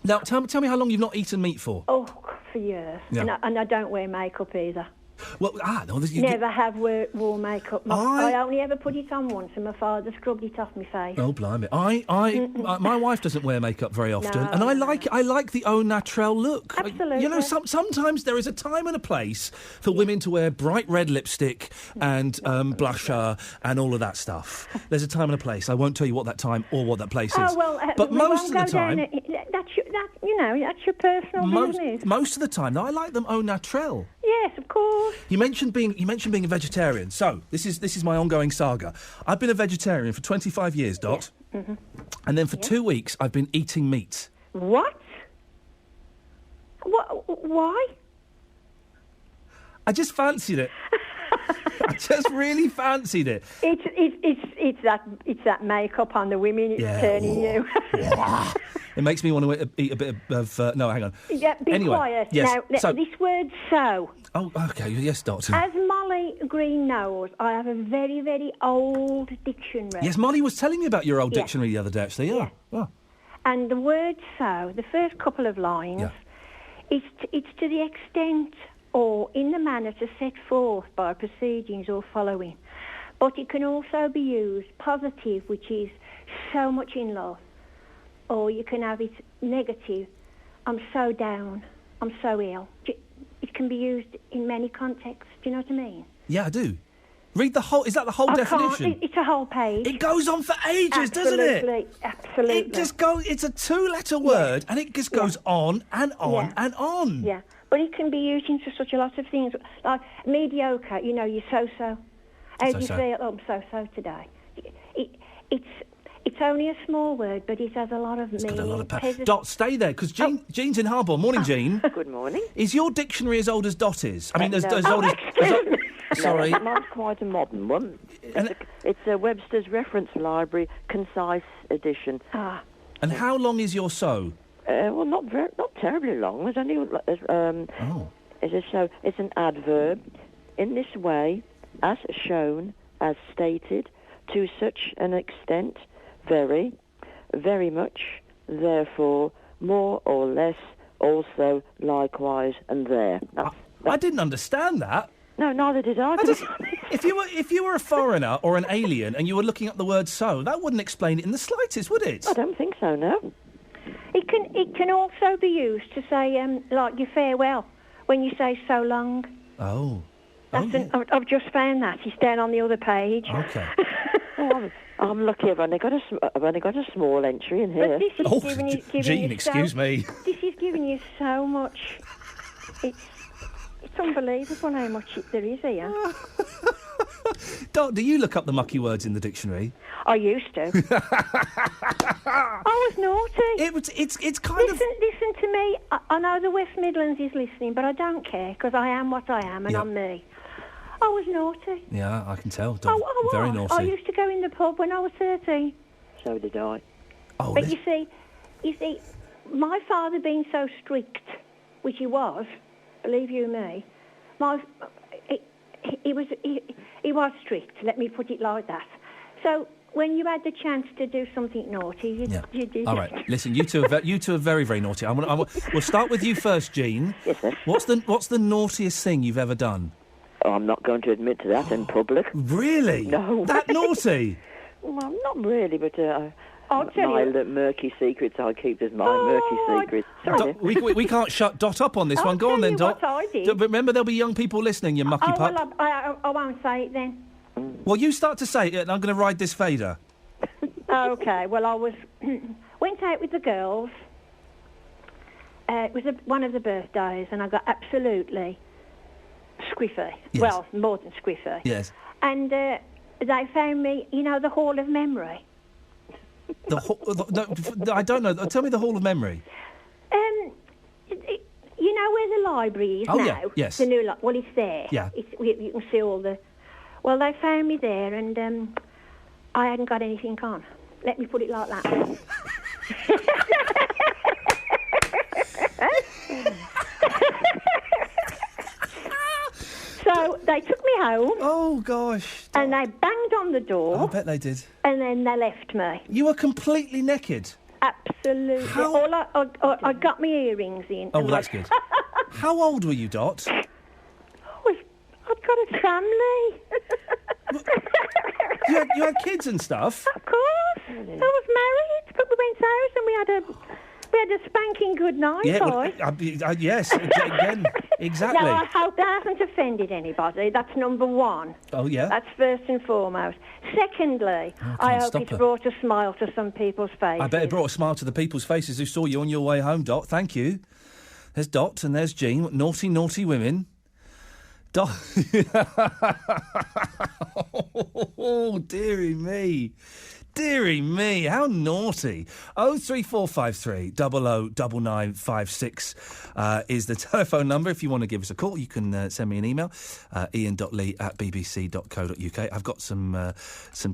Now, tell me how long you've not eaten meat for. Oh, for years. Yeah. And I don't wear makeup either. Well, no, Never have wore makeup. I only ever put it on once, and my father scrubbed it off my face. Oh, blimey! My wife doesn't wear makeup very often, and I like it. I like the au naturel look. Absolutely. You know, sometimes there is a time and a place for women to wear bright red lipstick and blusher and all of that stuff. There's a time and a place. I won't tell you what that time or what that place is. Oh well, but most of the time, that's your personal business. Most of the time, though, I like them au naturel. Yes, of course. You mentioned being a vegetarian. So this is my ongoing saga. I've been a vegetarian for 25 years, Dot. Yeah. Mm-hmm. And then for 2 weeks, I've been eating meat. What? Why? I just fancied it. I just really fancied it. It's that makeup on the women. It's turning you. It makes me want to eat a bit of... no, hang on. Yeah, be quiet. Yes. Now, this word "so." Oh, OK. Yes, Doctor. As Molly Green knows, I have a very, very old dictionary. Yes, Molly was telling me about your old dictionary the other day, actually. Yeah. Oh. And the word "so," the first couple of lines, it's to the extent or in the manner to set forth by proceedings or following. But it can also be used positive, which is so much in love. Or you can have it negative, I'm so down, I'm so ill. It can be used in many contexts, do you know what I mean? Yeah, I do. Read the whole... Is that the whole definition? It's a whole page. It goes on for ages, doesn't it? Absolutely. It just goes... It's a 2-letter word, and it just goes on and on and on. Yeah, but it can be used into such a lot of things. Like mediocre, you're so-so. How do you feel? Oh, I'm so-so today. It's only a small word, but it has a lot of meaning. Got a lot of Dot, stay there, because Jean's in Harbour. Morning, Jean. Good morning. Is your dictionary as old as Dot is? I mean, as old as... Sorry. No, mine's quite a modern one. It's a Webster's Reference Library Concise Edition. And how long is your so? Well, not terribly long. There's only... It's an adverb. In this way, as shown, as stated, to such an extent... Very, very much, therefore, more or less, also, likewise, and there. I didn't understand that. No, neither did I. If you were a foreigner or an alien and you were looking up the word "so," that wouldn't explain it in the slightest, would it? I don't think so. No. It can also be used to say like your farewell when you say "so long." Oh. I've just found that. It's down on the other page. Okay. I'm lucky. I've only got a small entry in here. But this is giving Jean, you excuse me. This is giving you so much. It's unbelievable how much there is here. Dot, do you look up the mucky words in the dictionary? I used to. I was naughty. It's kind of... Listen to me. I know the West Midlands is listening, but I don't care because I am what I am and I'm me. I was naughty. Yeah, I can tell, Dot. Very naughty. I used to go in the pub when I was 13. So did I. Oh, but you see, my father being so strict, which he was, believe you me, he was strict. Let me put it like that. So when you had the chance to do something naughty, you did. All right, listen, you two are very, very naughty. We'll start with you first, Jean. Yes, sir. What's the naughtiest thing you've ever done? Oh, I'm not going to admit to that in public. Really? No. That naughty? Well, not really, but I'll tell you. Murky secrets I keep as my murky secrets. Sorry. We can't shut Dot up on this one. Go on then, Dot. What I did. Remember, there'll be young people listening, you mucky pup. Well, I won't say it then. Well, you start to say it, and I'm going to ride this fader. Okay, well, I went out with the girls. It was one of the birthdays, and I got absolutely squiffy. Yes. Well, more than squiffy. Yes. And they found me, the Hall of Memory. No, I don't know. Tell me the Hall of Memory. You know where the library is now? Yeah, yes. The new well, it's there. Yeah. You can see all the... Well, they found me there, and I hadn't got anything on. Let me put it like that. So they took me home. Oh, gosh. And they banged on the door. I bet they did. And then they left me. You were completely naked? Absolutely. How... I got my earrings in. Oh, well, that's good. How old were you, Dot? I'd got a family. You had kids and stuff? Of course. I was married, but we went out and we had a spanking good night. Yeah, well, yes, again, exactly. Now, I hope that hasn't offended anybody. That's number one. Oh, yeah? That's first and foremost. Secondly, I hope it's brought a smile to some people's faces. I bet it brought a smile to the people's faces who saw you on your way home, Dot. Thank you. There's Dot and there's Jean. Naughty, naughty women. Dot. Oh, dearie me. Dearie me, how naughty. 03453 009956 is the telephone number. If you want to give us a call, you can send me an email, ian.lee@bbc.co.uk. I've got some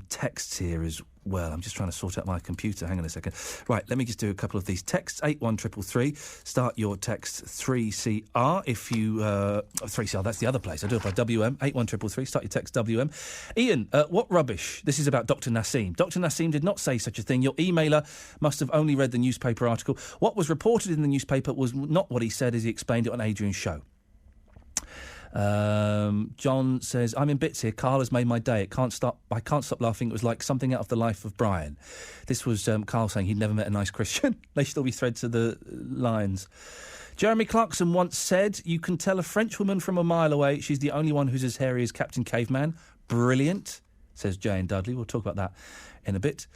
texts here as well. I'm just trying to sort out my computer. Hang on a second. Right, let me just do a couple of these texts. 81333. Start your text 3CR. If you... 3CR, that's the other place. I do it by WM. 81333. Start your text WM. Ian, what rubbish? This is about Dr. Nassim. Dr. Nassim did not say such a thing. Your emailer must have only read the newspaper article. What was reported in the newspaper was not what he said as he explained it on Adrian's show. John says, I'm in bits here. Carl has made my day. I can't stop laughing. It was like something out of the life of Brian. This was Carl saying he'd never met a nice Christian. They should all be thread to the lines. Jeremy Clarkson once said, you can tell a French woman from a mile away. She's the only one who's as hairy as Captain Caveman. Brilliant, says Jane Dudley. We'll talk about that in a bit.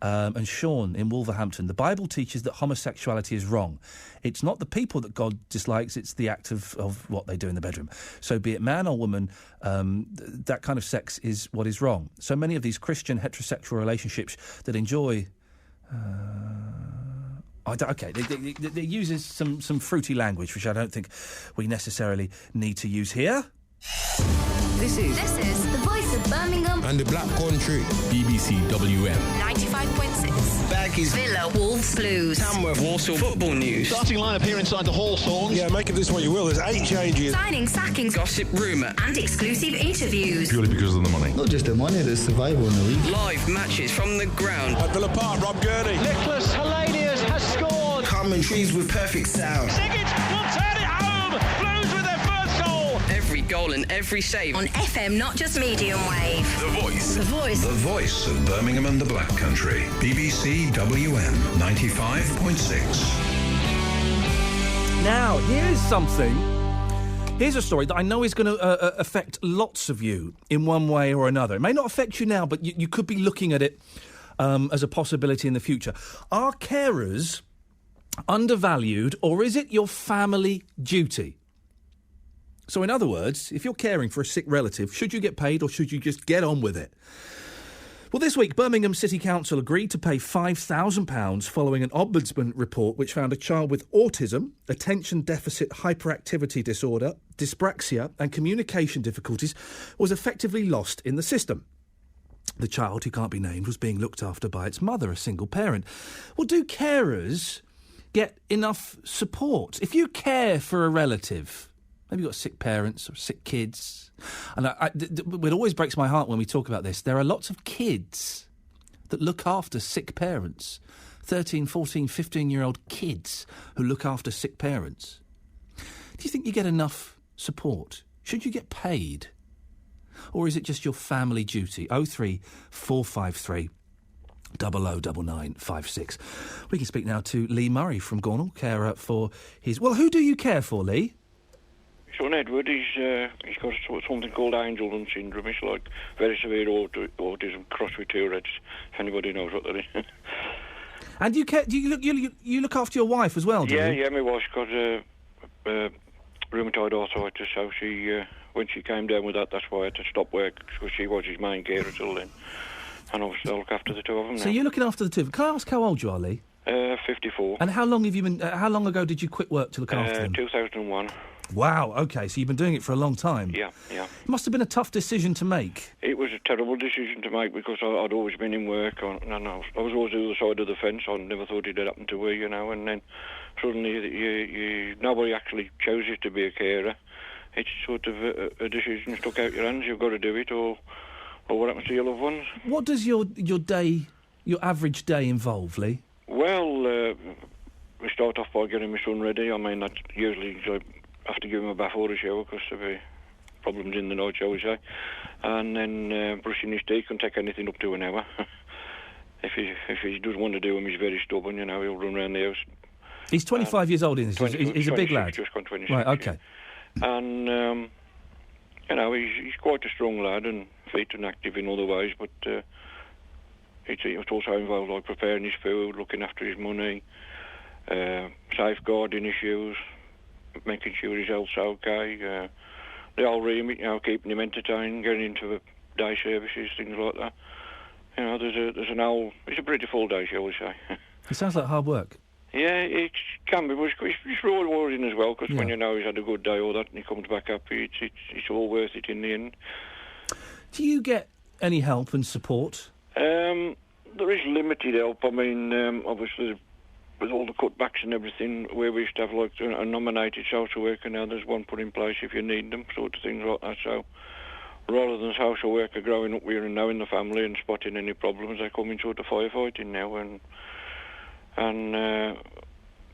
And Sean in Wolverhampton. The Bible teaches that homosexuality is wrong. It's not the people that God dislikes, it's the act of what they do in the bedroom. So be it man or woman, that kind of sex is what is wrong. So many of these Christian heterosexual relationships that enjoy... They uses some fruity language, which I don't think we necessarily need to use here. This is the voice of Birmingham and the Black Country. BBC WM 95.6. Back is Villa Wolves Blues. Tamworth Walsall football news. Starting lineup here inside the Hawthorns. Yeah, make of this what you will. There's 8 changes. Signing, sackings, gossip, rumour, and exclusive interviews. Purely because of the money. Not just the money, there's survival in the league. Live matches from the ground. At Villa Park, Rob Gurney. Nicholas Hellenius has scored. Commentaries with perfect sound. Siggett will turn it home. Blues with their first goal. Every goal and every save. On FM, not just medium wave. The Voice. The Voice. The voice of Birmingham and the Black Country. BBC WM 95.6. Now, here's something. Here's a story that I know is going to affect lots of you in one way or another. It may not affect you now, but you could be looking at it as a possibility in the future. Are carers undervalued, or is it your family duty? So, in other words, if you're caring for a sick relative, should you get paid or should you just get on with it? Well, this week, Birmingham City Council agreed to pay £5,000 following an ombudsman report which found a child with autism, attention deficit hyperactivity disorder, dyspraxia and communication difficulties was effectively lost in the system. The child, who can't be named, was being looked after by its mother, a single parent. Well, do carers get enough support? If you care for a relative, Maybe you've got sick parents or sick kids. And it always breaks my heart when we talk about this. There are lots of kids that look after sick parents. 13, 14, 15-year-old kids who look after sick parents. Do you think you get enough support? Should you get paid? Or is it just your family duty? 03453 009956. We can speak now to Lee Murray from Gornal, carer for his... Well, who do you care for, Lee? Son Edward, he's got something called Angelman syndrome. It's like very severe autism crossed with Tourette's, if anybody knows what that is. And do you care? Do you look after your wife as well? Do you? Yeah. My wife's got rheumatoid arthritis, so she when she came down with that, that's why I had to stop work, because she was his main carer till then, and obviously I look after the two of them now. So you're looking after the two. Can I ask how old you are, Lee? 54. And how long have you been? How long ago did you quit work to look after them? 2001. Wow. Okay, so you've been doing it for a long time. Yeah. It must have been a tough decision to make. It was a terrible decision to make because I'd always been in work. I was always the other side of the fence. I never thought it'd happen to me, and then suddenly nobody actually chooses to be a carer. It's sort of a decision stuck out your hands. You've got to do it, or what happens to your loved ones? What does your average day involve, Lee? Well, we start off by getting my son ready. I mean, that's usually I have to give him a bath or a shower because there be problems in the night, shall we say. And then brushing his teeth can take anything up to an hour. If he doesn't want to do them, he's very stubborn, he'll run around the house. He's 25 years old, isn't he? He's a big lad. Just gone 26. Right, okay. And, he's quite a strong lad and fit and active in other ways, but it's also involved like preparing his food, looking after his money, safeguarding issues, making sure his health's okay, the whole remit, keeping him entertained, getting into day services, things like that. It's a pretty full day, shall we say. It sounds like hard work. Yeah, it can be, but it's rewarding as well, because when you know he's had a good day or that and he comes back happy, it's all worth it in the end. Do you get any help and support? There is limited help. I mean, obviously, with all the cutbacks and everything, where we used to have like a nominated social worker, now there's one put in place if you need them, sort of things like that. So rather than social worker growing up here and knowing the family and spotting any problems, they come in sort of firefighting now, and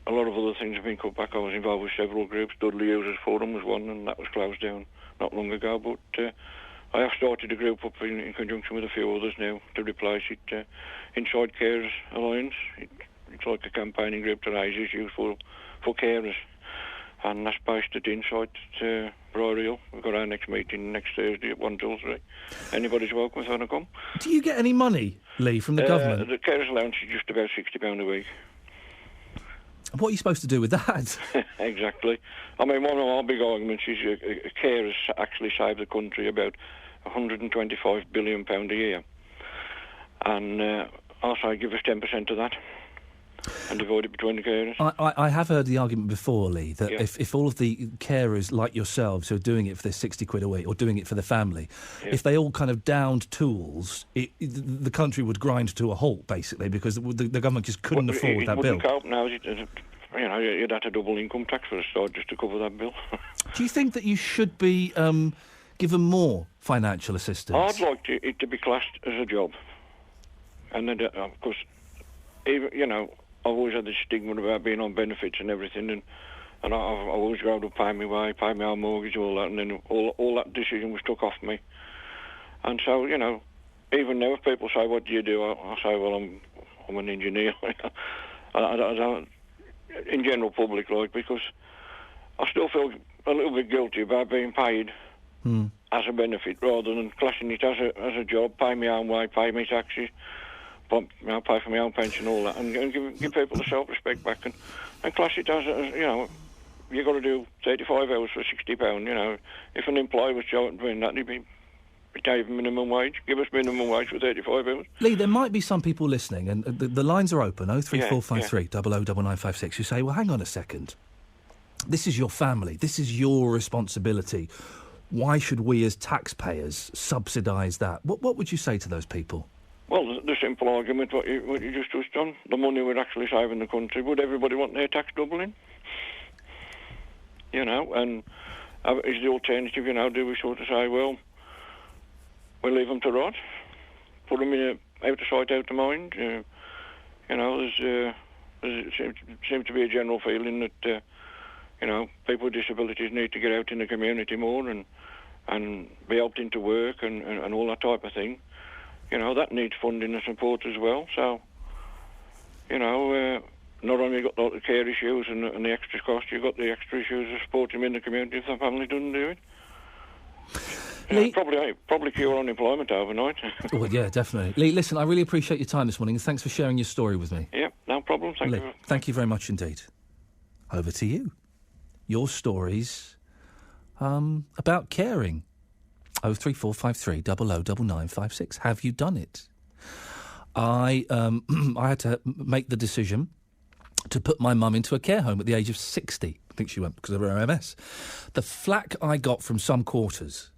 a lot of other things have been cut back. I was involved with several groups. Dudley Users Forum was one, and that was closed down not long ago, but I have started a group up in conjunction with a few others now to replace it, Inside Carers Alliance. It's like a campaigning group to raise issues for carers, and that's based at Insight Priory Hill. We've got our next meeting next Thursday at 1 till 3. Anybody's welcome if they want to come. Do you get any money, Lee, from the government? The carers allowance is just about £60 a week. What are you supposed to do with that? Exactly. I mean, one of our big arguments is carers actually save the country about £125 billion a year. And I say give us 10% of that and divide it between the carers. I have heard the argument before, Lee, that if all of the carers like yourselves who are doing it for their 60 quid a week or doing it for the family, if they all kind of downed tools, the country would grind to a halt, basically, because the government just couldn't afford that bill. It wouldn't cope now. You'd have to double income tax for a start just to cover that bill. Do you think that you should be given more financial assistance? I'd like it to be classed as a job. And then, of course, even, I've always had this stigma about being on benefits and everything, and I've always grown up paying my way, paying my own mortgage, all that, and then all that decision was took off me. And so, even now if people say, what do you do? I say, well, I'm an engineer. I don't, in general public, because I still feel a little bit guilty about being paid as a benefit rather than classing it as a job, pay my own way, pay my taxes, pay for my own pension, all that, and give people the self-respect back and class it as you've got to do 35 hours for £60. If an employer was doing that, he'd be gave minimum wage. Give us minimum wage for 35 hours. Lee, there might be some people listening, and the lines are open, 03453 009956, who say, well, hang on a second. This is your family. This is your responsibility. Why should we as taxpayers subsidise that? What would you say to those people? Well, the simple argument, what you just touched on, the money we're actually saving the country, would everybody want their tax doubling? And is the alternative, do we sort of say, well, we'll leave them to rot, put them in out of sight, out of mind. There seems to be a general feeling that, people with disabilities need to get out in the community more and be helped into work and all that type of thing. That needs funding and support as well. So, not only got the care issues and the extra cost, you've got the extra issues of supporting them in the community if the family doesn't do it. Lee, probably cure unemployment overnight. Oh, yeah, definitely. Lee, listen, I really appreciate your time this morning, and thanks for sharing your story with me. Yeah, no problem. Lee, thank you very much indeed. Over to you. Your stories about caring. 03453 009956. Have you done it? I had to make the decision to put my mum into a care home at the age of 60. I think she went because of her MS. The flack I got from some quarters.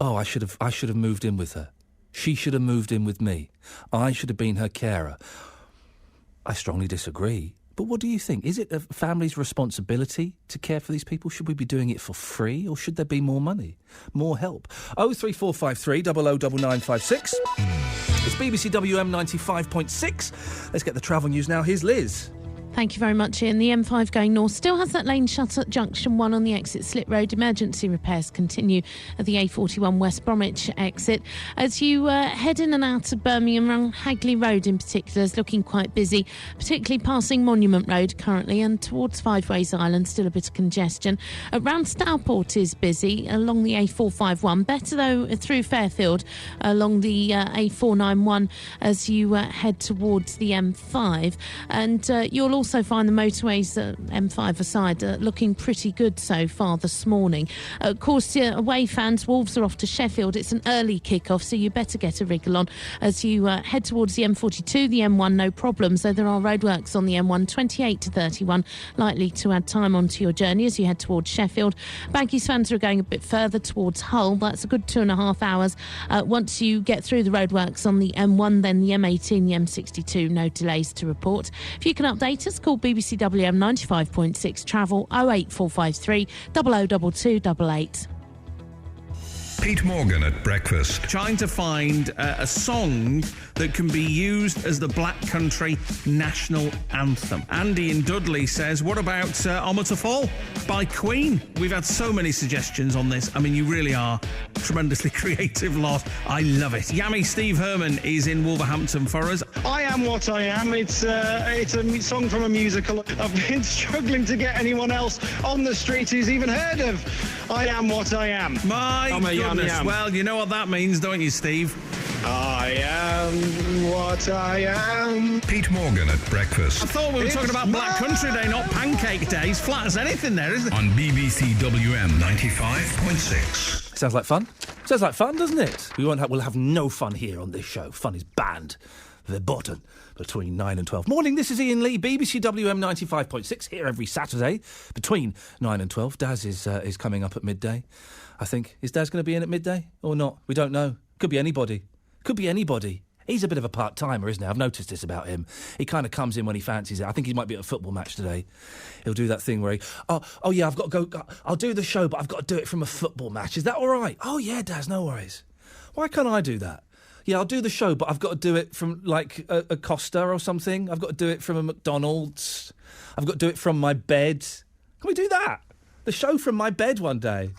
Oh, I should have moved in with her. She should have moved in with me. I should have been her carer. I strongly disagree. But what do you think? Is it a family's responsibility to care for these people? Should we be doing it for free, or should there be more money, more help? 03453 009956. It's BBC WM 95.6. Let's get the travel news now. Here's Liz. Thank you very much, Ian. The M5 going north still has that lane shut at junction 1 on the exit Slit Road. Emergency repairs continue at the A41 West Bromwich exit. As you head in and out of Birmingham, around Hagley Road in particular is looking quite busy, particularly passing Monument Road currently, and towards Five Ways Island still a bit of congestion. Around Stourport is busy along the A451. Better though through Fairfield along the A491 as you head towards the M5. And you'll also find the motorways M5 aside looking pretty good so far this morning. Of course, away fans, Wolves are off to Sheffield. It's an early kick-off, so you better get a wriggle on as you head towards the M42, the M1, no problems, though there are roadworks on the M1, 28 to 31, likely to add time onto your journey as you head towards Sheffield. Baggies fans are going a bit further towards Hull. That's a good 2.5 hours. Once you get through the roadworks on the M1, then the M18, the M62, no delays to report. If you can update us, call BBC WM 95.6 travel 08453 002288. Pete Morgan at breakfast. Trying to find a song that can be used as the Black Country national anthem. Andy in Dudley says, what about Alma to Fall by Queen? We've had so many suggestions on this. I mean, you really are tremendously creative lot. I love it. Yummy Steve Herman is in Wolverhampton for us. I Am What I Am. It's a song from a musical. I've been struggling to get anyone else on the street who's even heard of I Am What I Am. My goodness. Well, you know what that means, don't you, Steve? I am what I am. Pete Morgan at breakfast. I thought we were talking about Black Country Day, not Pancake Day. It's flat as anything there, isn't it? On BBC WM 95.6. Sounds like fun. Sounds like fun, doesn't it? We'll have no fun here on this show. Fun is banned. Verboten. Between 9 and 12. Morning, this is Ian Lee, BBC WM 95.6, here every Saturday between 9 and 12. Daz is coming up at midday, I think. Is Daz going to be in at midday or not? We don't know. Could be anybody. Could be anybody. He's a bit of a part-timer, isn't he? I've noticed this about him. He kind of comes in when he fancies it. I think he might be at a football match today. He'll do that thing where oh yeah, I've got to go. I'll do the show, but I've got to do it from a football match. Is that all right? Oh, yeah, Daz, no worries. Why can't I do that? Yeah, I'll do the show, but I've got to do it from, like, a Costa or something. I've got to do it from a McDonald's. I've got to do it from my bed. Can we do that? The show from my bed one day.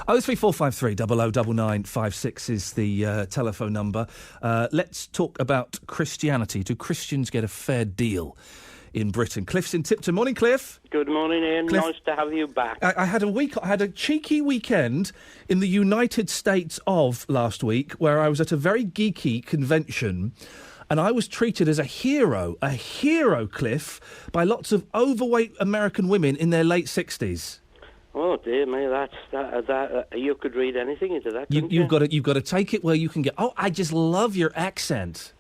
03453 009956 is the telephone number. Let's talk about Christianity. Do Christians get a fair deal in Britain? Cliff's in Tipton. Morning, Cliff. Good morning, Ian. Cliff, nice to have you back. I had a cheeky weekend in the United States of last week where I was at a very geeky convention and I was treated as a hero, Cliff, by lots of overweight American women in their late 60s. Oh dear me, that you could read anything into that. You've got to take it where you can get. Oh, I just love your accent.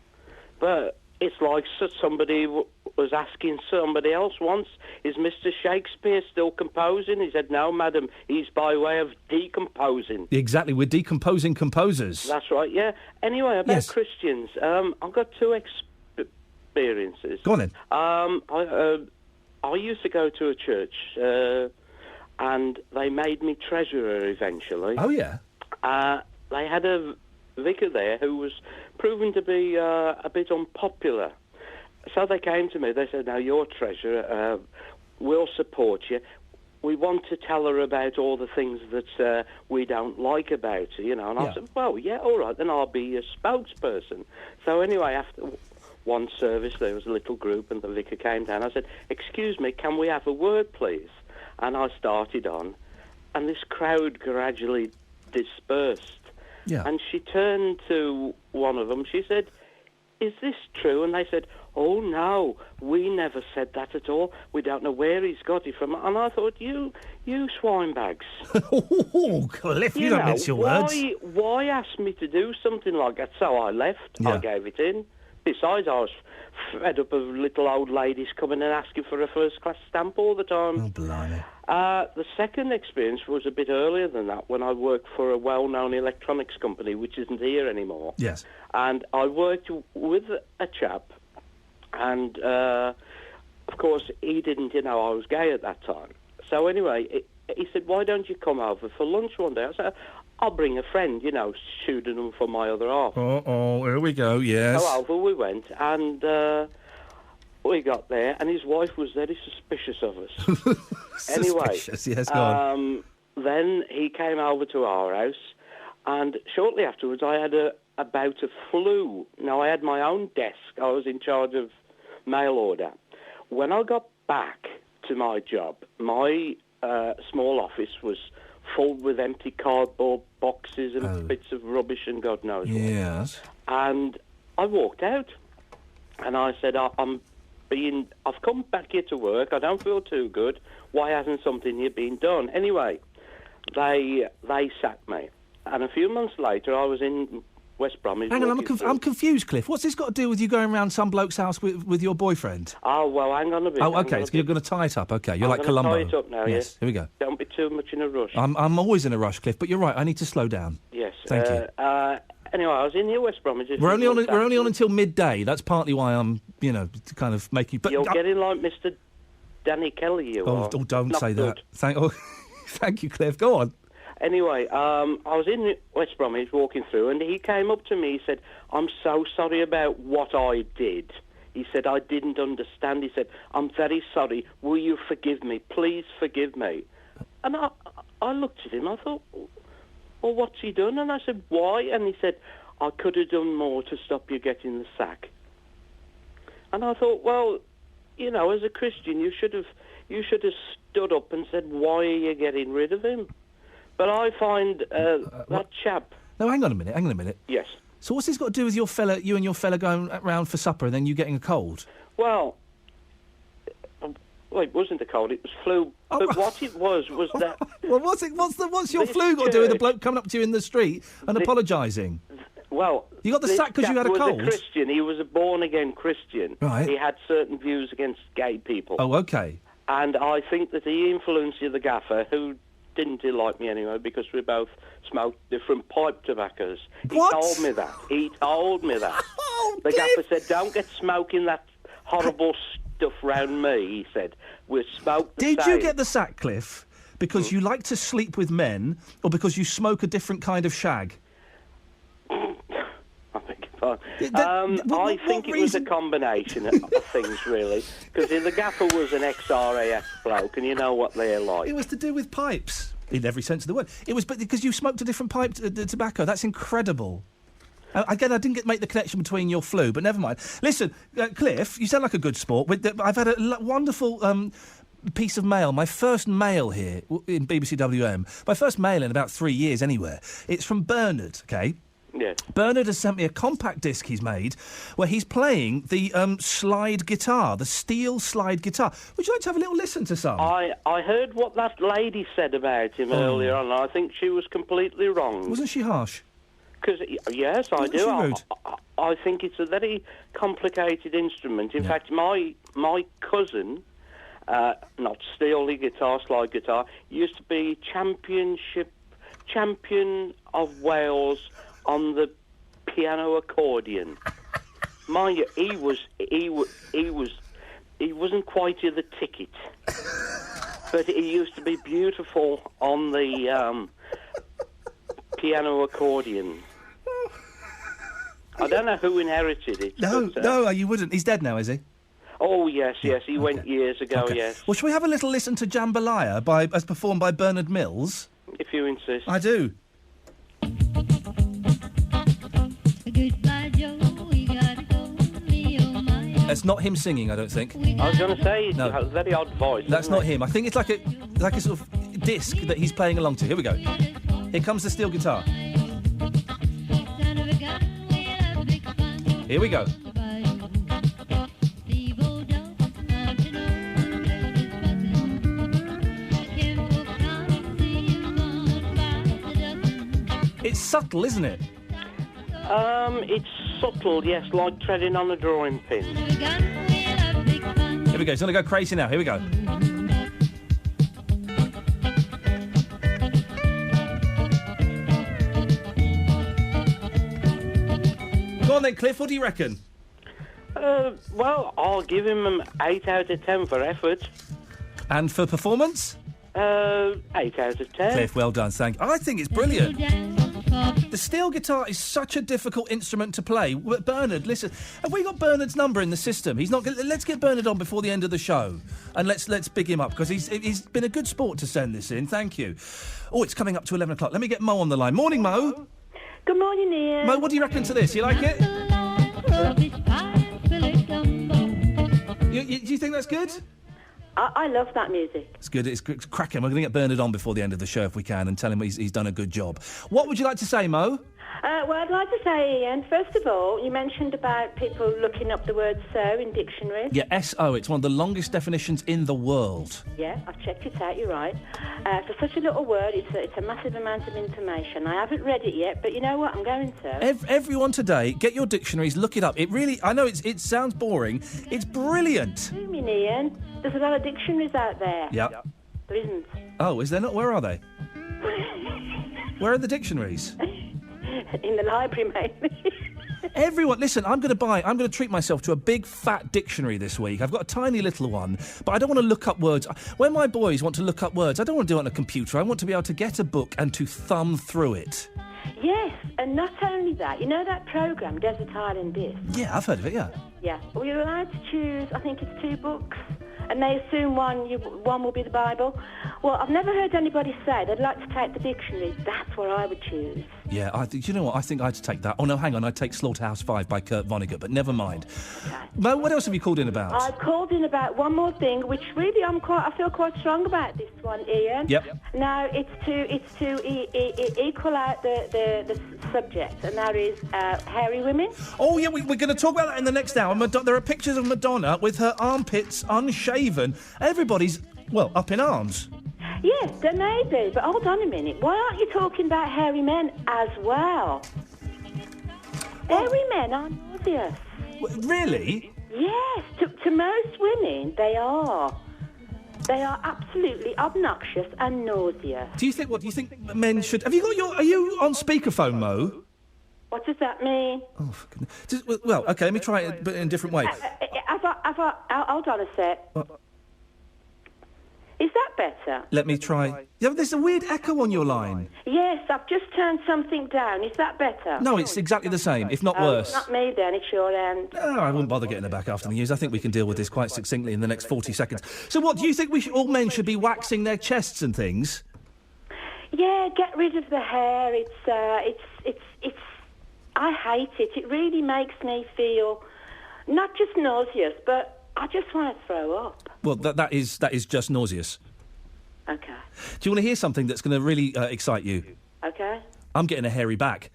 But it's like somebody was asking somebody else once, is Mr. Shakespeare still composing? He said, no, madam, he's by way of decomposing. Exactly, we're decomposing composers. That's right, yeah. Anyway, about Christians, I've got two experiences. Go on then. I used to go to a church, and they made me treasurer eventually. Oh, yeah? They had a vicar there who was proven to be a bit unpopular. So they came to me, they said, now you're treasurer, we'll support you. We want to tell her about all the things that we don't like about her, you know. And I said, well, yeah, all right, then I'll be a spokesperson. So anyway, after one service, there was a little group and the vicar came down. I said, excuse me, can we have a word, please? And I started on, and this crowd gradually dispersed. Yeah. And she turned to one of them. She said, is this true? And they said, oh, no, we never said that at all. We don't know where he's got it from. And I thought, you swinebags. Oh, Cliff, you don't mince your words. Why ask me to do something like that? So I left. Yeah. I gave it in. Besides, I was fed up of little old ladies coming and asking for a first-class stamp all the time. Oh, blimey. The second experience was a bit earlier than that, when I worked for a well-known electronics company, which isn't here anymore. Yes. And I worked with a chap, and, of course, he didn't know I was gay at that time. So anyway, he said, why don't you come over for lunch one day? I said, I'll bring a friend, you know, pseudonym for my other half. Oh, here we go, yes. So over we went, and we got there, and his wife was very suspicious of us. Suspicious, yes, go on. Then he came over to our house, and shortly afterwards I had a bout of flu. Now, I had my own desk. I was in charge of mail order. When I got back to my job, my small office was full with empty cardboard boxes and bits of rubbish and God knows what. Yes. And I walked out, and I said, I've come back here to work. I don't feel too good. Why hasn't something here been done? Anyway, they sacked me. And a few months later, I was in West Bromwich. Hang on, I'm confused, Cliff. What's this got to do with you going around some bloke's house with your boyfriend? Oh, well, hang on a bit. Oh, OK, so you're going to tie it up. OK, you're like Columbo. Tie it up now, yes. Here we go. Don't be too much in a rush. I'm always in a rush, Cliff, but you're right. I need to slow down. Yes. Thank you. Anyway, I was in here, West Bromwich. We're only on until midday. That's partly why I'm, to kind of make you... But you're getting like Mr. Danny Kelly, you are. Oh, don't Not say good. that. Thank you, Cliff. Go on. Anyway, I was in West Bromwich walking through, and he came up to me. He said, I'm so sorry about what I did. He said, I didn't understand. He said, I'm very sorry. Will you forgive me? Please forgive me. And I looked at him. I thought, well, what's he done? And I said, why? And he said, I could have done more to stop you getting the sack. And I thought, well, as a Christian, you should have stood up and said, why are you getting rid of him? But I find that chap... No, hang on a minute. Yes. So what's this got to do with you and your fella going round for supper and then you getting a cold? Well, it wasn't a cold, it was flu. Oh, but what it was that... Well, what's your flu got to do with the bloke coming up to you in the street and apologising? Well... You got the sack because you had a cold? He was a Christian. He was a born-again Christian. Right. He had certain views against gay people. Oh, OK. And I think that he influenced the gaffer, who didn't like me anyway, because we both smoked different pipe tobaccos. What? He told me that. Oh, the gaffer said, don't get smoking that horrible stuff round me, he said. We'll smoke the Did same. you get the sack, Cliff, because you like to sleep with men or because you smoke a different kind of shag? I think it was a combination of things, really, because the gaffer was an ex-RAF bloke, and you know what they're like. It was to do with pipes, in every sense of the word. It was because you smoked a different pipe tobacco. That's incredible. Again, I didn't make the connection between your flu, but never mind. Listen, Cliff, you sound like a good sport. I've had a wonderful... piece of mail, my first mail here in BBC WM, my first mail in about 3 years anywhere. It's from Bernard, OK? Yes. Bernard has sent me a compact disc he's made where he's playing the slide guitar, the steel slide guitar. Would you like to have a little listen to some? I heard what that lady said about him earlier on. I think she was completely wrong. Wasn't she harsh? Because, yes, I do. She rude? I think it's a very complicated instrument. In fact, my cousin... not steel guitar, slide guitar, used to be champion of Wales on the piano accordion. Mind you, he wasn't quite the ticket. but it used to be beautiful on the piano accordion. I don't know who inherited it. No, you wouldn't. He's dead now, is he? Oh, yes. He went years ago, yes. Well, shall we have a little listen to Jambalaya as performed by Bernard Mills? If you insist. I do. Goodbye, Joe, we gotta go, me, oh my. It's not him singing, I don't think. I was going to say, he has a very odd voice. That's not him. I think it's like a sort of disc that he's playing along to. Here we go. Here comes the steel guitar. Here we go. It's subtle, isn't it? It's subtle, yes, like treading on a drawing pin. Here we go. It's going to go crazy now. Here we go. Go on then, Cliff. What do you reckon? Well, I'll give him an 8 out of 10 for effort. And for performance? 8 out of 10. Cliff, well done. Thank you. I think it's brilliant. The steel guitar is such a difficult instrument to play. Bernard, listen, have we got Bernard's number in the system? He's not. Let's get Bernard on before the end of the show, and let's big him up because he's been a good sport to send this in. Thank you. Oh, it's coming up to 11 o'clock. Let me get Mo on the line. Morning, Mo. Good morning, Ian. Mo, what do you reckon to this? You like it? Do you think that's good? I love that music. It's good. It's cracking. We're going to get Bernard on before the end of the show if we can and tell him he's done a good job. What would you like to say, Mo? Well, I'd like to say, Ian, first of all, you mentioned about people looking up the word so in dictionaries. Yeah, S-O. It's one of the longest definitions in the world. Yeah, I've checked it out, you're right. For such a little word, it's a massive amount of information. I haven't read it yet, but you know what? I'm going to. Everyone today, get your dictionaries, look it up. It really, I know it sounds boring. It's brilliant. You mean, Ian? There's a lot of dictionaries out there. Yeah. There isn't. Oh, is there not? Where are they? Where are the dictionaries? In the library, maybe. Everyone, listen, I'm going to treat myself to a big fat dictionary this week. I've got a tiny little one, but I don't want to look up words. When my boys want to look up words, I don't want to do it on a computer. I want to be able to get a book and to thumb through it. Yes, and not only that, you know that programme, Desert Island Disc? Yeah, I've heard of it, yeah. Yeah, well, you're allowed to choose, I think it's 2 books, and they assume one will be the Bible. Well, I've never heard anybody say they'd like to take the dictionary. That's what I would choose. Yeah, you know what? I think I'd take that. Oh, no, hang on. I'd take Slaughterhouse-Five by Kurt Vonnegut, but never mind. Okay. Mo, what else have you called in about? I've called in about one more thing, which really I feel quite strong about this one, Ian. Yep. Now, it's to equal out the subject, and that is hairy women. Oh, yeah, we're going to talk about that in the next hour. There are pictures of Madonna with her armpits unshaven. Everybody's, well, up in arms. Yes, there may be, but hold on a minute. Why aren't you talking about hairy men as well? Hairy men are nauseous. Really? Yes, to most women, they are. They are absolutely obnoxious and nauseous. Do you think men should... Are you on speakerphone, Mo? What does that mean? Oh, for goodness. Well, OK, let me try it, but in a different way. Hold on a sec. Is that better? Let me try... Yeah, there's a weird echo on your line. Yes, I've just turned something down. Is that better? No, it's exactly the same, if not worse. Not me then, it's your end. No, I wouldn't bother getting her back after the news. I think we can deal with this quite succinctly in the next 40 seconds. So what, do you think all men should be waxing their chests and things? Yeah, get rid of the hair. It's I hate it. It really makes me feel not just nauseous, but I just want to throw up. Well, that is just nauseous. Okay. Do you want to hear something that's going to really excite you? Okay. I'm getting a hairy back.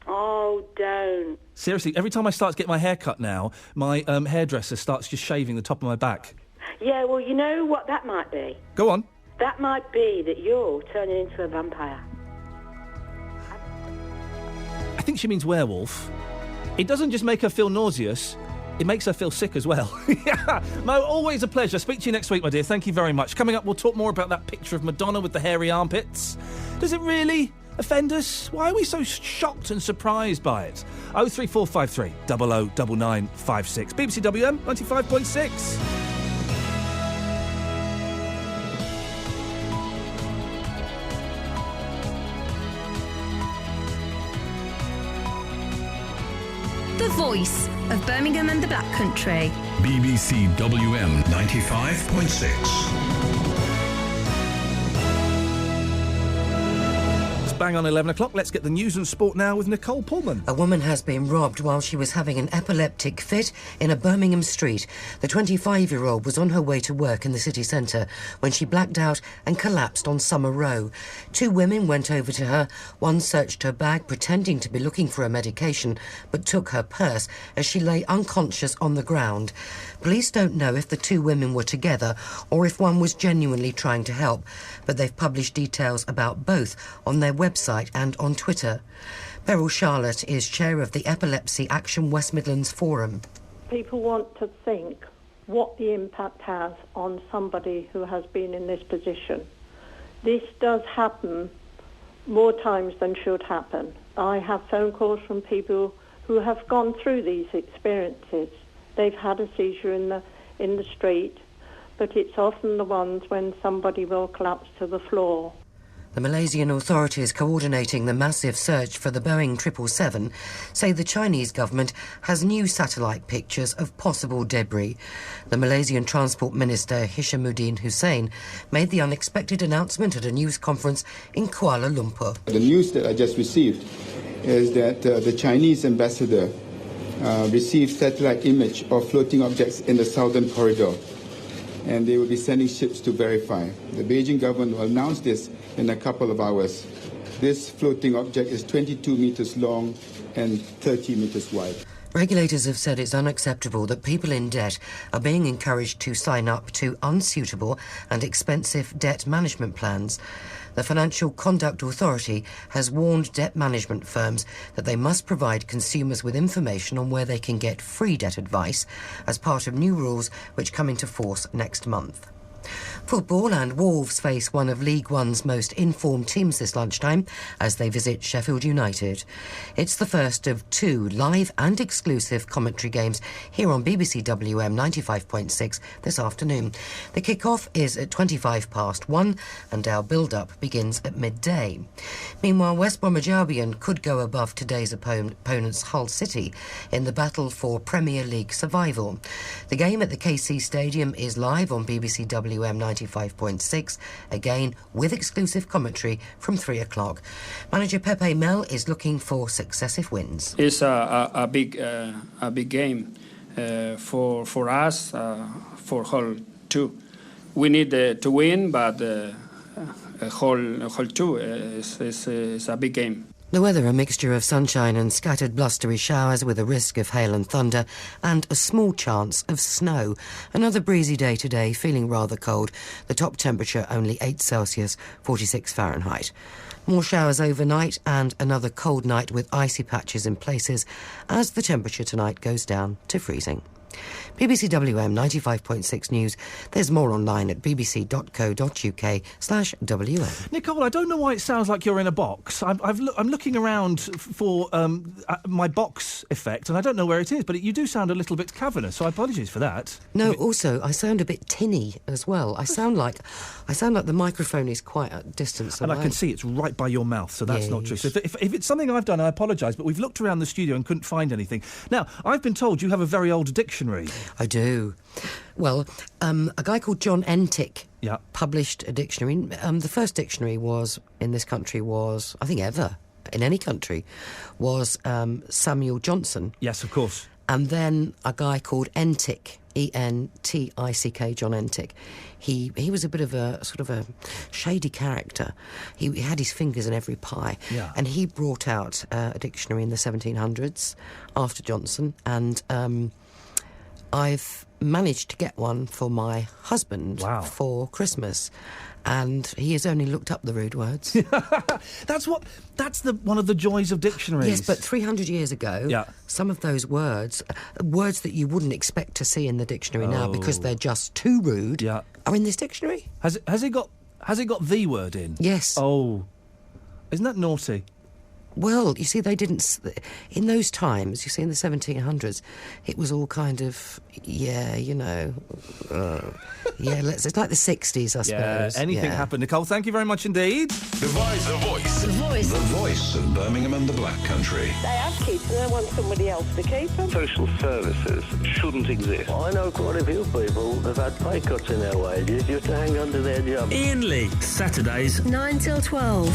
Oh, don't. Seriously, every time I start to get my hair cut now, my hairdresser starts just shaving the top of my back. Yeah, well, you know what that might be? Go on. That might be that you're turning into a vampire. I think she means werewolf. It doesn't just make her feel nauseous, it makes her feel sick as well. Yeah. Mo, always a pleasure. Speak to you next week, my dear. Thank you very much. Coming up, we'll talk more about that picture of Madonna with the hairy armpits. Does it really offend us? Why are we so shocked and surprised by it? 03453 009956. BBC WM 95.6. voice of Birmingham and the Black Country. BBC WM 95.6. Bang on 11 o'clock. Let's get the news and sport now with Nicole Pullman. A woman has been robbed while she was having an epileptic fit in a Birmingham street. The 25-year-old was on her way to work in the city centre when she blacked out and collapsed on Summer Row. Two women went over to her. One searched her bag, pretending to be looking for a medication, but took her purse as she lay unconscious on the ground. Police don't know if the two women were together or if one was genuinely trying to help, but they've published details about both on their website and on Twitter. Beryl Charlotte is chair of the Epilepsy Action West Midlands Forum. People want to think what the impact has on somebody who has been in this position. This does happen more times than should happen. I have phone calls from people who have gone through these experiences. They've had a seizure in the street, but it's often the ones when somebody will collapse to the floor. The Malaysian authorities coordinating the massive search for the Boeing 777 say the Chinese government has new satellite pictures of possible debris. The Malaysian Transport Minister Hishamuddin Hussein made the unexpected announcement at a news conference in Kuala Lumpur. The news that I just received is that the Chinese ambassador received satellite image of floating objects in the southern corridor, and they will be sending ships to verify. The Beijing government will announce this in a couple of hours. This floating object is 22 meters long and 30 meters wide. Regulators have said it's unacceptable that people in debt are being encouraged to sign up to unsuitable and expensive debt management plans. The Financial Conduct Authority has warned debt management firms that they must provide consumers with information on where they can get free debt advice as part of new rules which come into force next month. Football, and Wolves face one of League One's most informed teams this lunchtime as they visit Sheffield United. It's the first of two live and exclusive commentary games here on BBC WM 95.6 this afternoon. The kick-off is at 1:25 and our build-up begins at midday. Meanwhile, West Bromwich Albion could go above today's opponents Hull City in the battle for Premier League survival. The game at the KC Stadium is live on BBC WM 95.6, again with exclusive commentary from 3 o'clock. Manager Pepe Mel is looking for successive wins. It's a big game for us, for Hull too. We need to win, but Hull too is a big game. The weather, a mixture of sunshine and scattered blustery showers with a risk of hail and thunder and a small chance of snow. Another breezy day today, feeling rather cold. The top temperature only 8 Celsius, 46 Fahrenheit. More showers overnight and another cold night with icy patches in places as the temperature tonight goes down to freezing. BBC WM 95.6 News. There's more online at bbc.co.uk/WM. Nicole, I don't know why it sounds like you're in a box. I'm looking around for my box effect, and I don't know where it is, but you do sound a little bit cavernous, so apologies for that. No, also, I sound a bit tinny as well. I sound like the microphone is quite at distance away. And I can see it's right by your mouth, so that's not true. Yes. So if it's something I've done, I apologise, but we've looked around the studio and couldn't find anything. Now, I've been told you have a very old dictionary. I do. Well, a guy called John Entick published a dictionary. The first dictionary in this country was, I think ever, in any country, was Samuel Johnson. Yes, of course. And then a guy called Entick, E-N-T-I-C-K, John Entick. He was a bit of a sort of a shady character. He had his fingers in every pie. Yeah. And he brought out a dictionary in the 1700s after Johnson, and I've managed to get one for my husband for Christmas, and he has only looked up the rude words. That's one of the joys of dictionaries. Yes, but 300 years ago, some of those words that you wouldn't expect to see in the dictionary now because they're just too rude, are in this dictionary. Has it got the word in? Yes. Oh, isn't that naughty? Well, you see, they didn't... In those times, you see, in the 1700s, it was all kind of, it's like the 60s, I suppose. Yeah, anything happened. Nicole, thank you very much indeed. The voice of Birmingham and the Black Country. They have kids and they want somebody else to keep them. Social services shouldn't exist. I know quite a few people that have had pay cuts in their wages just to hang on to their job. Iain Lee, Saturdays 9 till 12.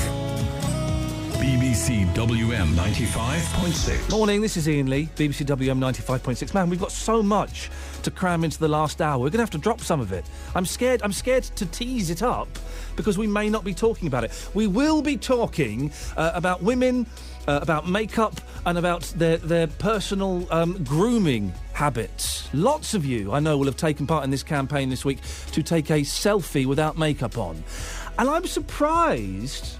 BBC WM 95.6. Morning, this is Iain Lee, BBC WM 95.6. Man, we've got so much to cram into the last hour. We're going to have to drop some of it. I'm scared to tease it up because we may not be talking about it. We will be talking about women, about makeup and about their personal grooming habits. Lots of you, I know, will have taken part in this campaign this week to take a selfie without makeup on. And I'm surprised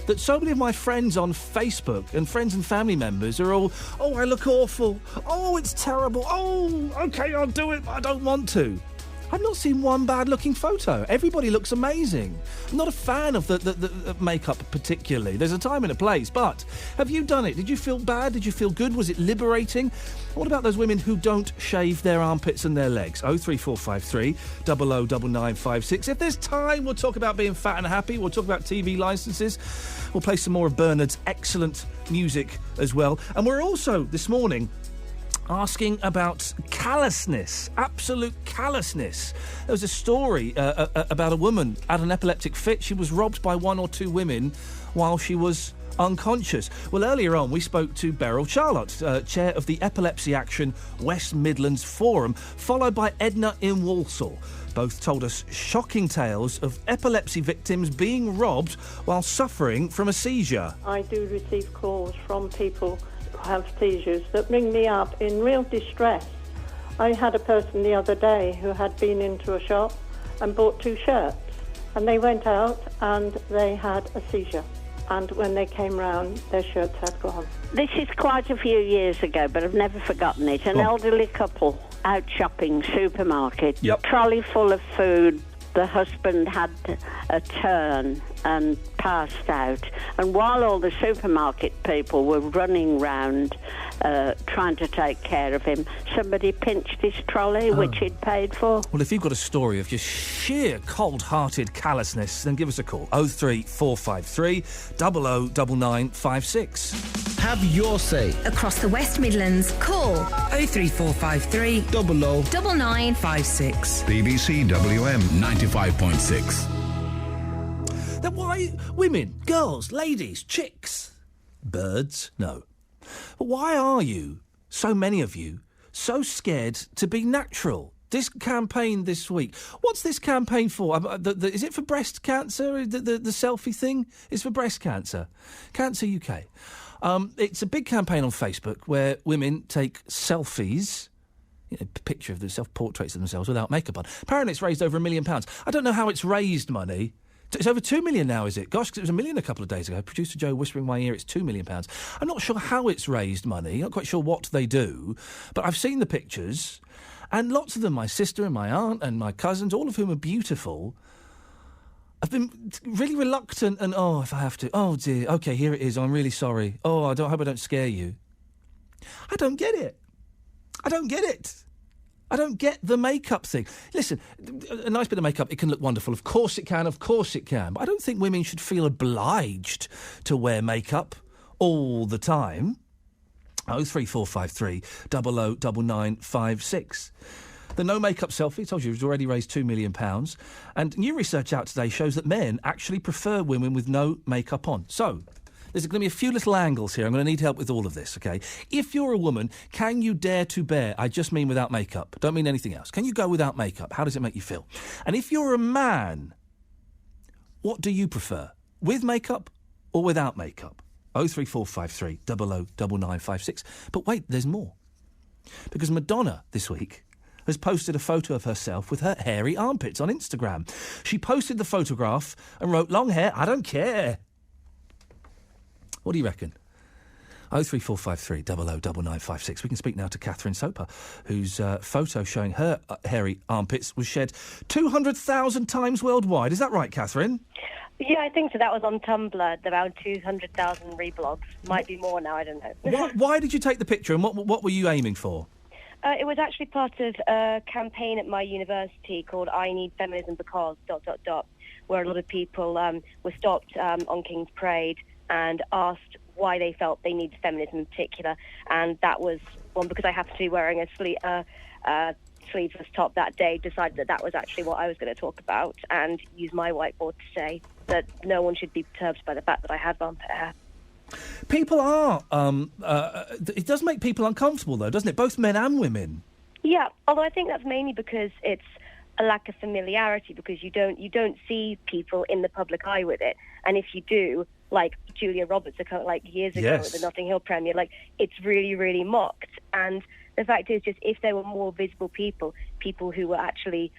that so many of my friends on Facebook and friends and family members are all, oh, I look awful. Oh, it's terrible. Oh, OK, I'll do it, but I don't want to. I've not seen one bad-looking photo. Everybody looks amazing. I'm not a fan of the makeup particularly. There's a time and a place, but have you done it? Did you feel bad? Did you feel good? Was it liberating? What about those women who don't shave their armpits and their legs? 03453 009956. If there's time, we'll talk about being fat and happy. We'll talk about TV licences. We'll play some more of Bernard's excellent music as well. And we're also, this morning, asking about callousness, absolute callousness. There was a story about a woman at an epileptic fit. She was robbed by one or two women while she was unconscious. Well, earlier on, we spoke to Beryl Charlotte, chair of the Epilepsy Action West Midlands Forum, followed by Edna in Walsall. Both told us shocking tales of epilepsy victims being robbed while suffering from a seizure. I do receive calls from people have seizures that bring me up in real distress. I had a person the other day who had been into a shop and bought 2 shirts, and they went out and they had a seizure, and when they came round their shirts had gone. This is quite a few years ago, but I've never forgotten it. An elderly couple out shopping, supermarket, trolley full of food. The husband had a turn and passed out. And while all the supermarket people were running round trying to take care of him, somebody pinched his trolley, which he'd paid for. Well, if you've got a story of just sheer cold-hearted callousness, then give us a call. 03453 009956. Have your say. Across the West Midlands, call 03453 009956. BBC WM 95.6. Then why women, girls, ladies, chicks, birds? No. But why are you, so many of you, so scared to be natural? This campaign this week. What's this campaign for? Is it for breast cancer? The selfie thing is for breast cancer. Cancer UK. It's a big campaign on Facebook where women take selfies, a picture of themselves, portraits of themselves without makeup on. Apparently it's raised over £1 million. I don't know how it's raised money. It's over 2 million now, is it? Gosh, 'cause it was 1 million a couple of days ago. Producer Joe whispering in my ear, it's £2 million. I'm not sure how it's raised money. Not quite sure what they do. But I've seen the pictures, and lots of them, my sister and my aunt and my cousins, all of whom are beautiful, I've been really reluctant and, if I have to, oh dear, OK, here it is, I'm really sorry. Oh, I hope I don't scare you. I don't get it. I don't get the makeup thing. Listen, a nice bit of makeup, it can look wonderful. Of course it can. But I don't think women should feel obliged to wear makeup all the time. 03453 009956. The no makeup selfie, I told you, has already raised £2 million. And new research out today shows that men actually prefer women with no makeup on. So there's going to be a few little angles here. I'm going to need help with all of this, OK? If you're a woman, can you dare to bear? I just mean without makeup. Don't mean anything else. Can you go without makeup? How does it make you feel? And if you're a man, what do you prefer? With makeup or without makeup? 03453 009956. But wait, there's more. Because Madonna this week has posted a photo of herself with her hairy armpits on Instagram. She posted the photograph and wrote, "Long hair, I don't care." What do you reckon? 03453 009956. We can speak now to Catherine Soper, whose photo showing her hairy armpits was shared 200,000 times worldwide. Is that right, Catherine? Yeah, I think so. That was on Tumblr, around 200,000 reblogs. Might be more now, I don't know. Why did you take the picture, and what were you aiming for? It was actually part of a campaign at my university called I Need Feminism Because... where a lot of people were stopped on King's Parade and asked why they felt they needed feminism in particular. And that was one because I happened to be wearing a sleeveless top that day, decided that was actually what I was going to talk about and use my whiteboard to say that no one should be perturbed by the fact that I had armpit hair. People are. It does make people uncomfortable, though, doesn't it? Both men and women. Yeah, although I think that's mainly because it's a lack of familiarity, because you don't see people in the public eye with it, and if you do, like Julia Roberts, years ago at the Notting Hill premiere, it's really, really mocked. And the fact is, just if there were more visible people who were actually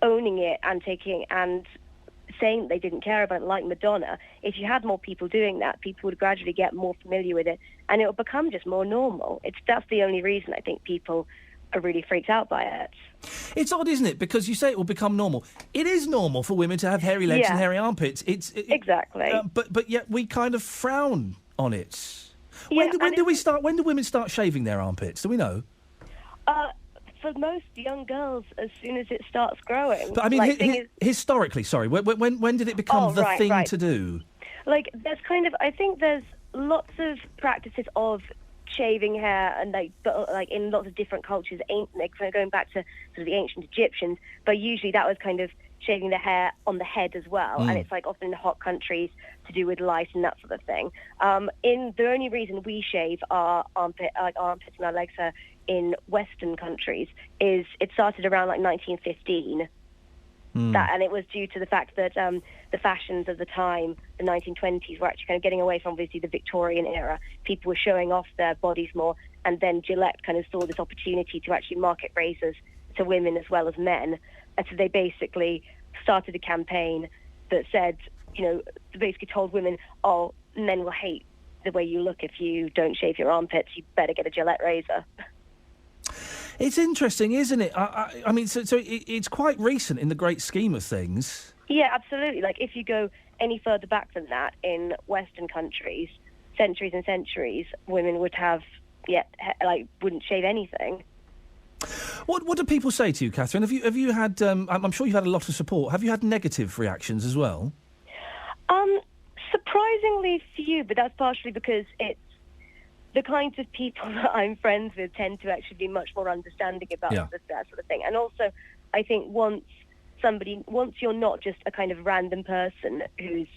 owning it and taking and saying they didn't care about it, like Madonna, if you had more people doing that, people would gradually get more familiar with it, and it would become just more normal. That's the only reason I think people are really freaked out by it. It's odd, isn't it? Because you say it will become normal. It is normal for women to have hairy legs and hairy armpits. Exactly. But yet we kind of frown on it. Yeah, when do women start shaving their armpits? Do we know? For most young girls, as soon as it starts growing. But I mean, historically, sorry, when did it become the thing to do? I think there's lots of practices of shaving hair, and in lots of different cultures, going back to sort of the ancient Egyptians, but usually that was kind of shaving the hair on the head as well, and it's often in hot countries to do with light and that sort of thing. The only reason we shave our armpits and our legs hair in Western countries is it started around 1915. And it was due to the fact that the fashions of the time, the 1920s, were actually kind of getting away from obviously the Victorian era. People were showing off their bodies more, and then Gillette kind of saw this opportunity to actually market razors to women as well as men. And so they basically started a campaign that said, basically told women, oh, men will hate the way you look if you don't shave your armpits, you better get a Gillette razor. It's interesting, isn't it? I mean, so it's quite recent in the great scheme of things. Yeah, absolutely. If you go any further back than that, in Western countries, centuries and centuries, women would have, wouldn't shave anything. What do people say to you, Catherine? Have you had? I'm sure you've had a lot of support. Have you had negative reactions as well? Surprisingly few, but that's partially because it's the kinds of people that I'm friends with tend to actually be much more understanding about that sort of thing. And also, I think once you're not just a kind of random person who's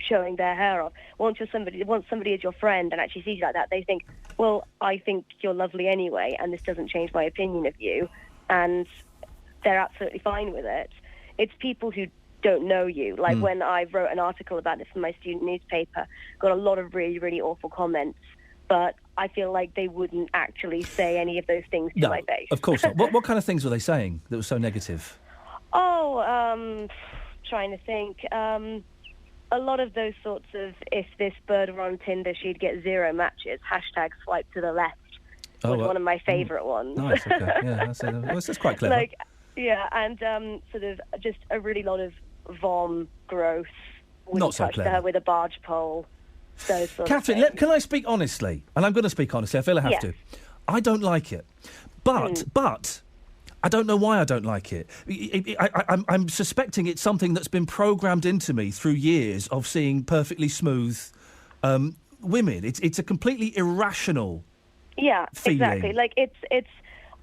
showing their hair off, once somebody is your friend and actually sees you like that, they think, well, I think you're lovely anyway, and this doesn't change my opinion of you, and they're absolutely fine with it. It's people who don't know you. When I wrote an article about this for my student newspaper, got a lot of really, really awful comments, but I feel like they wouldn't actually say any of those things to my face. Of course not. What kind of things were they saying that were so negative? Trying to think. A lot of those sorts of, if this bird were on Tinder, she'd get 0 matches. # swipe to the left was one of my favourite ones. Nice, okay. Yeah, that's quite clever. And sort of just a really lot of vom, gross, not so touch clever. her with a barge pole. Those sorts Catherine, of things. can I speak honestly? And I'm going to speak honestly. I feel I have to. I don't like it. But I don't know why I don't like it. I'm suspecting it's something that's been programmed into me through years of seeing perfectly smooth women. It's a completely irrational feeling. Exactly.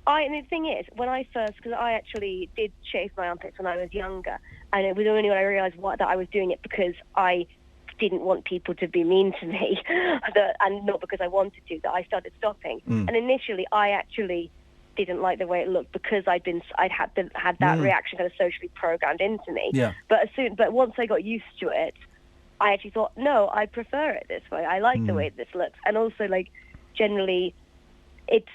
And the thing is, when I first, because I actually did shave my armpits when I was younger, and it was only when I realised that I was doing it because I didn't want people to be mean to me, and not because I wanted to, that I started stopping. And initially, I actually didn't like the way it looked because I'd had that reaction kind of socially programmed into me. Yeah. But once I got used to it, I actually thought, no, I prefer it this way. I like the way this looks, and also generally, it's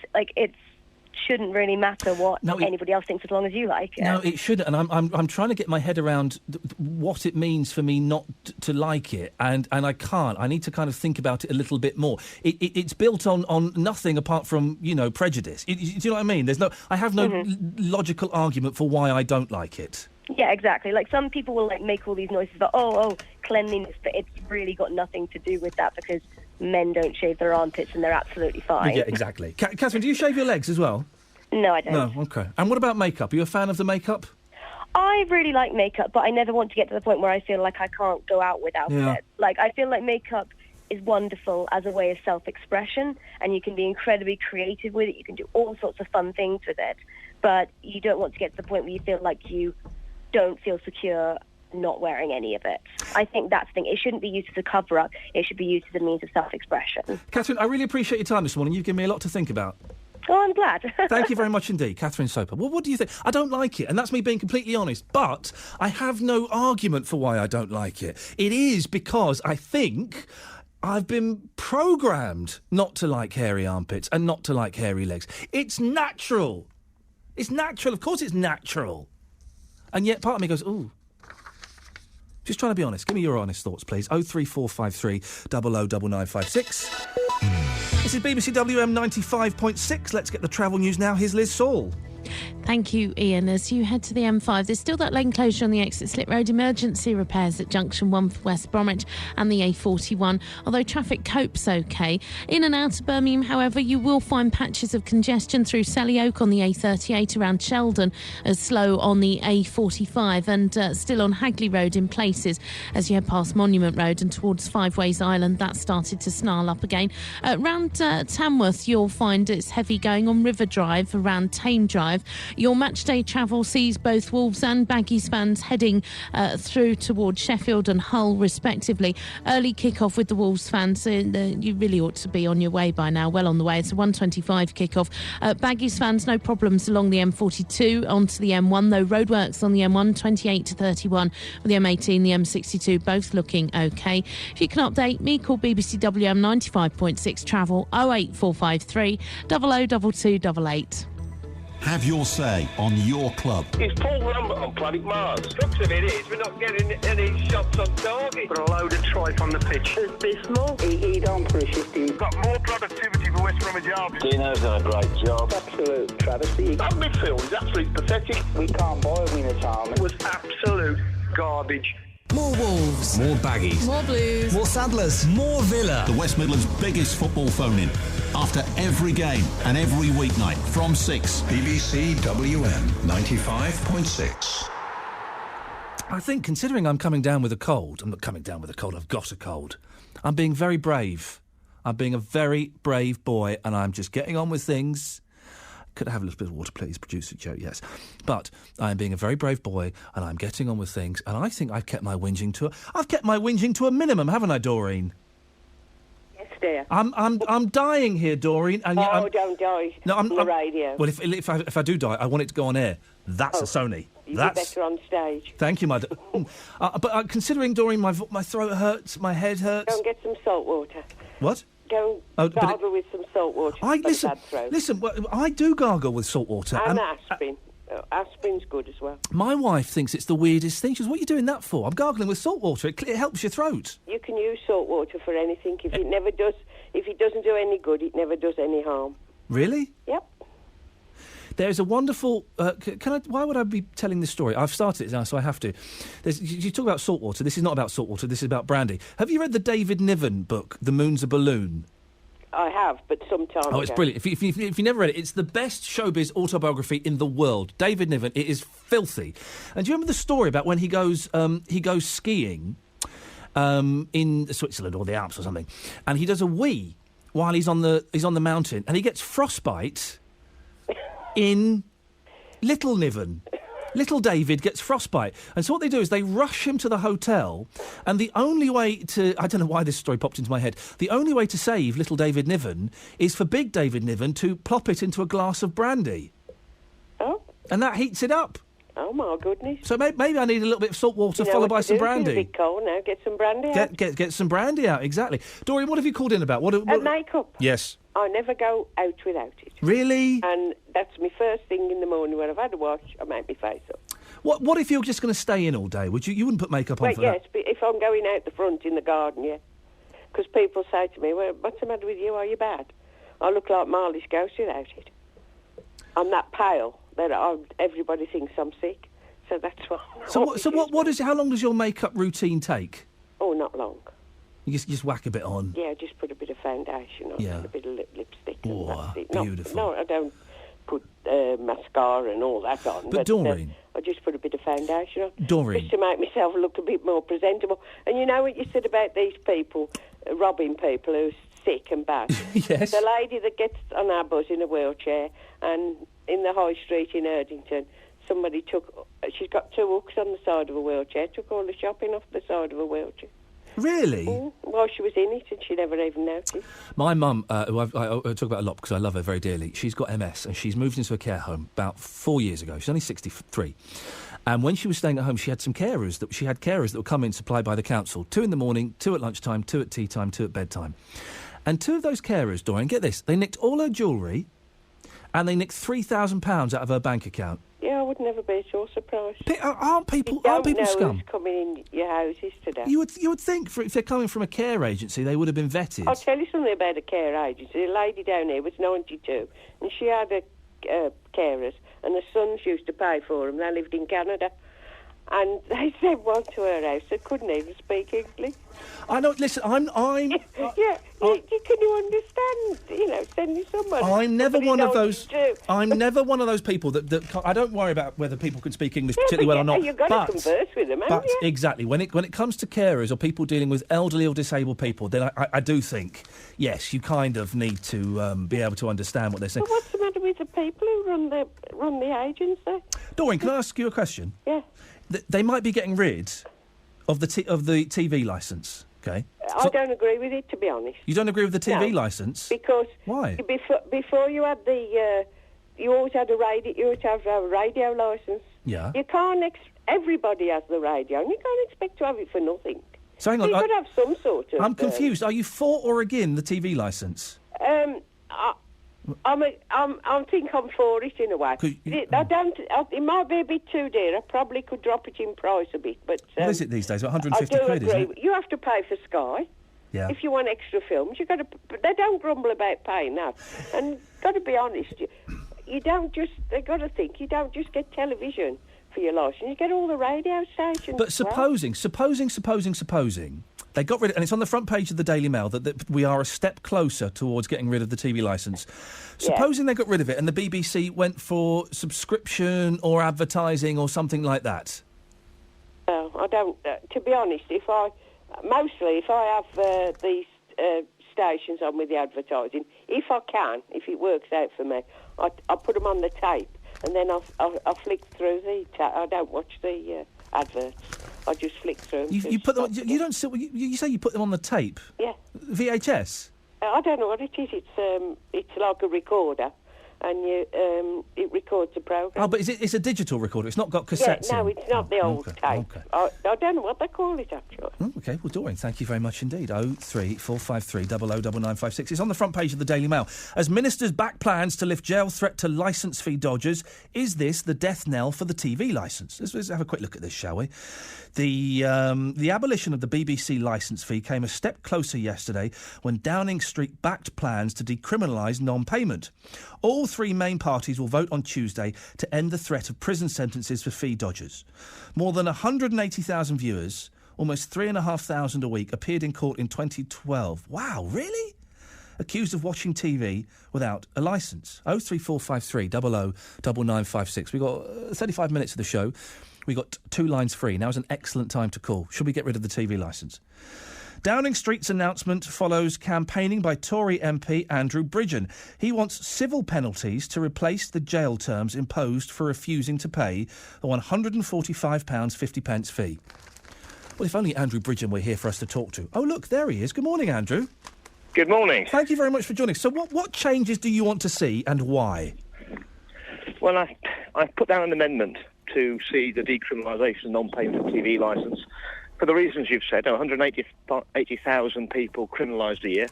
shouldn't really matter what anybody else thinks as long as you like it. No, it shouldn't, and I'm trying to get my head around what it means for me not to like it, and I can't. I need to kind of think about it a little bit more. It's built on nothing apart from prejudice. Do you know what I mean? I have no logical argument for why I don't like it. Yeah, exactly. Like, some people will, like, make all these noises about, cleanliness, but it's really got nothing to do with that because men don't shave their armpits and they're absolutely fine. Yeah, exactly. Catherine, do you shave your legs as well? No, I don't. No, OK. And what about makeup? Are you a fan of the makeup? I really like makeup, but I never want to get to the point where I feel like I can't go out without it. Like, I feel like makeup is wonderful as a way of self-expression, and you can be incredibly creative with it. You can do all sorts of fun things with it, but you don't want to get to the point where you feel like you don't feel secure not wearing any of it. I think that's the thing. It shouldn't be used as a cover-up. It should be used as a means of self-expression. Catherine, I really appreciate your time this morning. You've given me a lot to think about. Oh, I'm glad. Thank you very much indeed, Catherine Soper. Well, what do you think? I don't like it, and that's me being completely honest, but I have no argument for why I don't like it. It is because I think I've been programmed not to like hairy armpits and not to like hairy legs. It's natural. It's natural. Of course it's natural. And yet part of me goes, ooh. Just trying to be honest. Give me your honest thoughts, please. 03453 009956. This is BBC WM 95.6. Let's get the travel news now. Here's Liz Saul. Thank you, Ian. As you head to the M5, there's still that lane closure on the exit Slip Road. Emergency repairs at Junction 1 for West Bromwich and the A41, although traffic copes OK. In and out of Birmingham, however, you will find patches of congestion through Selly Oak on the A38 around Sheldon, as slow on the A45 and still on Hagley Road in places as you head past Monument Road and towards Five Ways Island. That started to snarl up again. Around Tamworth, you'll find it's heavy going on River Drive around Tame Drive. Your matchday travel sees both Wolves and Baggies fans heading through towards Sheffield and Hull, respectively. Early kick-off with the Wolves fans. You really ought to be on your way by now, well on the way. It's a 1:25 kick-off. Baggies fans, no problems along the M42 onto the M1, though roadworks on the M1, 28 to 31, with the M18, the M62, both looking OK. If you can update me, call BBC WM 95.6 Travel 08453 002288. Have your say on your club. It's Paul Lambert on Planet Mars. The crux of it is we're not getting any shots on target. Got a load of tripe on the pitch. It's abysmal. He don't push it. We've got more productivity for West Bromwich Albion. Dino's done a great job. Absolute travesty. That midfield is absolutely pathetic. We can't buy a winner's arm. It was absolute garbage. More Wolves. More Baggies. More Blues. More Saddlers. More Villa. The West Midlands' biggest football phone-in. After every game and every weeknight from 6. BBC WM 95.6. I think, considering I'm coming down with a cold, I'm not coming down with a cold, I've got a cold. I'm being very brave. I'm being a very brave boy, and I'm just getting on with things. Could I have a little bit of water, please, producer Joe? Yes. But I'm being a very brave boy, and I'm getting on with things, and I think I've kept my whinging to a minimum, haven't I, Doreen? Yes, dear. I'm dying here, Doreen. And don't die. No, on the radio. Well, if I do die, I want it to go on air. That's a Sony. You'd be better on stage. Thank you, Mother. But considering, Doreen, my throat hurts, my head hurts. Go and get some salt water. What? Go gargle with some salt water. Listen. I do gargle with salt water. And aspirin. Aspirin's good as well. My wife thinks it's the weirdest thing. She says, "What are you doing that for?" I'm gargling with salt water. It helps your throat. You can use salt water for anything. If it doesn't do any good, it never does any harm. Really? Yep. There's a wonderful... why would I be telling this story? I've started it now, so I have to. You talk about salt water. This is not about salt water. This is about brandy. Have you read the David Niven book, The Moon's a Balloon? I have, but sometimes. Oh, it's brilliant. If you never read it, it's the best showbiz autobiography in the world. David Niven. It is filthy. And do you remember the story about when he goes skiing in Switzerland or the Alps or something, and he does a wee while he's on the mountain, and he gets frostbite in Little Niven. Little David gets frostbite. And so what they do is they rush him to the hotel, and the only way to... I don't know why this story popped into my head. The only way to save Little David Niven is for Big David Niven to plop it into a glass of brandy. Oh. And that heats it up. Oh, my goodness. So maybe I need a little bit of salt water followed by some brandy. It's a bit cold now. Get some brandy out. Get some brandy out, exactly. Doreen, what have you called in about? What makeup. Yes. I never go out without it. Really? And that's my first thing in the morning when I've had a wash. I make my face up. What if you're just going to stay in all day? Would you? You wouldn't put makeup on for that? Yes, but if I'm going out the front in the garden, yeah. Because people say to me, "Well, what's the matter with you? Are you bad?" I look like Marley's ghost without it. I'm that pale that everybody thinks I'm sick. So that's what. What is? How long does your makeup routine take? Oh, not long. You just whack a bit on. Yeah, just put a bit of foundation on and a bit of lipstick. And that's it. Beautiful. No, I don't put mascara and all that on. But Doreen, I just put a bit of foundation on. Doreen, just to make myself look a bit more presentable. And you know what you said about these people robbing people who's sick and bad? Yes. The lady that gets on our bus in a wheelchair, and in the high street in Erdington, somebody she's got 2 hooks on the side of a wheelchair, took all the shopping off the side of a wheelchair. Really? While she was in it, and she never even noticed. my mum, who I talk about a lot because I love her very dearly, she's got MS and she's moved into a care home about 4 years ago. She's only 63. And when she was staying at home, she had carers that would come in supplied by the council. 2 in the morning, 2 at lunchtime, 2 at tea time, 2 at bedtime. And 2 of those carers, Doreen, get this, they nicked all her jewellery and they nicked £3,000 out of her bank account. Yeah, I would never be at all surprised. Aren't people scum? Who's coming in your houses today. You would think if they're coming from a care agency, they would have been vetted. I'll tell you something about a care agency. A lady down here was 92, and she had carers, and the sons used to pay for them. They lived in Canada. And they sent one to her house that couldn't even speak English. I know. Listen, I'm. Can you understand? You know, sending someone. I'm never one of those. I'm never one of those people that I don't worry about whether people can speak English particularly well or not. You've got to converse with them, haven't you? Exactly. When it comes to carers or people dealing with elderly or disabled people, then I do think yes, you kind of need to be able to understand what they're saying. But what's the matter with the people who run the agency? Doreen, can I ask you a question? Yeah. They might be getting rid of the TV licence. Okay. I don't agree with it, to be honest. You don't agree with the TV licence? Because why? Before you had you always had a radio. You always have a radio licence. Yeah. You can't. Everybody has the radio, and you can't expect to have it for nothing. So hang on. You could have some sort of. I'm confused. Are you for or against the TV licence? I think I'm for it in a way. It might be a bit too dear. I probably could drop it in price a bit, but what is it these days? 150 quid, isn't it? You have to pay for Sky. Yeah. If you want extra films, you got to. They don't grumble about paying that. And got to be honest, you don't just. They got to think. You don't just get television for your license. You get all the radio stations. But supposing they got rid of, and it's on the front page of the Daily Mail that we are a step closer towards getting rid of the TV licence. Supposing they got rid of it and the BBC went for subscription or advertising or something like that. No, I don't. To be honest, if I have these stations on with the advertising, if it works out for me, I put them on the tape and then I'll flick through I don't watch the adverts. I just flick through. You put them. You don't. You say you put them on the tape. Yeah. VHS. I don't know what it is. It's like a recorder, and it records a program. Oh, but it's a digital recorder. It's not got cassettes. Yeah, no, in. it's not the old tape. Okay. I don't know what they call it actually. Oh, okay, well, Doreen, thank you very much indeed. 03453 009956. It's on the front page of the Daily Mail. As ministers back plans to lift jail threat to licence fee dodgers, is this the death knell for the TV licence? Let's have a quick look at this, shall we? The abolition of the BBC licence fee came a step closer yesterday when Downing Street backed plans to decriminalise non-payment. All 3 main parties will vote on Tuesday to end the threat of prison sentences for fee dodgers. More than 180,000 viewers, almost 3,500 a week, appeared in court in 2012. Wow, really? Accused of watching TV without a licence. 03453 009956. We've got 35 minutes of the show. We got 2 lines free. Now is an excellent time to call. Should we get rid of the TV licence? Downing Street's announcement follows campaigning by Tory MP Andrew Bridgen. He wants civil penalties to replace the jail terms imposed for refusing to pay the £145.50 fee. Well, if only Andrew Bridgen were here for us to talk to. Oh, look, there he is. Good morning, Andrew. Good morning. Thank you very much for joining us. So what changes do you want to see and why? Well, I put down an amendment to see the decriminalisation of non-payment of TV licence for the reasons you've said. 180,000 people criminalised a year,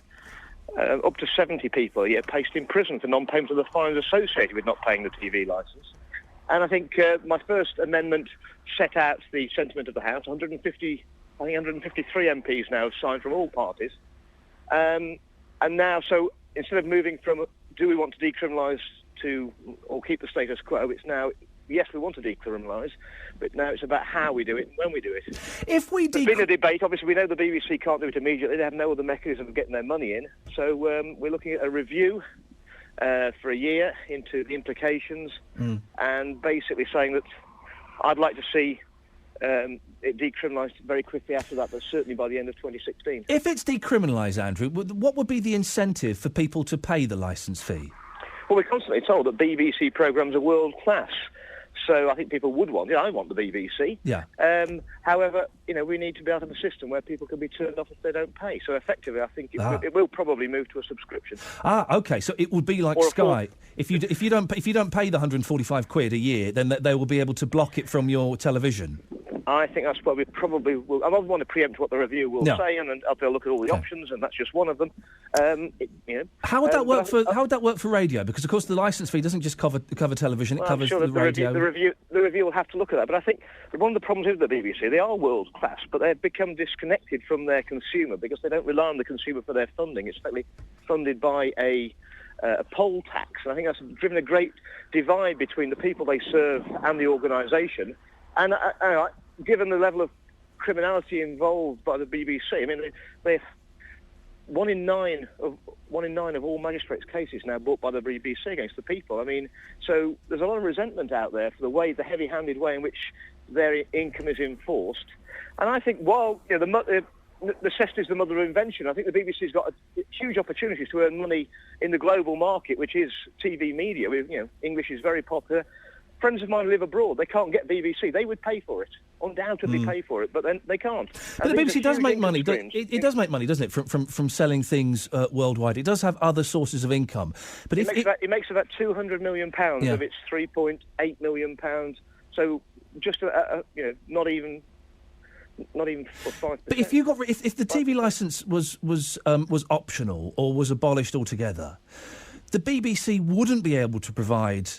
up to 70 people a year placed in prison for non-payment of the fines associated with not paying the TV licence. And I think my first amendment set out the sentiment of the House. 153 MPs now have signed from all parties. And now, so instead of moving from do we want to decriminalise or keep the status quo, it's now yes, we want to decriminalise, but now it's about how we do it and when we do it. If we There's been a debate. Obviously, we know the BBC can't do it immediately. They have no other mechanism of getting their money in. So we're looking at a review for a year into the implications and basically saying that I'd like to see it decriminalised very quickly after that, but certainly by the end of 2016. If it's decriminalised, Andrew, what would be the incentive for people to pay the licence fee? Well, we're constantly told that BBC programmes are world-class. So I think people would want it. I want the BBC. Yeah. However, we need to be out of a system where people can be turned off if they don't pay. So effectively, I think it will probably move to a subscription. Okay. So it would be like Sky. If you don't pay the £145 a year, then they will be able to block it from your television. I think that's probably. I don't want to preempt what the review will say, and they'll look at all the options, and that's just one of them. How would that work How would that work for radio? Because of course the licence fee doesn't just cover television; it covers the radio. The review will have to look at that. But I think one of the problems with the BBC, they are world class, but they've become disconnected from their consumer because they don't rely on the consumer for their funding. It's actually funded by a poll tax, and I think that's driven a great divide between the people they serve and the organisation. And given the level of criminality involved by the BBC, I mean, they've one in nine of all magistrates' cases now brought by the BBC against the people. I mean, so there's a lot of resentment out there for the heavy-handed way in which their income is enforced. And I think while necessity is the mother of invention, I think the BBC's got huge opportunities to earn money in the global market, which is TV media. English is very popular. Friends of mine live abroad. They can't get BBC. They would pay for it, undoubtedly pay for it, but then they can't. But the BBC does make money. It does make money, doesn't it, from selling things worldwide? It does have other sources of income. But it makes about £200 million of its £3.8 million. So just not even 5%. But if the TV licence was optional or was abolished altogether, the BBC wouldn't be able to provide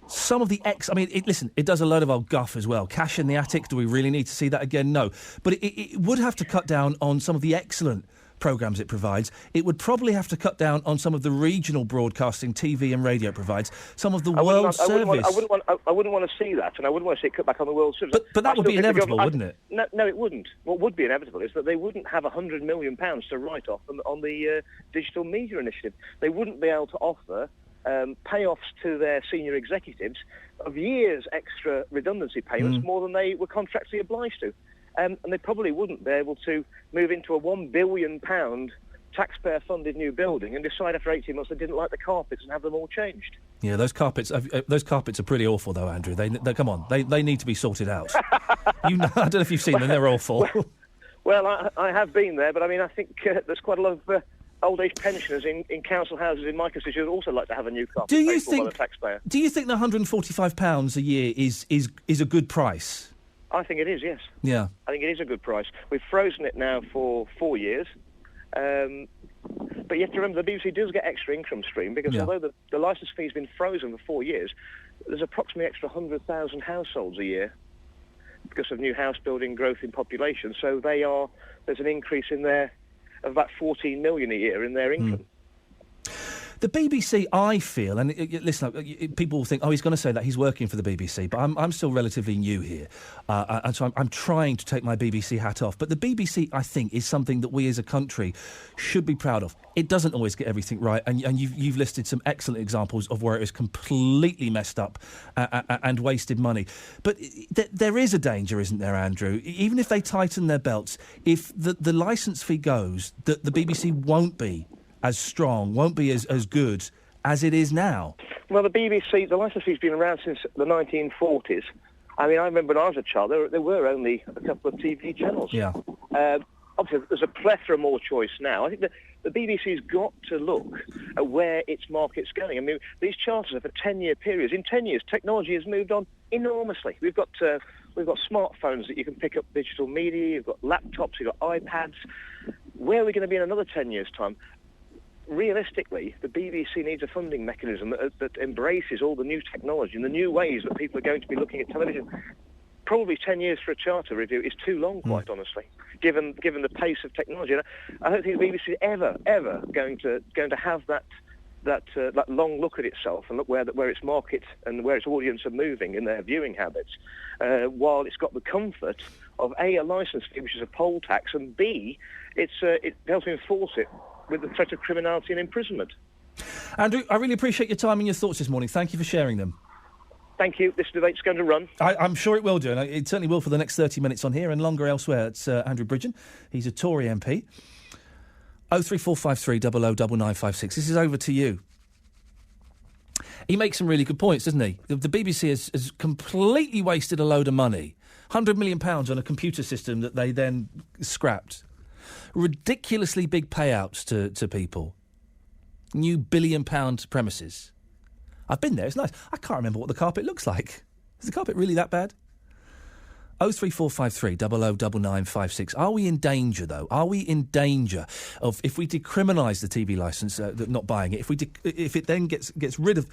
some of the it does a load of old guff as well. Cash in the Attic, do we really need to see that again? No. But it would have to cut down on some of the excellent programmes it provides. It would probably have to cut down on some of the regional broadcasting TV and radio provides, some of the World Service. I wouldn't want to see that, and I wouldn't want to see it cut back on the World Service. But that would be inevitable, wouldn't it? No, it wouldn't. What would be inevitable is that they wouldn't have £100 million to write off on the Digital Media Initiative. They wouldn't be able to offer payoffs to their senior executives of years extra redundancy payments, more than they were contractually obliged to. And they probably wouldn't be able to move into a £1 billion taxpayer-funded new building and decide after 18 months they didn't like the carpets and have them all changed. Yeah, those carpets are pretty awful, though, Andrew. They come on, they need to be sorted out. I don't know if you've seen them; they're awful. Well, I have been there, but I mean, I think there's quite a lot of old age pensioners in council houses in my constituency would also like to have a new carpet paid for by the taxpayer. Do you think the £145 a year is a good price? I think it is, yes. Yeah. I think it is a good price. We've frozen it now for 4 years. But you have to remember the BBC does get extra income stream because although the licence fee has been frozen for 4 years, there's approximately extra 100,000 households a year because of new house building, growth in population. So there's an increase in of about 14 million a year in their income. The BBC, I feel, and listen, people will think, he's going to say that he's working for the BBC, but I'm still relatively new here, and so I'm trying to take my BBC hat off. But the BBC, I think, is something that we as a country should be proud of. It doesn't always get everything right, and you've listed some excellent examples of where it was completely messed up and wasted money. But there is a danger, isn't there, Andrew? Even if they tighten their belts, if the licence fee goes, the BBC won't be as strong, won't be as good as it is now. Well, the BBC, the licence fee's been around since the 1940s. I mean, I remember when I was a child, there were only a couple of TV channels. Yeah. Obviously, there's a plethora more choice now. I think the BBC's got to look at where its market's going. I mean, these charters are for 10-year periods. In 10 years, technology has moved on enormously. We've got smartphones that you can pick up digital media. You've got laptops. You've got iPads. Where are we going to be in another 10 years' time? Realistically, the BBC needs a funding mechanism that embraces all the new technology and the new ways that people are going to be looking at television. Probably 10 years for a charter review is too long, quite honestly, given the pace of technology. And I don't think the BBC is ever going to have that that long look at itself and look where its market and where its audience are moving in their viewing habits, while it's got the comfort of A, a licence fee, which is a poll tax, and B, it helps to enforce it with the threat of criminality and imprisonment. Andrew, I really appreciate your time and your thoughts this morning. Thank you for sharing them. Thank you. This debate's going to run. I'm sure it will do, and it certainly will for the next 30 minutes on here and longer elsewhere. It's Andrew Bridgen. He's a Tory MP. 03453 009956. This is over to you. He makes some really good points, doesn't he? The BBC has completely wasted a load of money. £100 million on a computer system that they then scrapped. Ridiculously big payouts to people. New £1 billion premises. I've been there, it's nice. I can't remember what the carpet looks like. Is the carpet really that bad? 03453 009956. Are we in danger, though? Are we in danger of, if we decriminalise the TV licence, not buying it, if it then gets rid of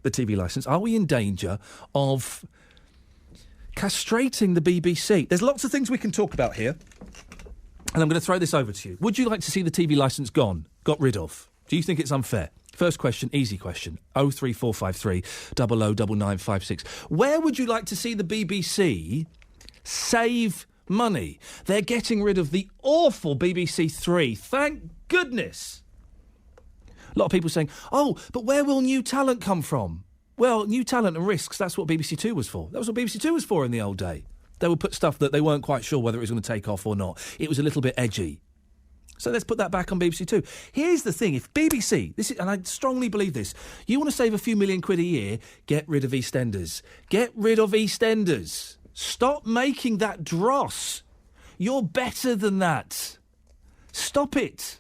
the TV licence, are we in danger of castrating the BBC? There's lots of things we can talk about here, and I'm going to throw this over to you. Would you like to see the TV licence got rid of? Do you think it's unfair? First question, easy question. 03453 009956. Where would you like to see the BBC save money? They're getting rid of the awful BBC Three. Thank goodness. A lot of people saying, oh, but where will new talent come from? Well, new talent and risks, that's what BBC Two was for. That was what BBC Two was for in the old day. They would put stuff that they weren't quite sure whether it was going to take off or not. It was a little bit edgy. So let's put that back on BBC Two. Here's the thing, if BBC, and I strongly believe this, you want to save a few million quid a year, get rid of EastEnders. Get rid of EastEnders. Stop making that dross. You're better than that. Stop it.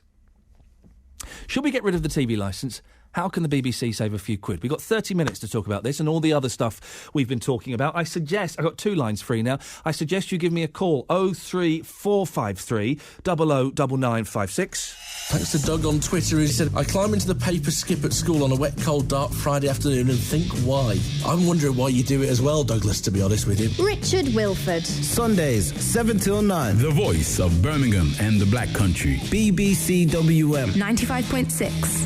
Should we get rid of the TV licence? How can the BBC save a few quid? We've got 30 minutes to talk about this and all the other stuff we've been talking about. I've got 2 lines free now. I suggest you give me a call, 03453 009956. Thanks to Doug on Twitter, who said, I climb into the paper skip at school on a wet, cold, dark Friday afternoon and think why. I'm wondering why you do it as well, Douglas, to be honest with you. Richard Wilford. Sundays, 7 till 9. The voice of Birmingham and the Black Country. BBC WM. 95.6.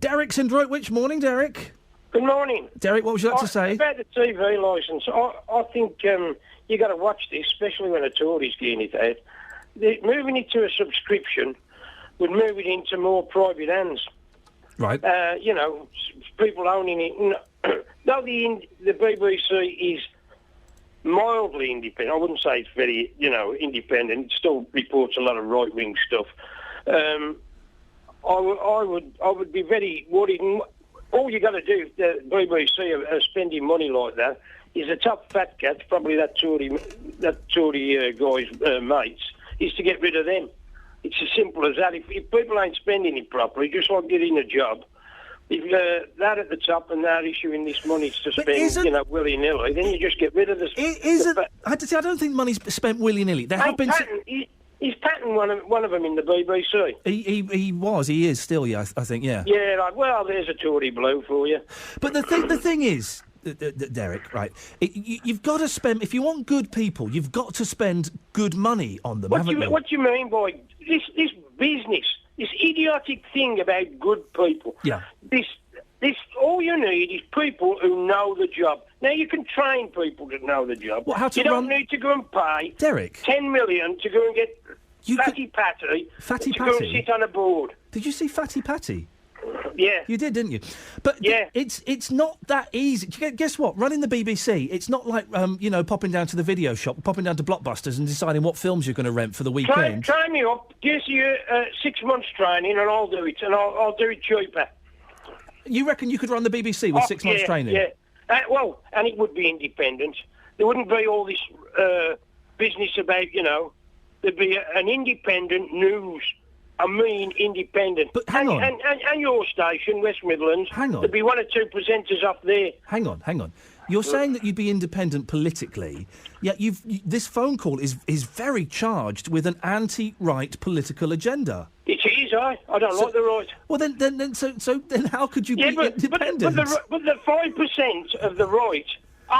Derek's in Droitwich. Morning, Derek. Good morning. Derek, what would you like to say? About the TV licence, I think you got to watch this, especially when the Tories getting it out. Moving it to a subscription would move it into more private hands. Right. People owning it. Though the BBC is mildly independent, I wouldn't say it's very, independent. It still reports a lot of right-wing stuff. I would be very worried. All you got to do, if the BBC are spending money like that, is the top fat cat, probably that Tory guy's mates, is to get rid of them. It's as simple as that. If people ain't spending it properly, just like getting a job, if that at the top and they're issuing this money to spend, willy-nilly, then you just get rid of this. I have to say, I don't think money's spent willy-nilly. There have been. He's Patton one of them in the BBC. He is still, yeah, I think, yeah. Yeah, well, there's a Tory blow for you. But the thing is, Derek, right, you've got to spend, if you want good people, you've got to spend good money on them, haven't you? What do you mean by this business, this idiotic thing about good people? Yeah. This all you need is people who know the job. Now, you can train people that know the job. You don't need to go and pay Derek, 10 million to go and get Fatty Patty to go and sit on a board. Did you see Fatty Patty? Yeah. You did, didn't you? But yeah. It's not that easy. Guess what? Running the BBC, it's not like, popping down to the video shop, popping down to Blockbusters and deciding what films you're going to rent for the weekend. Train me up, give you 6 months training and I'll do it, and I'll do it cheaper. You reckon you could run the BBC with 6 months training? Yeah. And it would be independent. There wouldn't be all this business about, there'd be an independent news. I mean independent. But hang on. And your station, West Midlands. Hang on. There'd be 1 or 2 presenters up there. Hang on. You're saying that you'd be independent politically, yet this phone call is very charged with an anti-right political agenda. It is, I don't like the right. Well, then how could you be independent? But the 5% of the right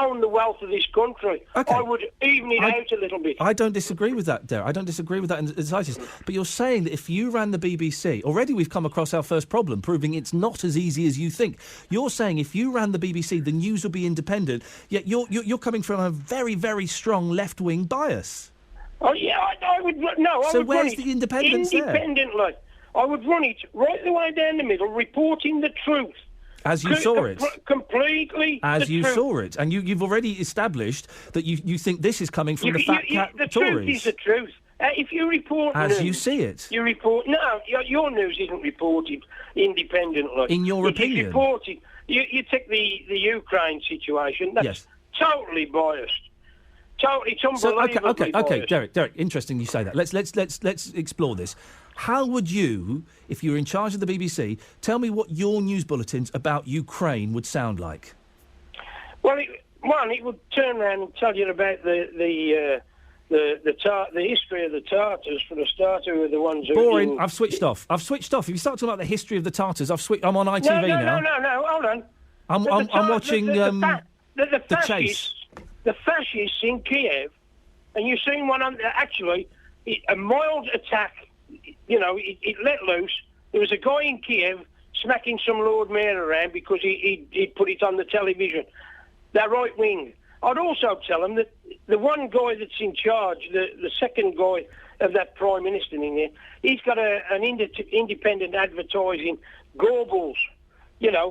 own the wealth of this country. Okay. I would even it out a little bit. I don't disagree with that, Derek. I don't disagree with that in the slightest. But you're saying that if you ran the BBC, already we've come across our first problem, proving it's not as easy as you think. You're saying if you ran the BBC, the news would be independent, yet you're coming from a very, very strong left-wing bias. Oh, yeah, I would... No, I So would where's run it the independence there? independently. I would run it right the way down the middle, reporting the truth. As you saw it. Completely As the you truth. saw it. And you've already established that you think this is coming from the fat cat the Tories. truth is the truth. If you report As news, you see it. You report... No, your news isn't reported independently. In your opinion. It is reported... You take the Ukraine situation. That's totally biased. It's unbelievably biased. Derek, interesting you say that. Let's explore this. How would you, if you were in charge of the BBC, tell me what your news bulletins about Ukraine would sound like? Well, it would turn around and tell you about the history of the Tartars for the start, who are the ones who... Boring. I've switched off. If you start talking about the history of the Tartars, I'm on ITV now. No, hold on. I'm watching the Chase. The fascists in Kiev, and you've seen one actually, a mild attack, it let loose. There was a guy in Kiev smacking some Lord Mayor around because he put it on the television. They're right wing. I'd also tell them that the one guy that's in charge, the second guy of that Prime Minister in there, he's got an independent advertising Goebbels,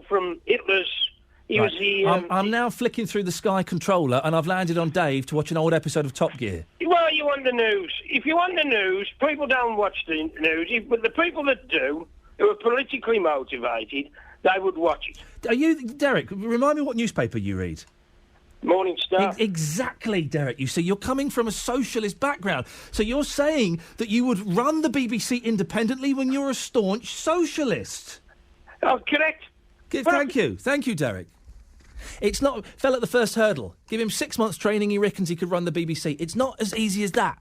from Hitler's... I'm now flicking through the Sky controller and I've landed on Dave to watch an old episode of Top Gear. Well, you want the news. If you want the news, people don't watch the news. But the people that do, who are politically motivated, they would watch it. Are you, Derek, remind me what newspaper you read? Morning Star. Exactly, Derek. You see, you're coming from a socialist background. So you're saying that you would run the BBC independently when you're a staunch socialist. Oh, correct. Thank you, Derek. It's not... Fell at the first hurdle. Give him 6 months training, he reckons he could run the BBC. It's not as easy as that.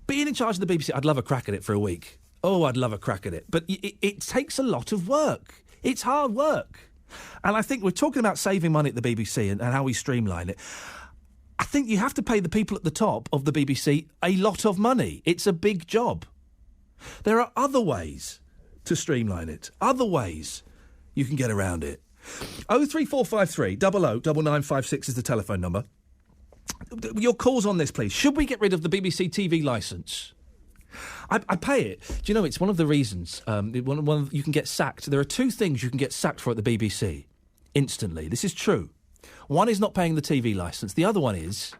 Being in charge of the BBC, I'd love a crack at it for a week. Oh, I'd love a crack at it. But it takes a lot of work. It's hard work. And I think we're talking about saving money at the BBC and how we streamline it. I think you have to pay the people at the top of the BBC a lot of money. It's a big job. There are other ways to streamline it. Other ways you can get around it. 03453 00 9956 is the telephone number. Your calls on this, please. Should we get rid of the BBC TV licence? I pay it. Do you know, it's one of the reasons you can get sacked. There are two things you can get sacked for at the BBC instantly. This is true. One is not paying the TV licence. The other one is...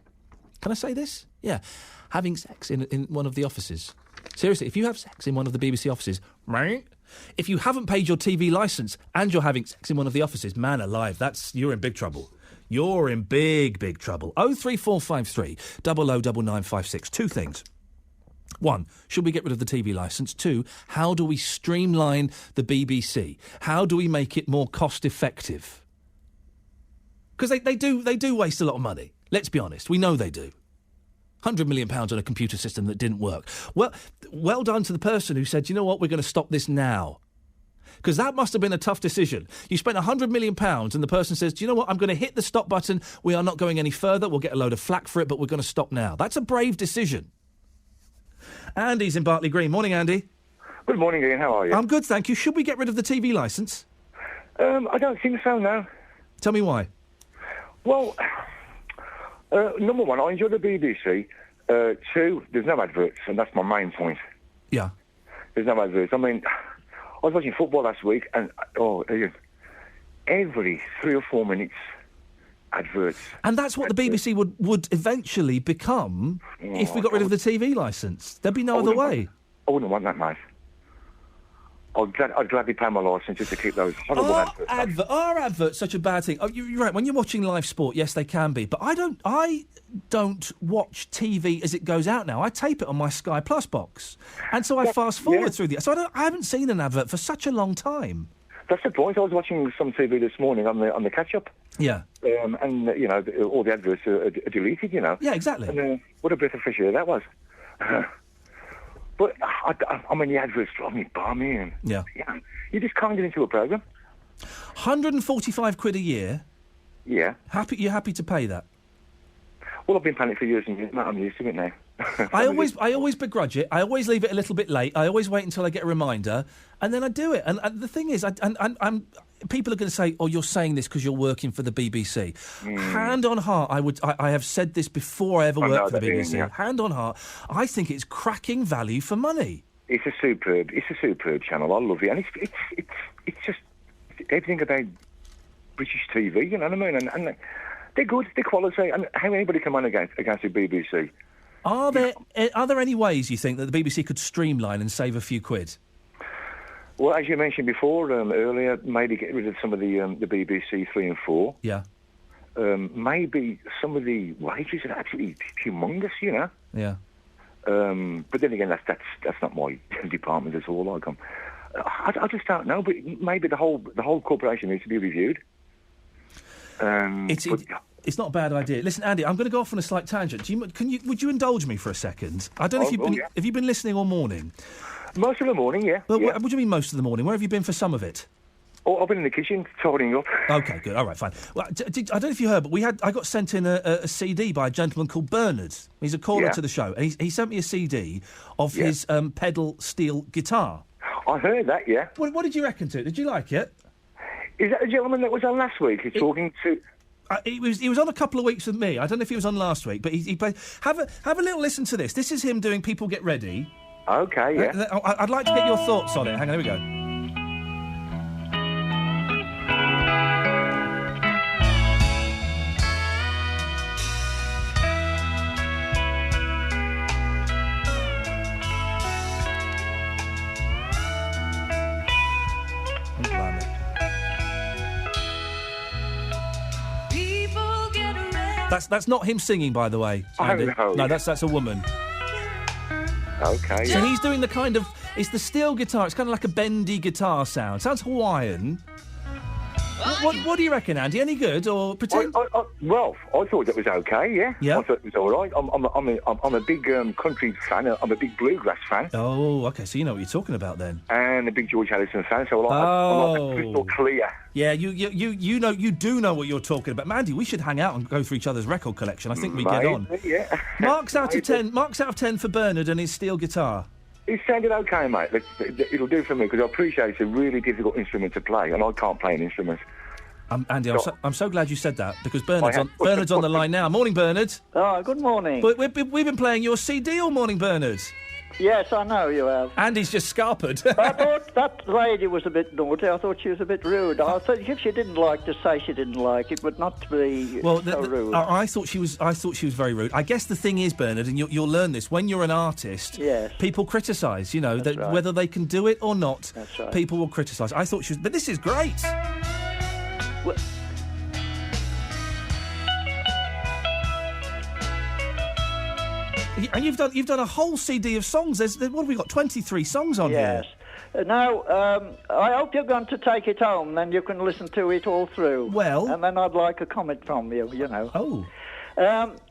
Can I say this? Yeah. Having sex in one of the offices. Seriously, if you have sex in one of the BBC offices... If you haven't paid your TV licence and you're having sex in one of the offices, man alive, you're in big trouble. You're in big, big trouble. 03453 00 9956. Two things. One, should we get rid of the TV licence? Two, how do we streamline the BBC? How do we make it more cost-effective? Because they do waste a lot of money. Let's be honest. We know they do. £100 million on a computer system that didn't work. Well done to the person who said, you know what, we're going to stop this now. Because that must have been a tough decision. You spent £100 million and the person says, do you know what, I'm going to hit the stop button. We are not going any further. We'll get a load of flack for it, but we're going to stop now. That's a brave decision. Andy's in Bartley Green. Morning, Andy. Good morning, Ian. How are you? I'm good, thank you. Should we get rid of the TV licence? I don't think so, no. Tell me why. Well... number one, I enjoy the BBC. Two, there's no adverts, and that's my main point. Yeah. There's no adverts. I mean, I was watching football last week, and, every 3 or 4 minutes, adverts. And that's what the BBC would eventually become if we got rid of the TV licence. There'd be no other way. I wouldn't want that, mate. I'd gladly pay my licence just to keep those horrible adverts. Are adverts such a bad thing? Oh, you're right. When you're watching live sport, yes, they can be. But I don't watch TV as it goes out now. I tape it on my Sky Plus box, and so I fast forward through the. So I haven't seen an advert for such a long time. That's the point. I was watching some TV this morning on the catch up. Yeah. And all the adverts are deleted. Yeah, exactly. And what a breath of fresh air that was. But, I mean, the adverts drive me balmy and... Yeah. You just can't get into a programme. £145 a year Yeah. You're happy to pay that? Well, I've been paying it for years and years, mate. I'm used to it now. I always begrudge it. I always leave it a little bit late. I always wait until I get a reminder, and then I do it. And the thing is, I'm people are going to say, "Oh, you're saying this because you're working for the BBC." Hand on heart, I have said this before I ever worked for the BBC. Yeah. Hand on heart, I think it's cracking value for money. It's a superb channel. I love it, and it's just everything about British TV. You know what I mean? And they're good. They're quality. And how anybody can run against the BBC? Are there any ways you think that the BBC could streamline and save a few quid? Well, as you mentioned before, earlier, maybe get rid of some of the BBC 3 and 4. Yeah. Maybe some of the wages are absolutely humongous, you know. Yeah. But then again, that's not my department at all. Like I just don't know. But maybe the whole corporation needs to be reviewed. It's not a bad idea. Listen, Andy, I'm going to go off on a slight tangent. Would you indulge me for a second? I don't know if have you been listening all morning? Most of the morning, yeah. Well, what do you mean most of the morning? Where have you been for some of it? Oh, I've been in the kitchen tidying up. Okay, good. All right, fine. Well, I don't know if you heard, but I got sent in a CD by a gentleman called Bernard. He's a caller to the show, and he sent me a CD of his pedal steel guitar. I heard that, yeah. What did you reckon to it? Did you like it? Is that the gentleman that was on last week? He's talking to... He was on a couple of weeks with me. I don't know if he was on last week, but he played... Have a little listen to this. This is him doing People Get Ready. Okay, yeah. I'd like to get your thoughts on it. Hang on, here we go. That's not him singing, by the way, Andy. Oh, no. No, that's a woman. Okay, So yeah. he's doing the kind of... It's the steel guitar. It's kind of like a bendy guitar sound. Sounds Hawaiian. What do you reckon, Andy? Any good, or pretend? Well, I thought that was okay, yeah. Yeah? I thought it was all right. I'm a big country fan. I'm a big bluegrass fan. Oh, OK, so you know what you're talking about then. And a big George Harrison fan, so I like crystal clear. Yeah, you do know what you're talking about. Andy, we should hang out and go through each other's record collection. I think we get on. Yeah. Marks out of 10 for Bernard and his steel guitar. It sounded okay, mate. It'll do for me, because I appreciate it's a really difficult instrument to play, and I can't play an instrument. Andy, I'm so glad you said that, because Bernard's on the line now. Morning, Bernard. Oh, good morning. But we've been playing your CD all morning, Bernard. Yes, I know you have. Andy's just scarpered. I thought that lady was a bit naughty. I thought she was a bit rude. I thought if she didn't like to say she didn't like it, but not to be so rude. I thought she was very rude. I guess the thing is, Bernard, and you'll learn this, when you're an artist, yes, people criticise, That's right. whether they can do it or not. That's right. People will criticise. I thought she was... But this is great. Well, and you've done a whole CD of songs. What have we got? 23 songs on here. Yes. Now, I hope you're going to take it home, then you can listen to it all through. Well... And then I'd like a comment from you, you know. Oh.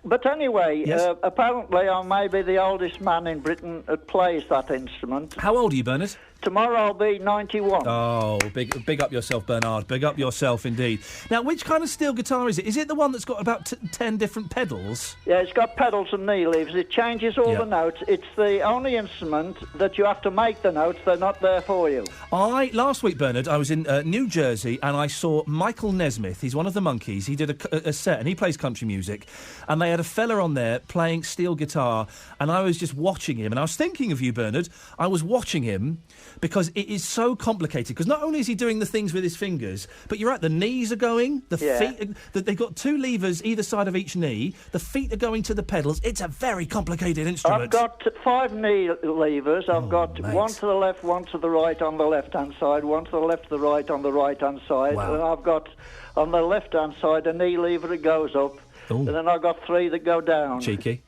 But anyway, yes. Apparently I may be the oldest man in Britain that plays that instrument. How old are you, Bernard? Tomorrow I'll be 91. Oh, big up yourself, Bernard. Big up yourself indeed. Now, which kind of steel guitar is it? Is it the one that's got about 10 different pedals? Yeah, it's got pedals and knee leaves. It changes all the notes. It's the only instrument that you have to make the notes. They're not there for you. Last week, Bernard, I was in New Jersey and I saw Michael Nesmith. He's one of the Monkees. He did a set and he plays country music. And they had a fella on there playing steel guitar. And I was just watching him. And I was thinking of you, Bernard. I was watching him because it is so complicated. Because not only is he doing the things with his fingers, but you're right, the knees are going, the feet, they've got 2 levers either side of each knee, the feet are going to the pedals. It's a very complicated instrument. I've got 5 knee levers. I've got one to the left, one to the right on the left-hand side, one to the left, to the right on the right-hand side. Wow. And I've got, on the left-hand side, a knee lever that goes up. Ooh. And then I've got 3 that go down. Cheeky.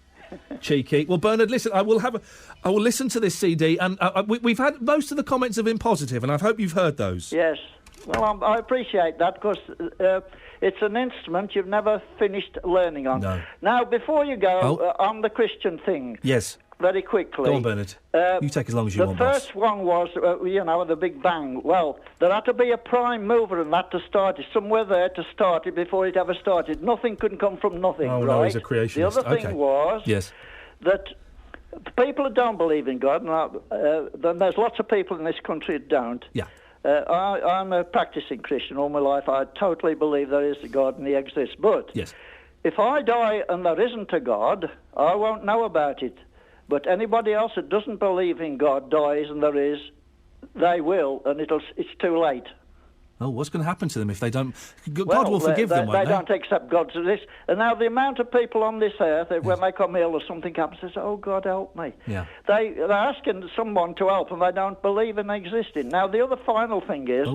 Well, Bernard, listen, I will listen to this CD, and we've had most of the comments have been positive, and I hope you've heard those. Yes. Well, I appreciate that, because it's an instrument you've never finished learning on. No. Now, before you go, on the Christian thing. Yes. very quickly. Go on, Bernard. You take as long as you want, The boss. first one was, the Big Bang. Well, there had to be a prime mover in that to start it, somewhere there to start it before it ever started. Nothing could come from nothing, Oh, right? no, he's a creationist. The other thing Okay. was Yes. that people who don't believe in God, then there's lots of people in this country who don't. Yeah. I'm a practicing Christian all my life. I totally believe there is a God and he exists. But yes. If I die and there isn't a God, I won't know about it. But anybody else that doesn't believe in God dies and there is, they will, and it's too late. Oh, what's going to happen to them if they don't... God will forgive them, won't they don't accept God to this. And now the amount of people on this earth, when they come ill or something happens, they say, oh, God, help me. Yeah. They're asking someone to help and they don't believe in existing. Now, the other final thing is,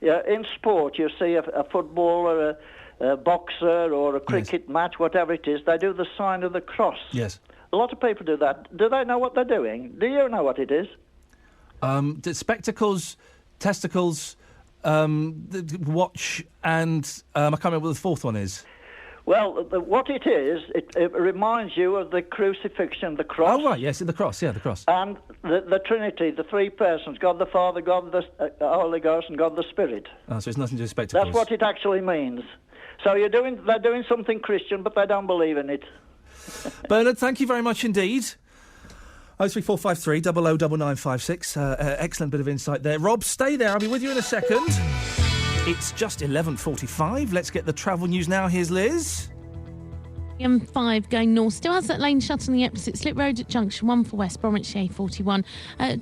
in sport, you see a footballer, a boxer or a cricket match, whatever it is, they do the sign of the cross. Yes. A lot of people do that. Do they know what they're doing? Do you know what it is? The spectacles, testicles... the watch and I can't remember what the fourth one is. Well, what it is, it reminds you of the crucifixion, the cross. Oh, right, yes, the cross, the cross. And the Trinity, the three persons, God the Father, God the Holy Ghost and God the Spirit. Oh, so it's nothing to do with spectacles. That's what it actually means. So they're doing something Christian, but they don't believe in it. Bernard, thank you very much indeed. 03453 009956. Excellent bit of insight there. Rob, stay there. I'll be with you in a second. It's just 11:45. Let's get the travel news now. Here's Liz. M5 going north still has that lane shut on the opposite slip road at junction 1 for West Bromwich A41.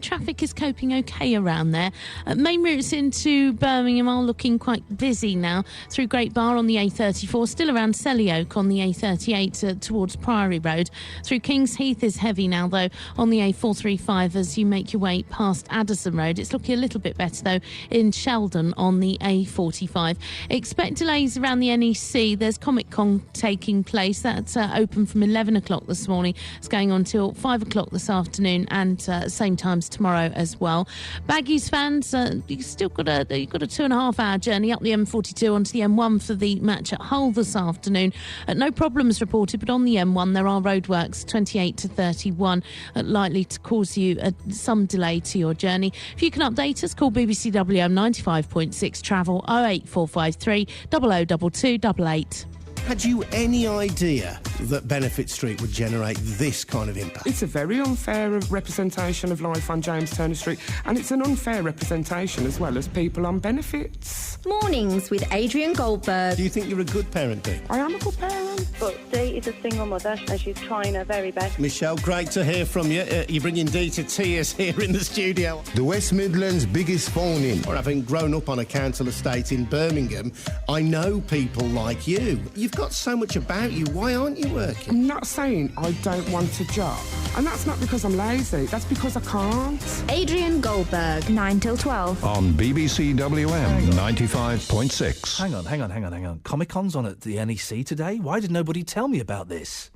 Traffic is coping okay around there. Main routes into Birmingham are looking quite busy now through Great Bar on the A34, still around Selly Oak on the A38 towards Priory Road. Through Kings Heath is heavy now though on the A435 as you make your way past Addison Road. It's looking a little bit better though in Sheldon on the A45. Expect delays around the NEC. There's Comic Con taking place. That's open from 11 o'clock this morning. It's going on till 5 o'clock this afternoon and same times tomorrow as well. Baggies fans, you've got a 2.5 hour journey up the M42 onto the M1 for the match at Hull this afternoon. No problems reported, but on the M1 there are roadworks 28 to 31 likely to cause you some delay to your journey. If you can update us, call BBC WM 95.6 travel 08453 002288. Had you any idea that Benefit Street would generate this kind of impact? It's a very unfair representation of life on James Turner Street, and it's an unfair representation as well as people on benefits. Mornings with Adrian Goldberg. Do you think you're a good parent, Dee? I am a good parent. But Dee is a single mother and she's trying her very best. Michelle, great to hear from you. You're bringing Dee to tears here in the studio. The West Midlands' biggest phone-in. Or having grown up on a council estate in Birmingham, I know people like you. You've got so much about you. Why aren't you working? I'm not saying I don't want a job. And that's not because I'm lazy. That's because I can't. Adrian Goldberg, 9 till 12. On BBC WM 95.6. Hang on. Comic-Con's on at the NEC today? Why did nobody tell me about this?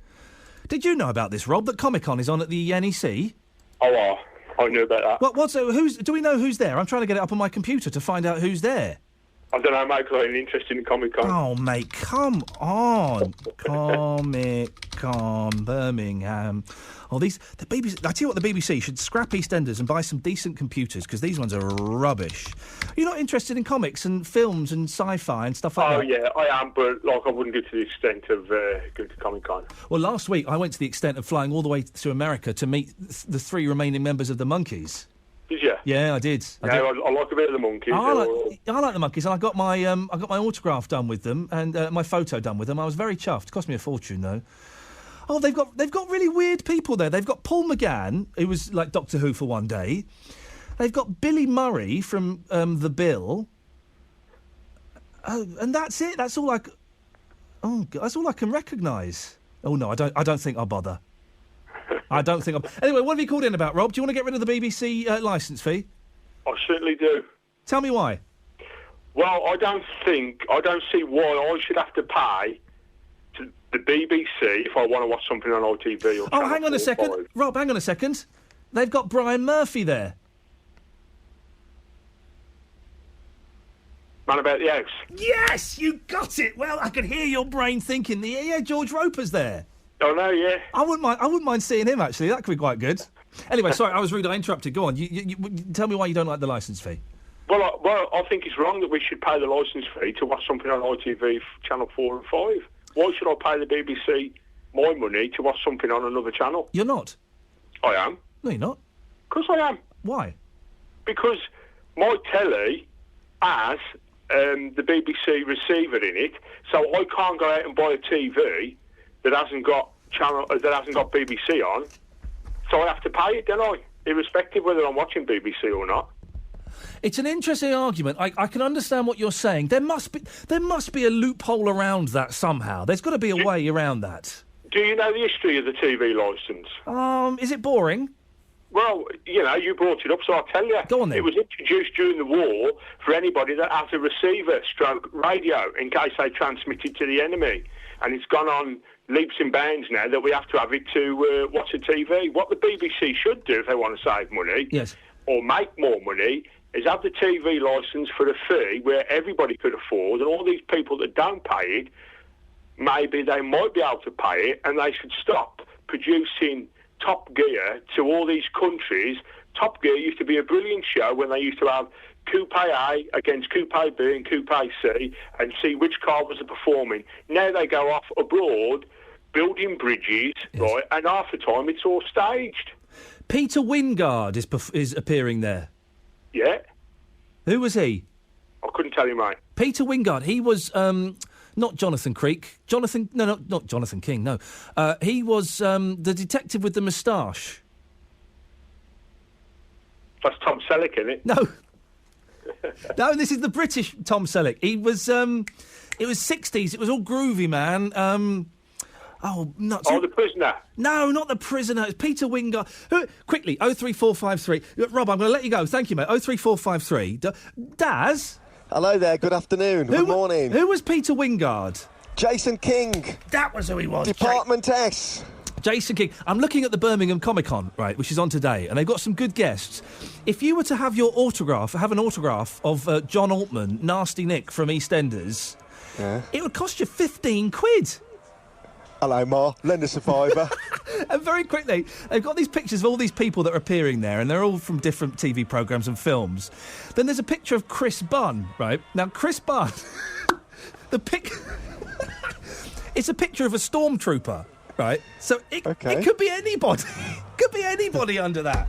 Did you know about this, Rob, that Comic-Con is on at the NEC? Oh, I knew about that. Do we know who's there? I'm trying to get it up on my computer to find out who's there. I don't know, mate, because I'm interested in Comic-Con. Oh, mate, come on. Comic-Con, Birmingham. Oh, the BBC... I tell you what, the BBC should scrap EastEnders and buy some decent computers, because these ones are rubbish. You're not interested in comics and films and sci-fi and stuff like that? Oh, yeah, I am, but, I wouldn't go to the extent of going to Comic-Con. Well, last week, I went to the extent of flying all the way to America to meet the three remaining members of the Monkees. Did you? Yeah, I did. I like a bit of the Monkees. I like the Monkees, and I got my autograph done with them and my photo done with them. I was very chuffed. It cost me a fortune though. Oh, they've got really weird people there. They've got Paul McGann, who was like Doctor Who for one day. They've got Billy Murray from The Bill. And that's it. That's all that's all I can recognise. Oh no, I don't think I'll bother. I don't think I'm... Anyway, what have you called in about, Rob? Do you want to get rid of the BBC licence fee? I certainly do. Tell me why. Well, I don't see why I should have to pay to the BBC if I want to watch something on ITV or... Oh, hang on a second. Rob, hang on a second. They've got Brian Murphy there. Man About the House. Yes, you got it. Well, I could hear your brain thinking. Yeah, George Roper's there. Oh no, yeah. I wouldn't mind seeing him actually. That could be quite good. Anyway, sorry, I was rude. I interrupted. Go on. You tell me why you don't like the licence fee. Well, I think it's wrong that we should pay the licence fee to watch something on ITV Channel 4 and 5. Why should I pay the BBC my money to watch something on another channel? You're not. I am. No, you're not. Of course I am. Why? Because my telly has the BBC receiver in it, so I can't go out and buy a TV that hasn't got BBC on. So I have to pay it, don't I? Irrespective whether I'm watching BBC or not. It's an interesting argument. I can understand what you're saying. There must be a loophole around that somehow. There's got to be a way around that. Do you know the history of the TV licence? Is it boring? Well, you brought it up, so I'll tell you. Go on then. It was introduced during the war for anybody that has a receiver stroke radio in case they transmit it to the enemy. And it's gone on leaps and bounds now that we have to have it to watch a TV. What the BBC should do if they want to save money or make more money is have the TV licence for a fee where everybody could afford, and all these people that don't pay it, maybe they might be able to pay it, and they should stop producing Top Gear to all these countries. Top Gear used to be a brilliant show when they used to have Coupe A against Coupe B and Coupe C and see which car was performing. Now they go off abroad building bridges, right, and half the time it's all staged. Peter Wingard is appearing there. Yeah. Who was he? I couldn't tell you, mate. Peter Wingard. He was not Jonathan Creek. Not Jonathan King. No, he was the detective with the moustache. That's Tom Selleck, isn't it? No. No, this is the British Tom Selleck. He was. It was 60s. It was all groovy, man. The Prisoner. No, not The Prisoner. It's Peter Wingard. Quickly, 03453. Rob, I'm going to let you go. Thank you, mate. 03453. Daz? Hello there. Good afternoon. Good morning. Who was Peter Wingard? Jason King. That was who he was. Department S. Jason King. I'm looking at the Birmingham Comic Con, right, which is on today, and they've got some good guests. If you were to have an autograph of John Altman, Nasty Nick from EastEnders, it would cost you 15 quid. Hello, Ma. Lend us a fiver. And very quickly, they've got these pictures of all these people that are appearing there, and they're all from different TV programmes and films. Then there's a picture of Chris Bunn, right? Now, Chris Bunn, it's a picture of a stormtrooper, right? So it could be anybody. Could be anybody under that.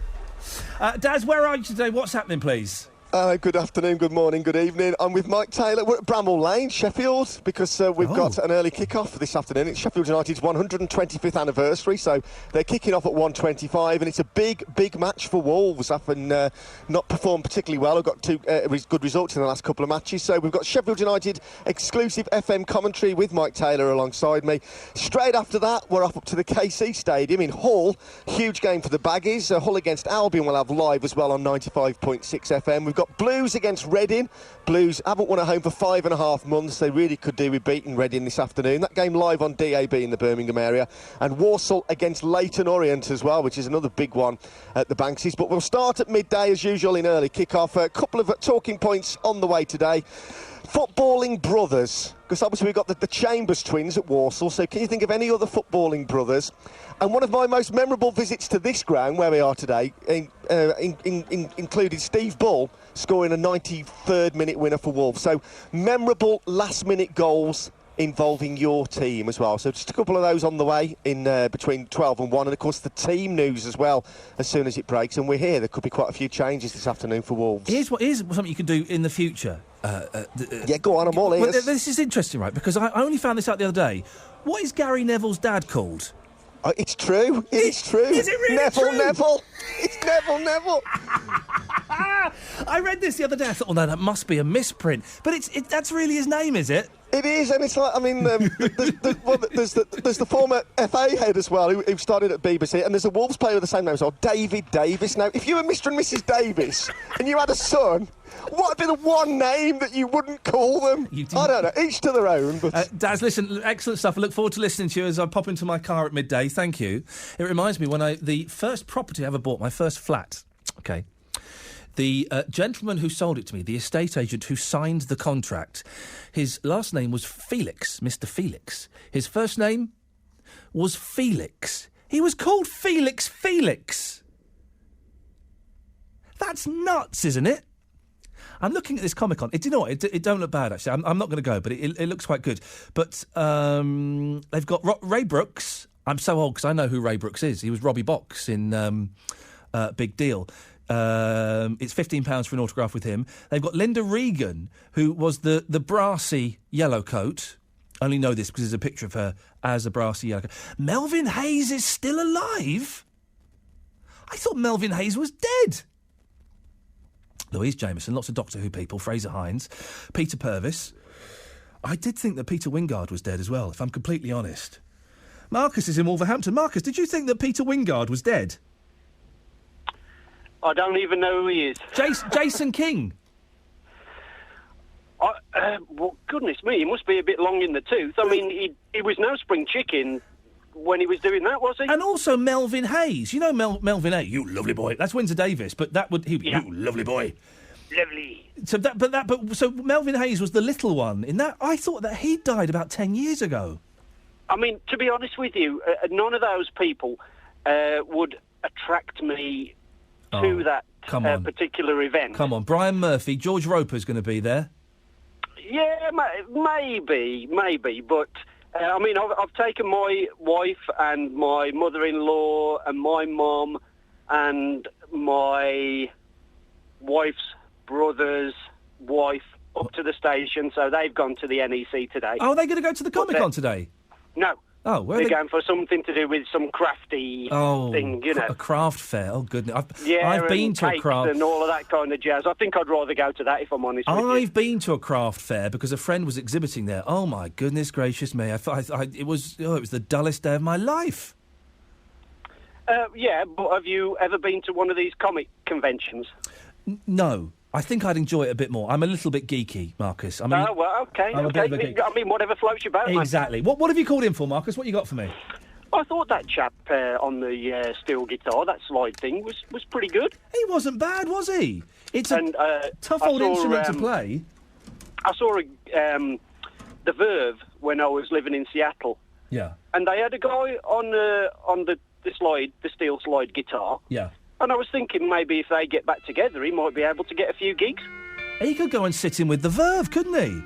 Daz, where are you today? What's happening, please? Good afternoon, good morning, good evening. I'm with Mike Taylor. We're at Bramall Lane, Sheffield, because we've got an early kick-off this afternoon. It's Sheffield United's 125th anniversary, so they're kicking off at 1:25, and it's a big, big match for Wolves. Having not performed particularly well, I've got two good results in the last couple of matches. So we've got Sheffield United exclusive FM commentary with Mike Taylor alongside me. Straight after that, we're off up to the KC Stadium in Hull. Huge game for the Baggies. Hull against Albion we'll have live as well on 95.6 FM. We've got Blues against Reading. Blues haven't won at home for 5.5 months. They really could do with beating Reading this afternoon. That game live on DAB in the Birmingham area. And Walsall against Leyton Orient as well, which is another big one at the Banksies. But we'll start at midday as usual in early kick-off. A couple of talking points on the way today. Footballing brothers, because obviously we've got the Chambers twins at Walsall, so can you think of any other footballing brothers? And one of my most memorable visits to this ground, where we are today, included Steve Bull scoring a 93rd minute winner for Wolves. So memorable last-minute goals involving your team as well. So just a couple of those on the way in between 12 and 1. And, of course, the team news as well as soon as it breaks. And we're here. There could be quite a few changes this afternoon for Wolves. Here's something you can do in the future. Yeah, go on, I'm all ears. Well, this is interesting, right? Because I only found this out the other day. What is Gary Neville's dad called? It's true. It's true. Is it really Neville, true? Neville. It's Neville. I read this the other day. I thought, that must be a misprint. But that's really his name, is it? It is, and it's like, I mean, there's the former FA head as well, who started at BBC, and there's a Wolves player with the same name as well, David Davis. Now, if you were Mr. and Mrs. Davis, and you had a son, what would be the one name that you wouldn't call them? I don't know, each to their own. But Daz, listen, excellent stuff. I look forward to listening to you as I pop into my car at midday. Thank you. It reminds me the first property I ever bought, my first flat, okay, the gentleman who sold it to me, the estate agent who signed the contract, his last name was Felix, Mr. Felix. His first name was Felix. He was called Felix. That's nuts, isn't it? I'm looking at this Comic-Con. Do you know what? It don't look bad, actually. I'm not going to go, but it looks quite good. But they've got Ray Brooks. I'm so old because I know who Ray Brooks is. He was Robbie Box in Big Deal. It's £15 for an autograph with him. They've got Linda Regan, who was the brassy yellow coat. I only know this because there's a picture of her as a brassy yellow coat. Melvin Hayes is still alive? I thought Melvin Hayes was dead. Louise Jameson, lots of Doctor Who people, Fraser Hines, Peter Purvis. I did think that Peter Wingard was dead as well, if I'm completely honest. Marcus is in Wolverhampton. Marcus, did you think that Peter Wingard was dead? I don't even know who he is. Jason King. Well, goodness me, he must be a bit long in the tooth. I mean, he was no spring chicken when he was doing that, was he? And also Melvin Hayes. You know Melvin Hayes, you lovely boy. That's Windsor Davis, but that would you lovely boy. Lovely. So Melvin Hayes was the little one in that. I thought that he died about 10 years ago. I mean, to be honest with you, none of those people would attract me to that particular event. Come on, Brian Murphy, George Roper's going to be there. Yeah, maybe, but I mean, I've taken my wife and my mother-in-law and my mum and my wife's brother's wife up to the station, so they've gone to the NEC today. Oh, are they going to go to the Comic-Con today? No. Oh, where they're going for something to do with some crafty thing, you know. A craft fair. Oh, goodness. I've been to a craft and all of that kind of jazz. I think I'd rather go to that, if I'm honest with you. I've been to a craft fair because a friend was exhibiting there. Oh, my goodness gracious me. It was the dullest day of my life. Yeah, but have you ever been to one of these comic conventions? No. I think I'd enjoy it a bit more. I'm a little bit geeky, Marcus. Okay. I mean, whatever floats your boat. Exactly. Man. What have you called in for, Marcus? What you got for me? I thought that chap on the steel guitar, that slide thing, was pretty good. He wasn't bad, was he? It's a tough old instrument to play. I saw the Verve when I was living in Seattle. Yeah. And they had a guy on the steel slide guitar. Yeah. And I was thinking maybe if they get back together, he might be able to get a few gigs. He could go and sit in with the Verve, couldn't he?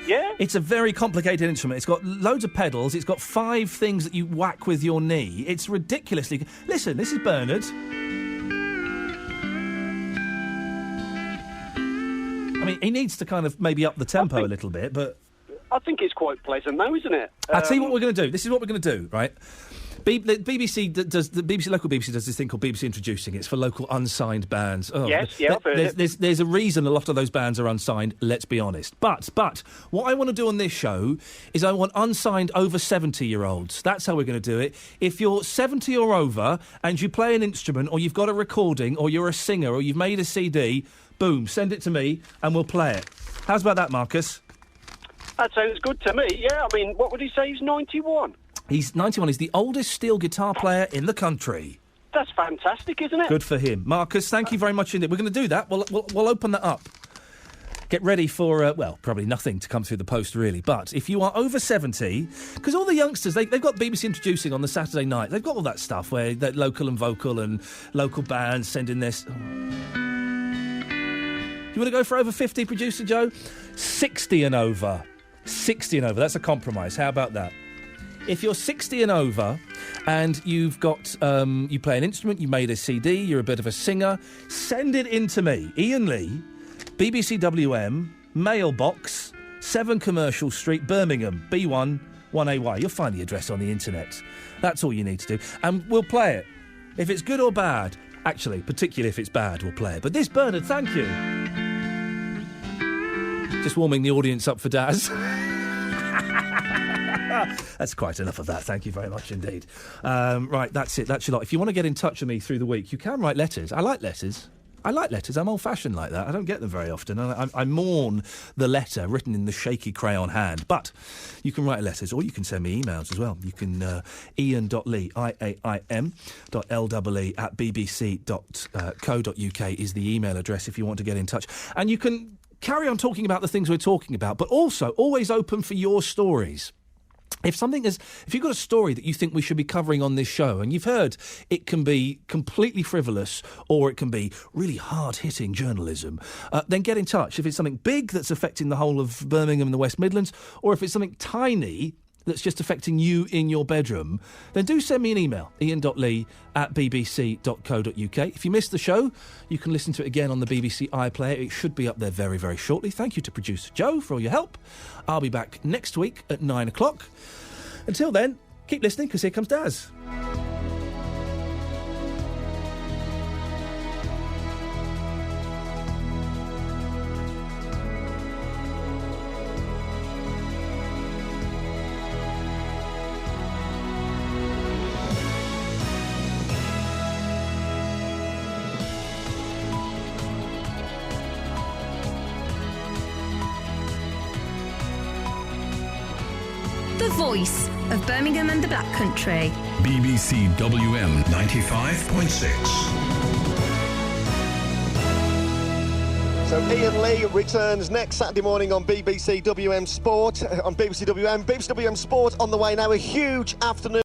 Yeah. It's a very complicated instrument. It's got loads of pedals. It's got 5 things that you whack with your knee. It's ridiculously... Listen, this is Bernard. I mean, he needs to kind of maybe up the tempo a little bit, but... I think it's quite pleasant, though, isn't it? I'll tell you what we're going to do. This is what we're going to do, right? The local BBC does this thing called BBC Introducing. It's for local unsigned bands. Oh, yes, yeah, I've heard it. There's a reason a lot of those bands are unsigned, let's be honest. But what I want to do on this show is I want unsigned over 70-year-olds. That's how we're going to do it. If you're 70 or over and you play an instrument or you've got a recording or you're a singer or you've made a CD, boom, send it to me and we'll play it. How's about that, Marcus? That sounds good to me, yeah. I mean, what would he say? He's 91? He's 91. He's the oldest steel guitar player in the country. That's fantastic, isn't it? Good for him. Marcus, thank you very much indeed. We're going to do that. We'll open that up. Get ready for, probably nothing to come through the post, really. But if you are over 70, because all the youngsters, they've got BBC Introducing on the Saturday night. They've got all that stuff where they're local and vocal and local bands sending this. You want to go for over 50, producer Joe? 60 and over. 60 and over. That's a compromise. How about that? If you're 60 and over and you've got, you play an instrument, you made a CD, you're a bit of a singer, send it in to me. Iain Lee, BBC WM, Mailbox, 7 Commercial Street, Birmingham, B1 1AY. You'll find the address on the internet. That's all you need to do. And we'll play it. If it's good or bad, actually, particularly if it's bad, we'll play it. But this, Bernard, thank you. Just warming the audience up for Daz. That's quite enough of that. Thank you very much indeed. Right, that's it. That's your lot. If you want to get in touch with me through the week, you can write letters. I like letters. I'm old-fashioned like that. I don't get them very often. I mourn the letter written in the shaky crayon hand. But you can write letters, or you can send me emails as well. You can iain.lee, IAIM.LEE at bbc.co.uk is the email address if you want to get in touch. And you can carry on talking about the things we're talking about, but also always open for your stories. If you've got a story that you think we should be covering on this show, and you've heard it can be completely frivolous or it can be really hard-hitting journalism, then get in touch. If it's something big that's affecting the whole of Birmingham and the West Midlands, or if it's something tiny that's just affecting you in your bedroom, then do send me an email, iain.lee@bbc.co.uk. If you missed the show, you can listen to it again on the BBC iPlayer. It should be up there very, very shortly. Thank you to producer Joe for all your help. I'll be back next week at 9 o'clock. Until then, keep listening, because here comes Daz. Voice of Birmingham and the Black Country. BBC WM 95.6. So Iain Lee returns next Saturday morning on BBC WM Sport, on BBC WM. BBC WM Sport on the way now. A huge afternoon.